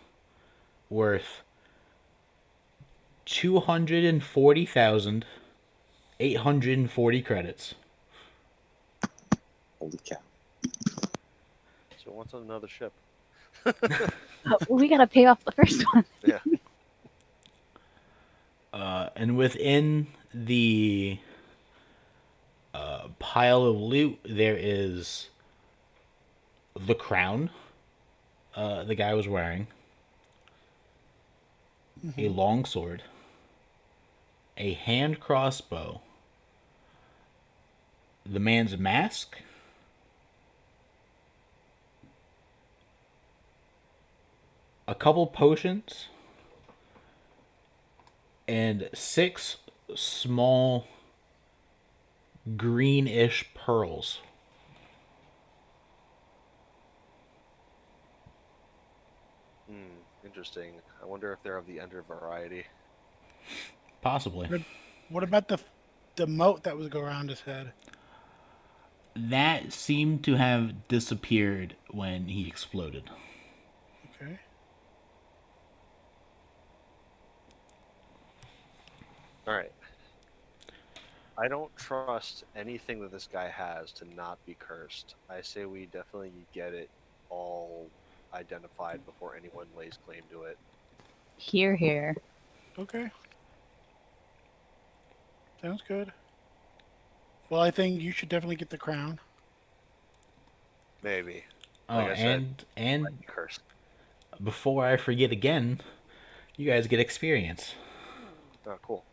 worth 240,840 credits. Holy cow. So what's on another ship? We gotta pay off the first one. Yeah. And within the pile of loot, there is the crown the guy was wearing, a longsword, a hand crossbow, the man's mask, a couple potions, and 6 small greenish pearls. Interesting. I wonder if they're of the ender variety. Possibly. What about the moat that was go around his head? That seemed to have disappeared when he exploded. Okay. Alright. I don't trust anything that this guy has to not be cursed. I say we definitely get it all identified before anyone lays claim to it. Here. Okay. Sounds good. Well, I think you should definitely get the crown. Maybe. Oh, Like I said, and might be cursed. before I forget again, you guys get experience. Oh, cool.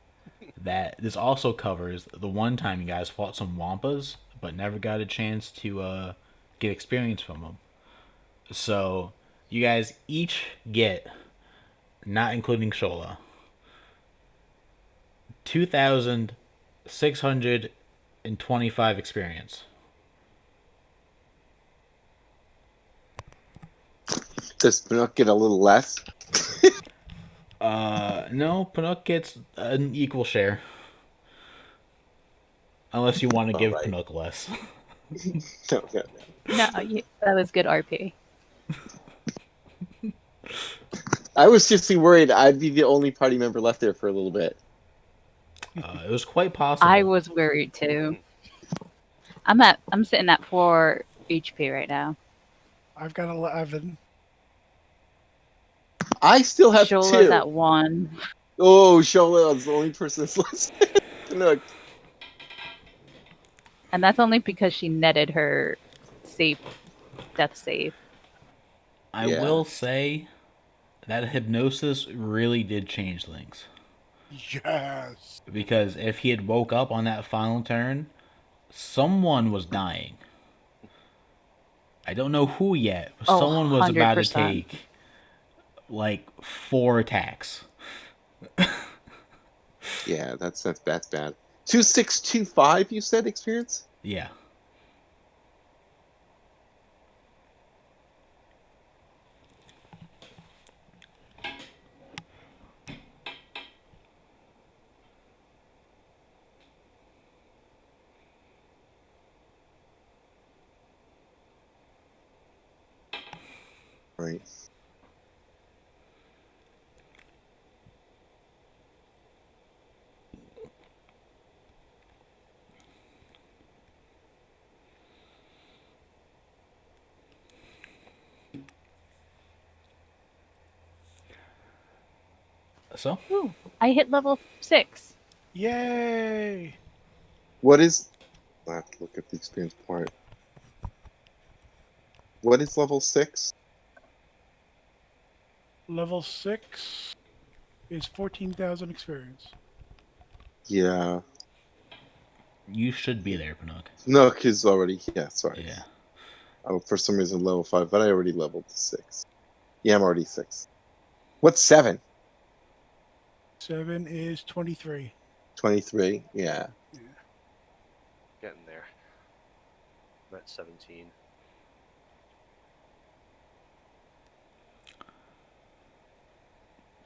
That this also covers the one time you guys fought some wampas but never got a chance to get experience from them. So you guys each get, not including Shola, 2,625 experience. Does Pinocchio get a little less? No, Pinook gets an equal share. Unless you want to give Alright. Pinook less. No, no, no. No, that was good RP. I was just worried I'd be the only party member left there for a little bit. It was quite possible. I was worried too. I'm sitting at 4 HP right now. I've got 11. I still have Shola's 2. at 1. Oh, Shola is the only person that's less. Look, And that's only because she netted her death save. I Yeah. will say that hypnosis really did change things. Yes. Because if he had woke up on that final turn, someone was dying. I don't know who yet, but Oh, someone was about to 100%. take like 4 attacks. yeah, that's bad. 2,625, you said experience? Yeah. Right. So, Ooh, I hit level 6. Yay. What is? I have to look at the experience part. What is level 6? Level 6 is 14,000 experience. Yeah. you should be there, Pinook. No, because already. Yeah, sorry. Yeah. Oh, for some reason level 5, but I already leveled to 6. Yeah, I'm already 6. What's 7? 7 is 23. 23. Yeah. Getting there. I'm at 17.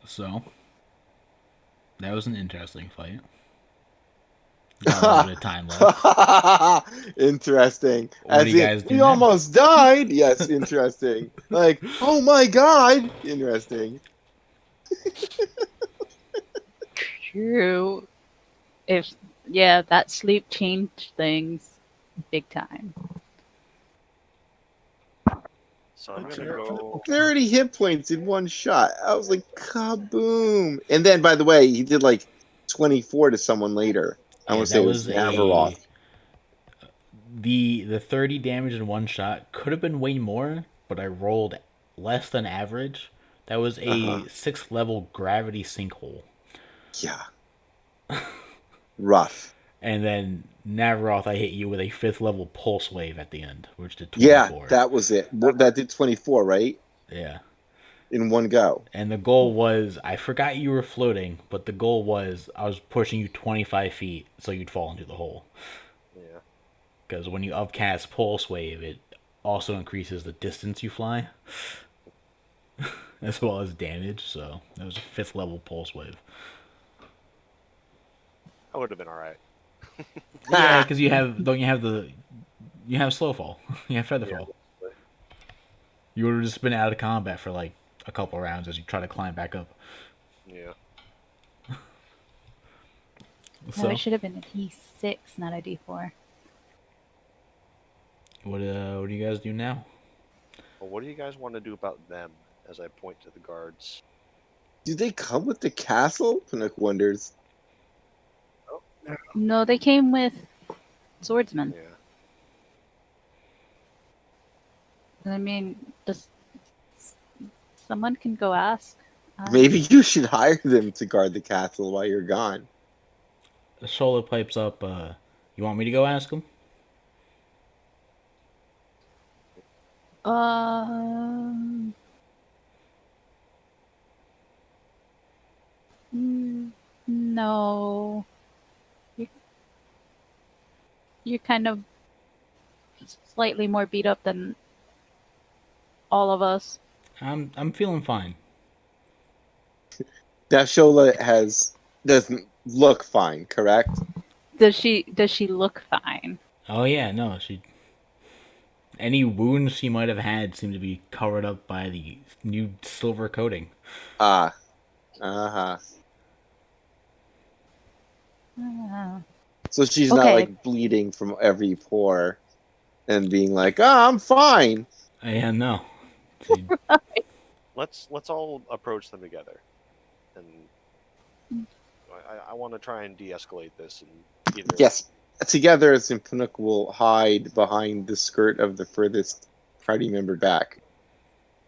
So, that was an interesting fight. Got a little bit of time left. Interesting. What do As you in, guys do we now? almost died. Yes, interesting. Like, oh my god, interesting. True. Yeah, that sleep changed things big time. So I'm Let's gonna hear it for the- go. 30 hit points in one shot. I was like, kaboom. And then, by the way, he did like 24 to someone later. I Yeah, want to say that it was was Navaroth. the 30 damage in one shot could have been way more, but I rolled less than average. That was a 6th level gravity sinkhole. Yeah. Rough. And then Navaroth, I hit you with a 5th level pulse wave at the end, which did Yeah, 24. that was it. That did 24, right? Yeah. In one go. And the goal was, I forgot you were floating, but the goal was I was pushing you 25 feet so you'd fall into the hole. Yeah. Because when you upcast Pulse Wave, it also increases the distance you fly, as well as damage. So that was a 5th level Pulse Wave. I would have been all right. Yeah, because you have slow fall, you have feather Yeah. fall. You would have just been out of combat for like a couple rounds as you try to climb back up. Yeah. No, So it should have been a D6, not a D4. what do you guys do now? Well, what do you guys want to do about them? As I point to the guards. Do they come with the castle? Pinnock wonders. No, they came with swordsmen. Yeah. I mean, just someone can go ask. Maybe you should hire them to guard the castle while you're gone. Shola pipes up. You want me to go ask him? Um. No. You're, you're kind of slightly more beat up than all of us. I'm feeling fine. Dashola doesn't look fine, correct? Does she look fine? Oh yeah, no, any wounds she might have had seem to be covered up by the new silver coating. Ah, uh-huh. Ah. So she's not Okay. like bleeding from every pore and being like, "Oh, I'm fine." Yeah, no. She, Let's all approach them together, and I want to try and de-escalate this, and either Yes, together as Pinnock will hide behind the skirt of the furthest party member back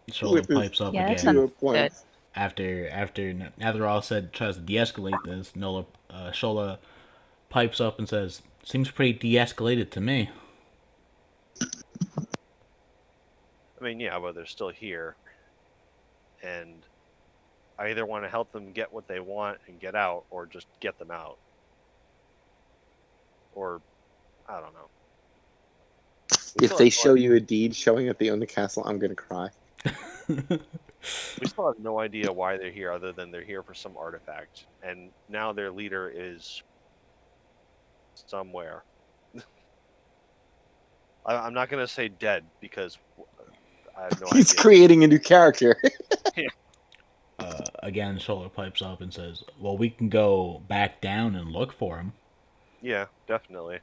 Shola with his pipes up Yeah, that again sounds two good. points. after Navaroth said tries to de-escalate this. Shola pipes up and says, "Seems pretty de-escalated to me." I mean, yeah, but they're still here, and I either want to help them get what they want and get out, or just get them out, or I don't know. We If still they have no, show you a deed showing that they own the castle, I'm gonna cry. we still have no idea why they're here, other than they're here for some artifact, and now their leader is somewhere. I'm not gonna say dead because I have no He's idea. creating a new character. Yeah. Again, Shola pipes up and says, "Well, we can go back down and look for him." Yeah, definitely.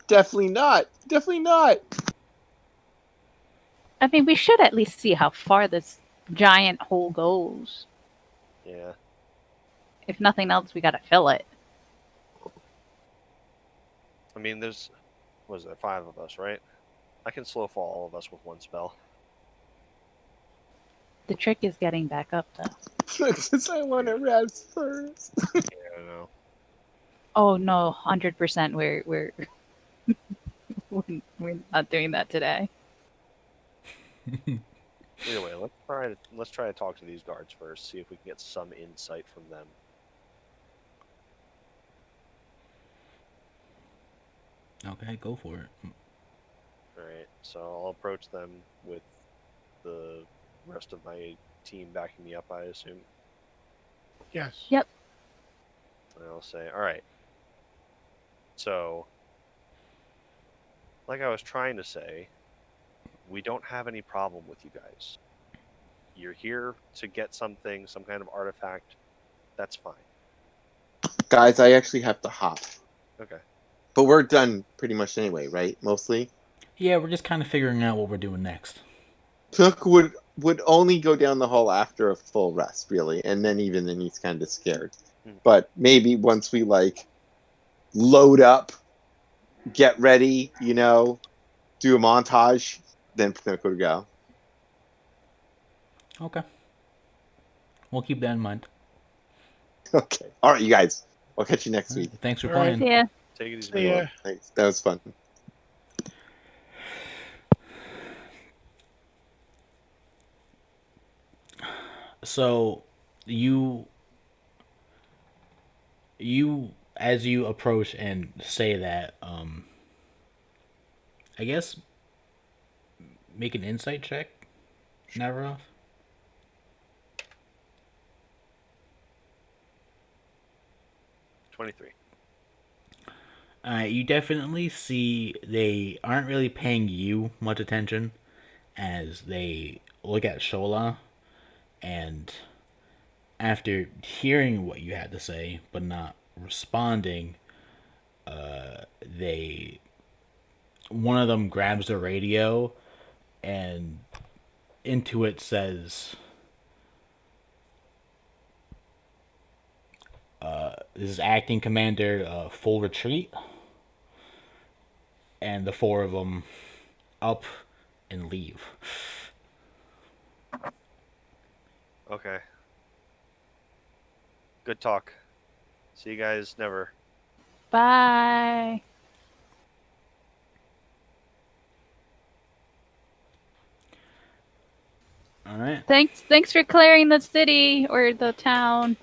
Definitely not. Definitely not. I mean, we should at least see how far this giant hole goes. Yeah. If nothing else, we gotta fill it. I mean, there's, what is there, 5 of us, right? I can slow fall all of us with one spell. The trick is getting back up, though. Since I want to rest first. I don't know. Oh no, 100%. We're we're not doing that today. Either way, let's try to talk to these guards first. See if we can get some insight from them. Okay, go for it. All right. So I'll approach them with the rest of my team backing me up, I assume. Yes. Yep. And I'll say, all right. So, like I was trying to say, we don't have any problem with you guys. You're here to get something, some kind of artifact. That's fine. Guys, I actually have to hop. Okay. But we're done pretty much anyway, right? Mostly. Yeah, we're just kind of figuring out what we're doing next. Took would only go down the hole after a full rest, really, and then even then he's kind of scared. But maybe once we like load up, get ready, do a montage, then Pinocchio to go. Okay, we'll keep that in mind. Okay. All right, you guys. I'll catch you next All right, week. thanks for All right. playing. Yeah. Take it easy, See man. ya. Thanks. That was fun. So, you as you approach and say that, I guess make an insight check, Navaroth. 23. You definitely see they aren't really paying you much attention as they look at Shola, and after hearing what you had to say but not responding, they one of them grabs the radio and into it says, "This is acting commander, full retreat," and the four of them up and leave. Okay. Good talk. See you guys never. Bye. All right. Thanks for clearing the city or the town.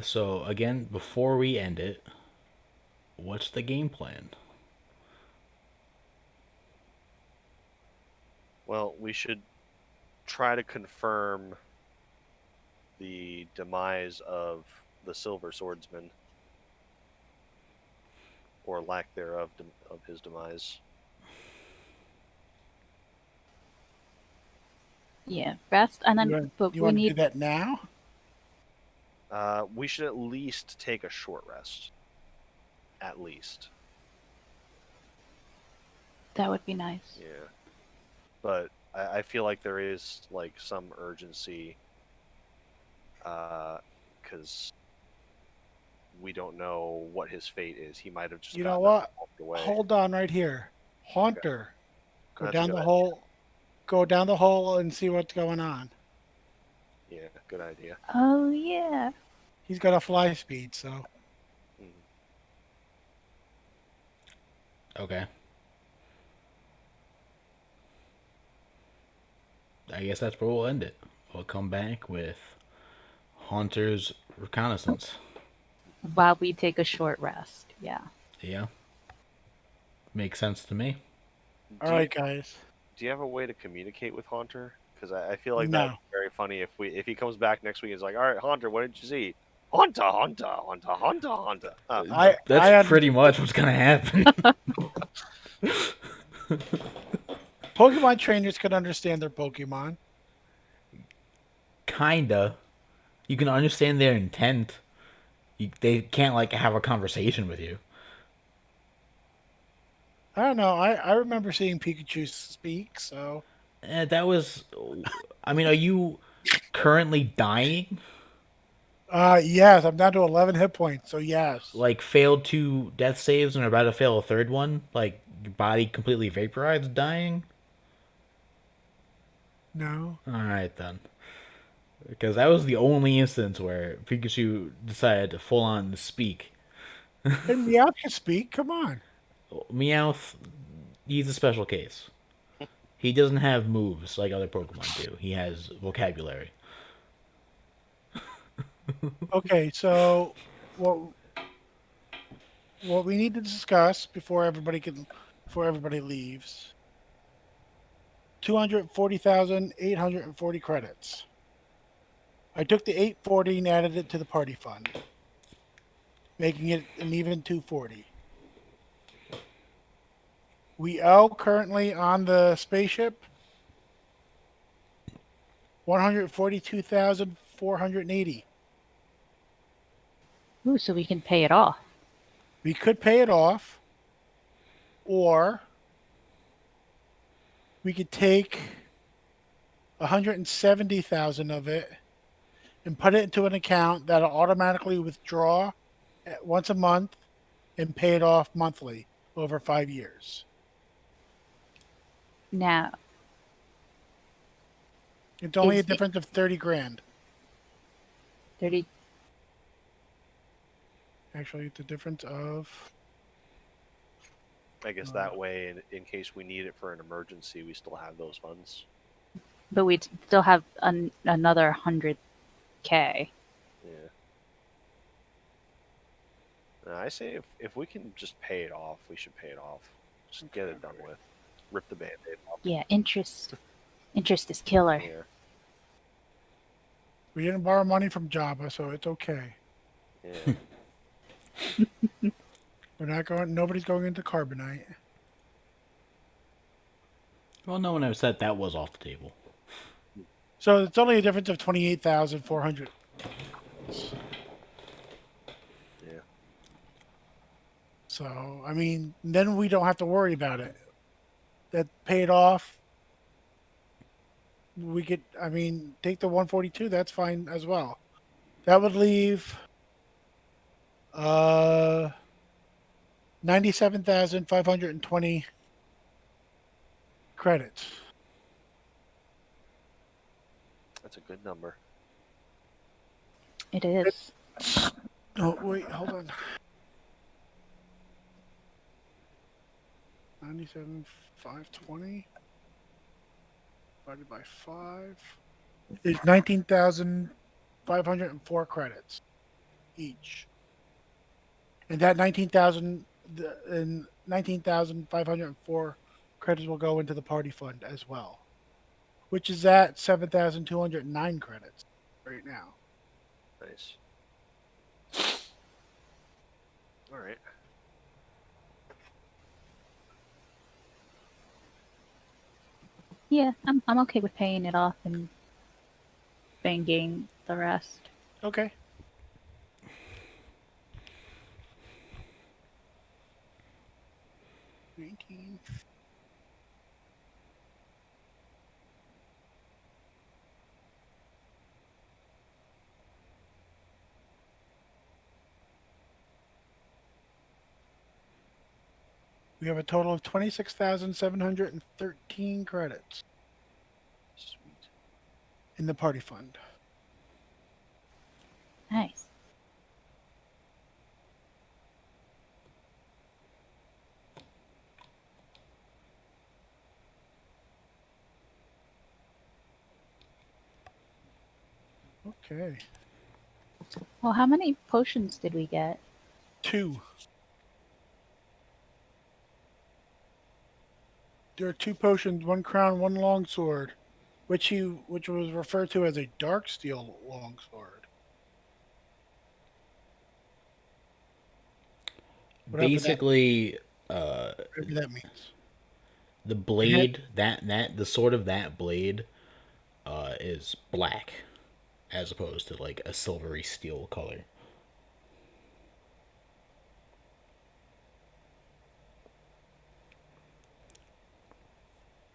So again, before we end it, what's the game plan? Well, we should try to confirm the demise of the Silver Swordsman, or lack thereof of his demise. Yeah, rest, and You then want, but you we want to do need that now? We should at least take a short rest. At least. that would be nice. Yeah. But I feel like there is like some urgency, because we don't know what his fate is. He might have just You know gotten up what? and walked away. Hold on right here. Okay. Haunter. Go That's a down good the idea. hole. Go down the hole and see what's going on. Yeah, good idea. Oh yeah. He's got a fly speed, so Mm. Okay. I guess that's where we'll end it. We'll come back with Haunter's reconnaissance. While we take a short rest. Yeah. Yeah. Makes sense to me. all Do you right, guys. do you have a way to communicate with Haunter? Because I feel like that would No. be very funny if he comes back next week and is like, all right, Haunter, what did you see? Haunter, Haunter, Haunter, Haunter, Haunter. I That's pretty much what's gonna happen. Pokemon trainers can understand their Pokemon. Kinda. You can understand their intent. They can't like have a conversation with you. I don't know. I remember seeing Pikachu speak, so That was. I mean, are you currently dying? yes, I'm down to 11 hit points, so yes. Like failed two death saves and are about to fail a third one? Like your body completely vaporized, dying? No. All right then. Because that was the only instance where Pikachu decided to full on speak. And Meowth can speak. Come on. Meowth, he's a special case. He doesn't have moves like other Pokemon do. He has vocabulary. Okay, so what we need to discuss before everybody leaves. 240,840 credits. I took the 840 and added it to the party fund, making it an even 240. We owe currently on the spaceship 142,480. Ooh, so we can pay it off. We could pay it off, or we could take 170,000 of it and put it into an account that'll automatically withdraw once a month and pay it off monthly over 5 years. Now, It's only a Is the- difference of 30 grand. 30. Actually, it's a difference of I guess that way, in case we need it for an emergency, we still have those funds. But we'd still have another 100K. Yeah. I say if we can just pay it off, we should pay it off. Just get it done with. Rip the band-aid off. Yeah, interest is killer. Yeah. we didn't borrow money from Jabba, so it's okay. Yeah. We're not going. Nobody's going into Carbonite. Well, no one ever said that was off the table. So it's only a difference of 28,400. Yeah. So I mean, then we don't have to worry about it. That paid off. We could. I mean, take the 142. That's fine as well. That would leave 97,520 credits. That's a good number. It is. Oh wait, hold on. 97,520. divided by 5 is 19,504 credits each. And that 19,504 credits will go into the party fund as well, which is at 7,209 credits right now. Nice. All right. Yeah, I'm okay with paying it off and banging the rest. Okay. $19. We have a total of 26,713 credits Sweet. in the party fund. Nice. Okay. Well, how many potions did we get? 2. There are 2 potions, 1 crown, 1 longsword, which was referred to as a dark steel longsword. Whatever Basically, whatever that means. the It had- blade the sword of that blade is black, as opposed to like a silvery steel color.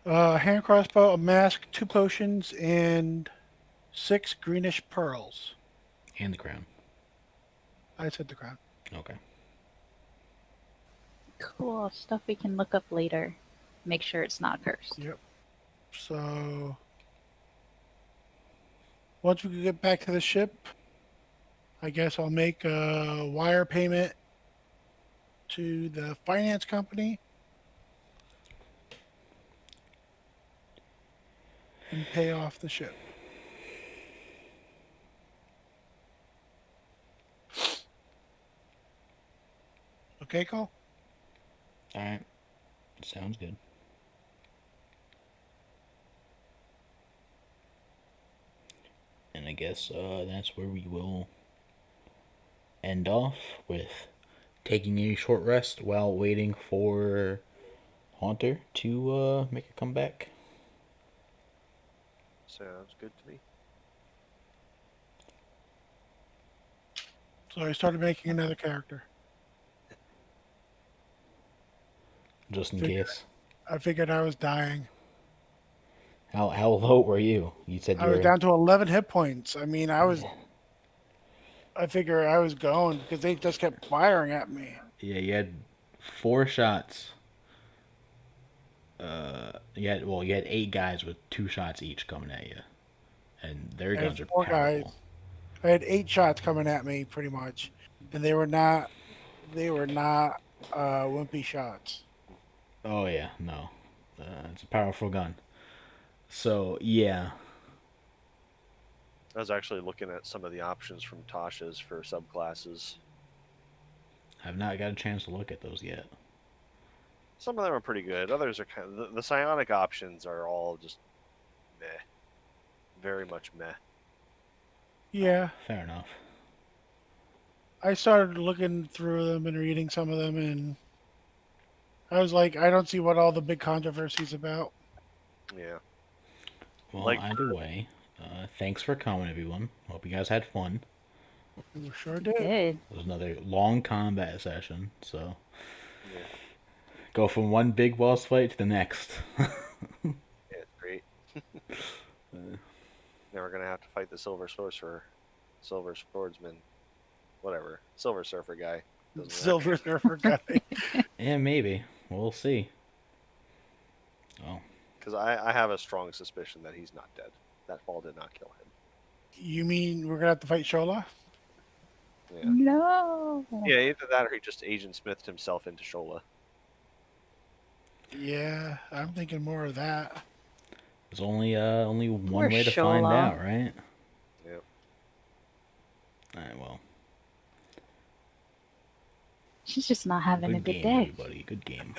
Hand crossbow, a mask, 2 potions, and 6 greenish pearls. And the crown. I said the crown. Okay. Cool stuff we can look up later. Make sure it's not cursed. Yep. So once we get back to the ship, I guess I'll make a wire payment to the finance company and pay off the ship. Okay, Cole? All right. Sounds good. And I guess that's where we will end off with taking a short rest while waiting for Haunter to make a comeback. Sounds good to me. So I started making another character. Just in Figured- case. I figured I was dying. How low were you? You said I you was were. down to 11 hit points. I mean, I figure I was going because they just kept firing at me. Yeah, you had 4 shots. You had 8 guys with 2 shots each coming at you, and their I had guns are 4 guys. powerful. I had 8 shots coming at me pretty much, and they were not wimpy shots. Oh yeah, no, it's a powerful gun. So yeah, I was actually looking at some of the options from Tasha's for subclasses. I've not got a chance to look at those yet. Some of them are pretty good. Others are kind of the psionic options are all just meh, very much meh. Yeah, Fair enough. I started looking through them and reading some of them, and I was like, I don't see what all the big controversy's about. Yeah, Well, like either way, thanks for coming, everyone. Hope you guys had fun. We sure did. Did. It was another long combat session, so yeah, go from one big boss fight to the next. yeah, it's great. Never gonna have to fight the Silver Sorcerer, Silver Swordsman, whatever, Silver Surfer guy. Doesn't matter. Silver Surfer guy. Yeah, maybe. We'll see. Oh, Because I have a strong suspicion that he's not dead. That fall did not kill him. You mean we're gonna have to fight Shola? Yeah, No. yeah, either that or he just Agent Smithed himself into Shola. Yeah, I'm thinking more of that. There's only one Poor way to find Shola. out, right? Yep. Alright, well. She's just not having a good game, day. everybody. Good game.